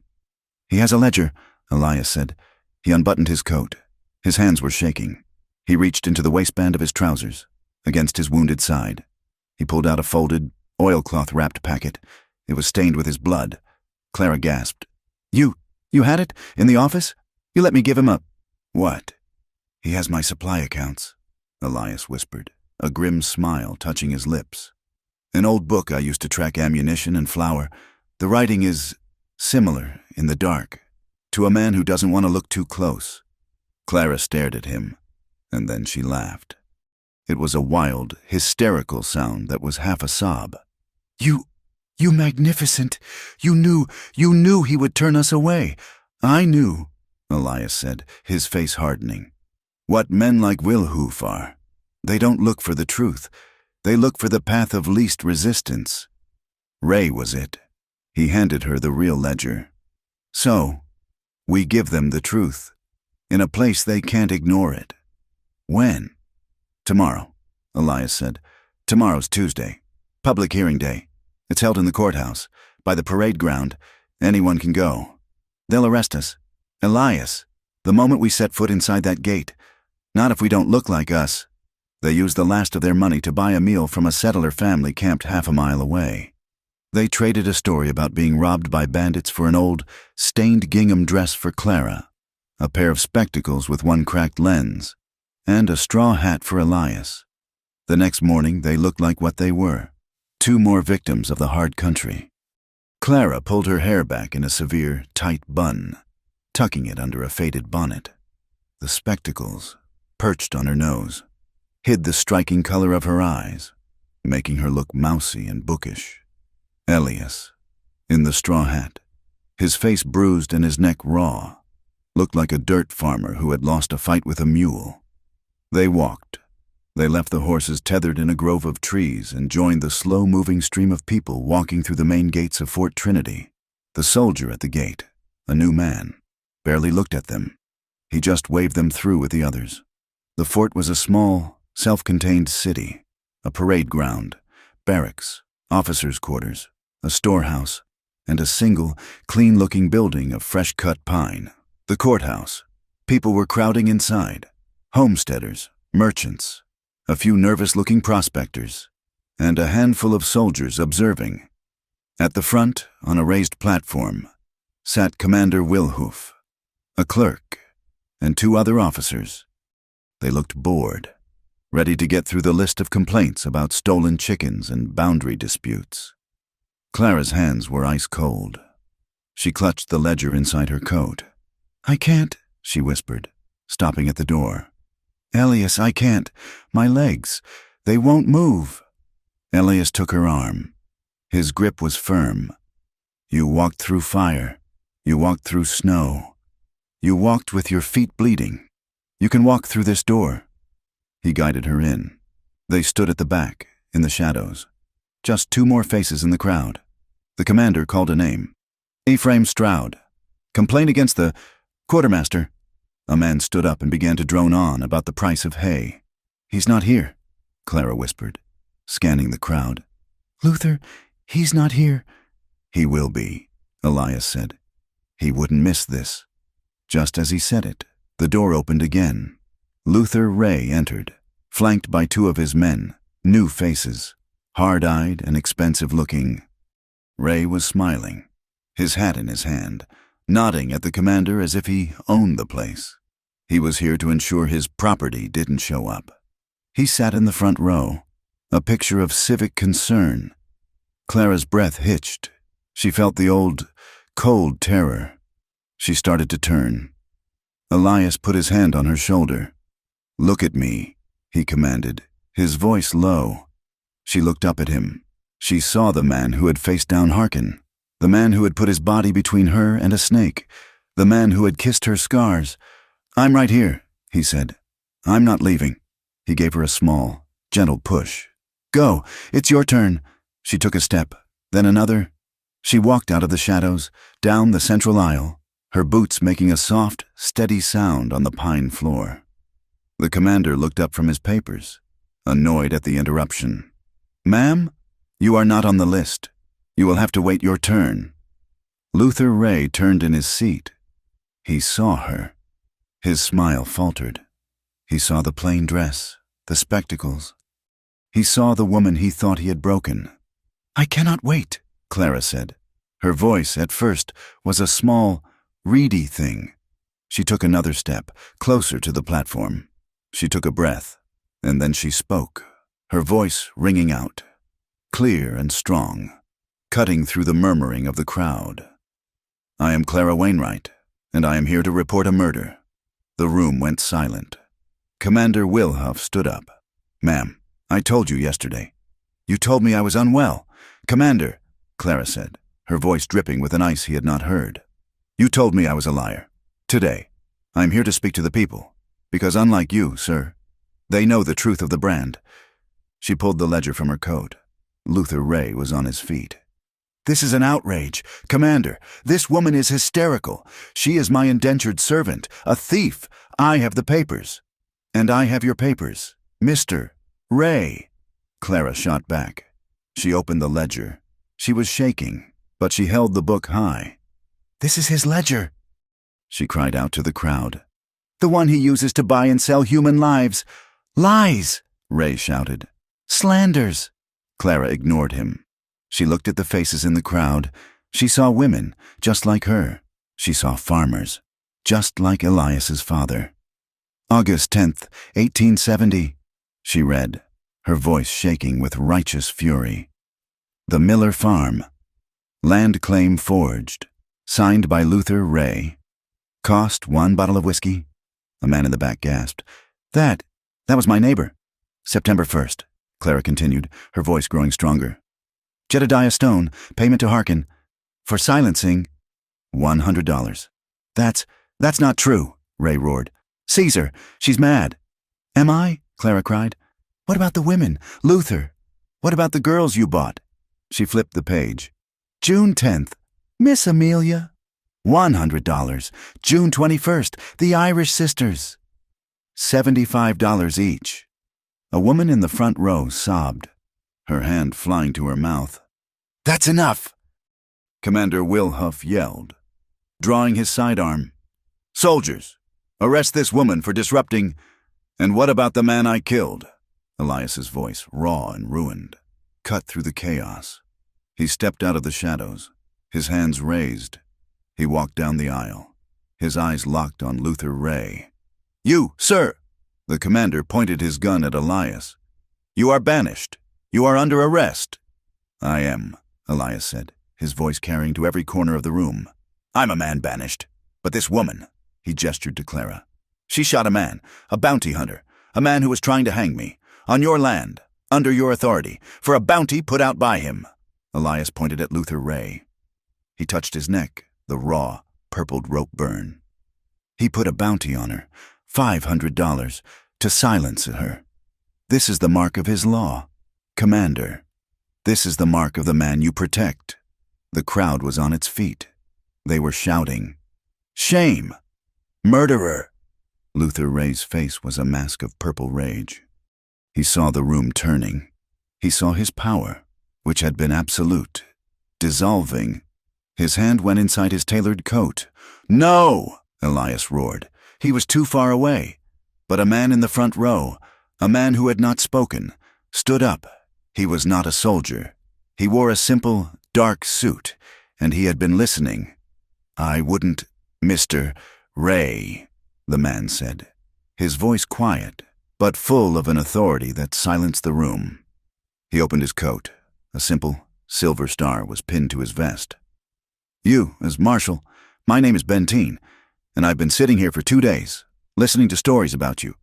He has a ledger, Elias said. He unbuttoned his coat. His hands were shaking. He reached into the waistband of his trousers, against his wounded side. He pulled out a folded, oilcloth-wrapped packet. It was stained with his blood. Clara gasped. You had it? In the office? You let me give him up. What? He has my supply accounts, Elias whispered, a grim smile touching his lips. An old book I used to track ammunition and flour. The writing is similar, in the dark, to a man who doesn't want to look too close. Clara stared at him, and then she laughed. It was a wild, hysterical sound that was half a sob. You magnificent! You knew he would turn us away. I knew, Elias said, his face hardening. What men like Wilhoof are. They don't look for the truth. They look for the path of least resistance. Ray was it. He handed her the real ledger. So, we give them the truth, in a place they can't ignore it. When? Tomorrow, Elias said. Tomorrow's Tuesday. Public hearing day. It's held in the courthouse, by the parade ground. Anyone can go. They'll arrest us. Elias, the moment we set foot inside that gate. Not if we don't look like us. They use the last of their money to buy a meal from a settler family camped half a mile away. They traded a story about being robbed by bandits for an old, stained gingham dress for Clara, a pair of spectacles with one cracked lens, and a straw hat for Elias. The next morning they looked like what they were. 2 more victims of the hard country. Clara pulled her hair back in a severe, tight bun, tucking it under a faded bonnet. The spectacles, perched on her nose, hid the striking color of her eyes, making her look mousy and bookish. Elias, in the straw hat, his face bruised and his neck raw, looked like a dirt farmer who had lost a fight with a mule. They walked. They left the horses tethered in a grove of trees and joined the slow-moving stream of people walking through the main gates of Fort Trinity. The soldier at the gate, a new man, barely looked at them. He just waved them through with the others. The fort was a small, self-contained city, a parade ground, barracks, officers' quarters, a storehouse, and a single, clean-looking building of fresh-cut pine. The courthouse. People were crowding inside. Homesteaders, merchants, a few nervous-looking prospectors, and a handful of soldiers observing. At the front, on a raised platform, sat Commander Wilhoof, a clerk, and 2 other officers. They looked bored, ready to get through the list of complaints about stolen chickens and boundary disputes. Clara's hands were ice cold. She clutched the ledger inside her coat. "I can't," she whispered, stopping at the door. "Elias, I can't. My legs, they won't move." Elias took her arm. His grip was firm. "You walked through fire. You walked through snow. You walked with your feet bleeding. You can walk through this door." He guided her in. They stood at the back, in the shadows. Just 2 more faces in the crowd. The commander called a name. "Ephraim Stroud. Complaint against the quartermaster." A man stood up and began to drone on about the price of hay. "He's not here," Clara whispered, scanning the crowd. "Luther, he's not here." "He will be," Elias said. He wouldn't miss this. Just as he said it, the door opened again. Luther Ray entered, flanked by 2 of his men, new faces, hard-eyed and expensive-looking. Ray was smiling, his hat in his hand, nodding at the commander as if he owned the place. He was here to ensure his property didn't show up. He sat in the front row, a picture of civic concern. Clara's breath hitched. She felt the old, cold terror. She started to turn. Elias put his hand on her shoulder. "Look at me," he commanded, his voice low. She looked up at him. She saw the man who had faced down Harkin, the man who had put his body between her and a snake, the man who had kissed her scars. "I'm right here," he said. "I'm not leaving." He gave her a small, gentle push. "Go, it's your turn." She took a step, then another. She walked out of the shadows, down the central aisle, her boots making a soft, steady sound on the pine floor. The commander looked up from his papers, annoyed at the interruption. "Ma'am, you are not on the list. You will have to wait your turn." Luther Ray turned in his seat. He saw her. His smile faltered. He saw the plain dress, the spectacles. He saw the woman he thought he had broken. "I cannot wait," Clara said. Her voice, at first, was a small, reedy thing. She took another step, closer to the platform. She took a breath, and then she spoke, her voice ringing out, clear and strong, cutting through the murmuring of the crowd. "I am Clara Wainwright, and I am here to report a murder." The room went silent. Commander Wilhoof stood up. "Ma'am, I told you yesterday. You told me I was unwell." "Commander," Clara said, her voice dripping with an ice he had not heard. "You told me I was a liar. Today, I am here to speak to the people, because unlike you, sir, they know the truth of the brand." She pulled the ledger from her coat. Luther Ray was on his feet. "This is an outrage. Commander, this woman is hysterical. She is my indentured servant, a thief. I have the papers." "And I have your papers, Mr. Ray," Clara shot back. She opened the ledger. She was shaking, but she held the book high. "This is his ledger," she cried out to the crowd. "The one he uses to buy and sell human lives." "Lies," Ray shouted. "Slanders." Clara ignored him. She looked at the faces in the crowd. She saw women, just like her. She saw farmers, just like Elias's father. "August 10th, 1870, she read, her voice shaking with righteous fury. "The Miller Farm. Land claim forged. Signed by Luther Ray. Cost 1 bottle of whiskey." A man in the back gasped. That was my neighbor." "September 1st, Clara continued, her voice growing stronger. "Jedediah Stone, payment to Harkin. For silencing, $100. That's not true," Ray roared. "Caesar, she's mad." "Am I?" Clara cried. "What about the women? Luther? What about the girls you bought?" She flipped the page. "June 10th, Miss Amelia. $100. June 21st, the Irish Sisters. $75 each." A woman in the front row sobbed, her hand flying to her mouth. "That's enough!" Commander Wilhoof yelled, drawing his sidearm. "Soldiers, arrest this woman for disrupting—" "And what about the man I killed?" Elias's voice, raw and ruined, cut through the chaos. He stepped out of the shadows, his hands raised. He walked down the aisle. His eyes locked on Luther Ray. "You, sir!" The commander pointed his gun at Elias. "You are banished. You are under arrest." "I am," Elias said, his voice carrying to every corner of the room. "I'm a man banished. But this woman," he gestured to Clara. "She shot a man, a bounty hunter, a man who was trying to hang me, on your land, under your authority, for a bounty put out by him." Elias pointed at Luther Ray. He touched his neck, the raw, purpled rope burn. "He put a bounty on her, $500, to silence her. This is the mark of his law. Commander, this is the mark of the man you protect." The crowd was on its feet. They were shouting, "Shame! Murderer!" Luther Ray's face was a mask of purple rage. He saw the room turning. He saw his power, which had been absolute, dissolving. His hand went inside his tailored coat. "No!" Elias roared. He was too far away. But a man in the front row, a man who had not spoken, stood up. He was not a soldier. He wore a simple, dark suit, and he had been listening. "I wouldn't, Mr. Ray," the man said, his voice quiet, but full of an authority that silenced the room. He opened his coat. A simple, silver star was pinned to his vest. "You, as Marshal, my name is Benteen, and I've been sitting here for 2 days, listening to stories about you.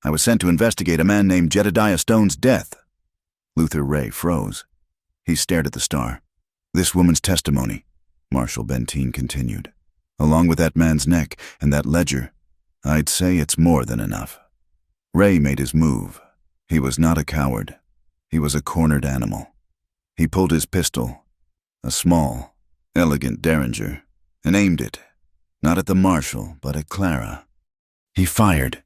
I was sent to investigate a man named Jedediah Stone's death." Luther Ray froze. He stared at the star. "This woman's testimony," Marshal Benteen continued, "along with that man's neck and that ledger, I'd say it's more than enough." Ray made his move. He was not a coward. He was a cornered animal. He pulled his pistol, a small, elegant Derringer, and aimed it, not at the Marshal, but at Clara. He fired.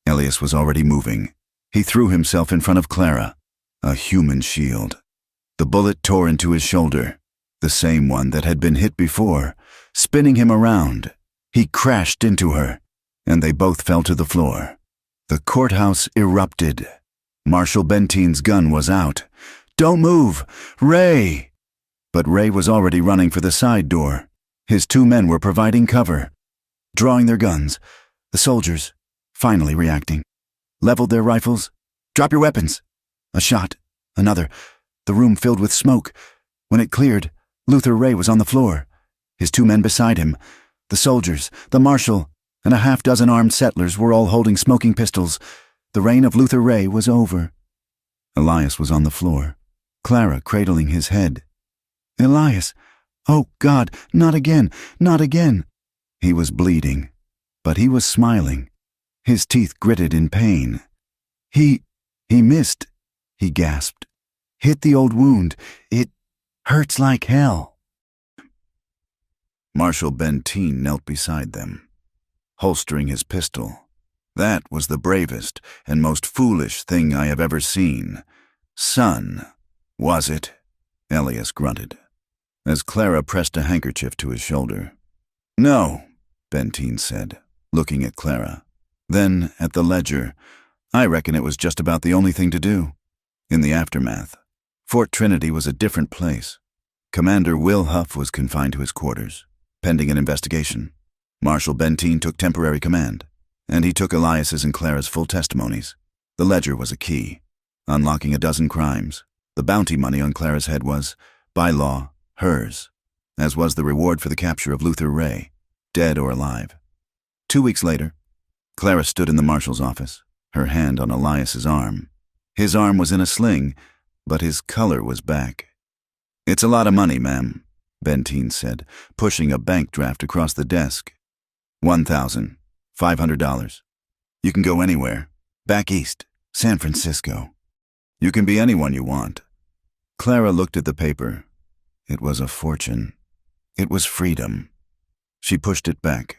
Elias was already moving. He threw himself in front of Clara, a human shield. The bullet tore into his shoulder, the same one that had been hit before, spinning him around. He crashed into her, and they both fell to the floor. The courthouse erupted. Marshal Benteen's gun was out. "Don't move! Ray!" But Ray was already running for the side door. His 2 men were providing cover, drawing their guns. The soldiers, finally reacting, leveled their rifles. "Drop your weapons!" A shot, another. The room filled with smoke. When it cleared, Luther Ray was on the floor. His 2 men beside him, the soldiers, the Marshal, and a half-dozen armed settlers were all holding smoking pistols. The reign of Luther Ray was over. Elias was on the floor, Clara cradling his head. "Elias! Oh, God, not again, not again!" He was bleeding, but he was smiling. His teeth gritted in pain. He missed," he gasped. "Hit the old wound. It hurts like hell." Marshal Benteen knelt beside them, holstering his pistol. "That was the bravest and most foolish thing I have ever seen. Son, was it?" Elias grunted, as Clara pressed a handkerchief to his shoulder. "No," Benteen said, looking at Clara. Then, at the ledger, "I reckon it was just about the only thing to do." In the aftermath, Fort Trinity was a different place. Commander Will Huff was confined to his quarters, pending an investigation. Marshal Benteen took temporary command, and he took Elias's and Clara's full testimonies. The ledger was a key, unlocking a dozen crimes. The bounty money on Clara's head was, by law, hers, as was the reward for the capture of Luther Ray, dead or alive. 2 weeks later, Clara stood in the Marshal's office, her hand on Elias's arm. His arm was in a sling, but his color was back. "It's a lot of money, ma'am," Benteen said, pushing a bank draft across the desk. $1,500. You can go anywhere. Back east, San Francisco. You can be anyone you want. Clara looked at the paper. It was a fortune. It was freedom. She pushed it back.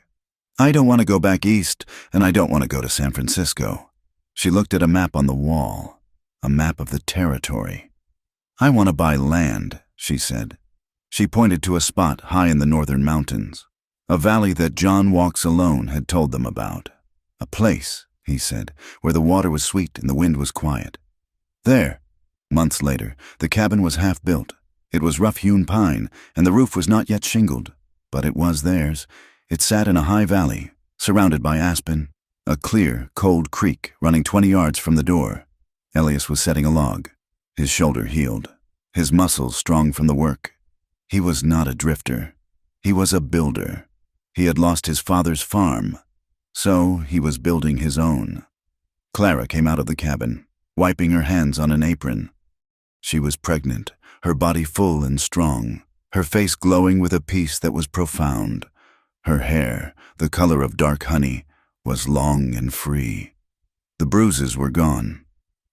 "I don't want to go back east, and I don't want to go to San Francisco." She looked at a map on the wall, a map of the territory. "I want to buy land," she said. She pointed to a spot high in the northern mountains, a valley that John Walks Alone had told them about. A place, he said, where the water was sweet and the wind was quiet. There, months later, the cabin was half built. It was rough-hewn pine, and the roof was not yet shingled. but it was theirs. It sat in a high valley, surrounded by aspen, a clear, cold creek running 20 yards from the door. Elias was setting a log, his shoulder healed, his muscles strong from the work. He was not a drifter. He was a builder. He had lost his father's farm, so he was building his own. Clara came out of the cabin, wiping her hands on an apron. She was pregnant, her body full and strong, her face glowing with a peace that was profound. Her hair, the color of dark honey, was long and free. The bruises were gone.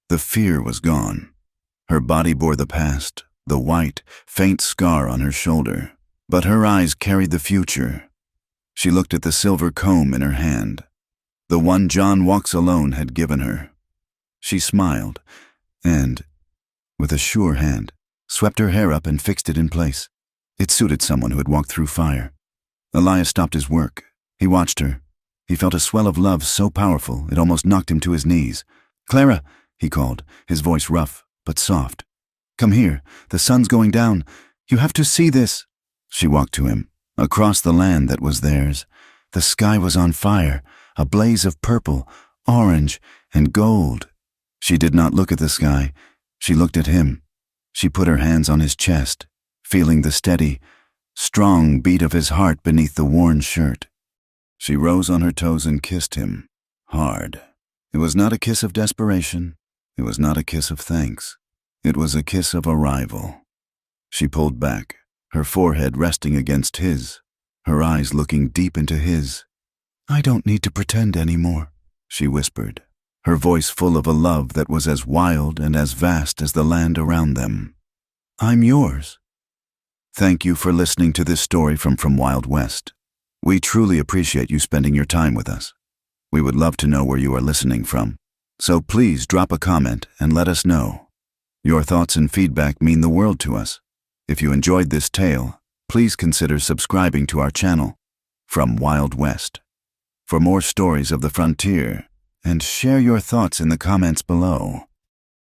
The fear was gone. Her body bore the past, the white, faint scar on her shoulder, but her eyes carried the future. She looked at the silver comb in her hand, the one John Walks Alone had given her. She smiled and, with a sure hand, swept her hair up and fixed it in place. It suited someone who had walked through fire. Elias stopped his work. He watched her. He felt a swell of love so powerful it almost knocked him to his knees. "Clara," he called, his voice rough but soft. "Come here. The sun's going down. You have to see this." She walked to him, across the land that was theirs. The sky was on fire, a blaze of purple, orange, and gold. She did not look at the sky. She looked at him. She put her hands on his chest, feeling the steady, strong beat of his heart beneath the worn shirt. She rose on her toes and kissed him, hard. It was not a kiss of desperation. It was not a kiss of thanks. It was a kiss of arrival. She pulled back, her forehead resting against his, her eyes looking deep into his. "I don't need to pretend anymore," she whispered, her voice full of a love that was as wild and as vast as the land around them. "I'm yours." Thank you for listening to this story from Wild West. We truly appreciate you spending your time with us. We would love to know where you are listening from, so please drop a comment and let us know. Your thoughts and feedback mean the world to us. If you enjoyed this tale, please consider subscribing to our channel, From Wild West, for more stories of the frontier, and share your thoughts in the comments below.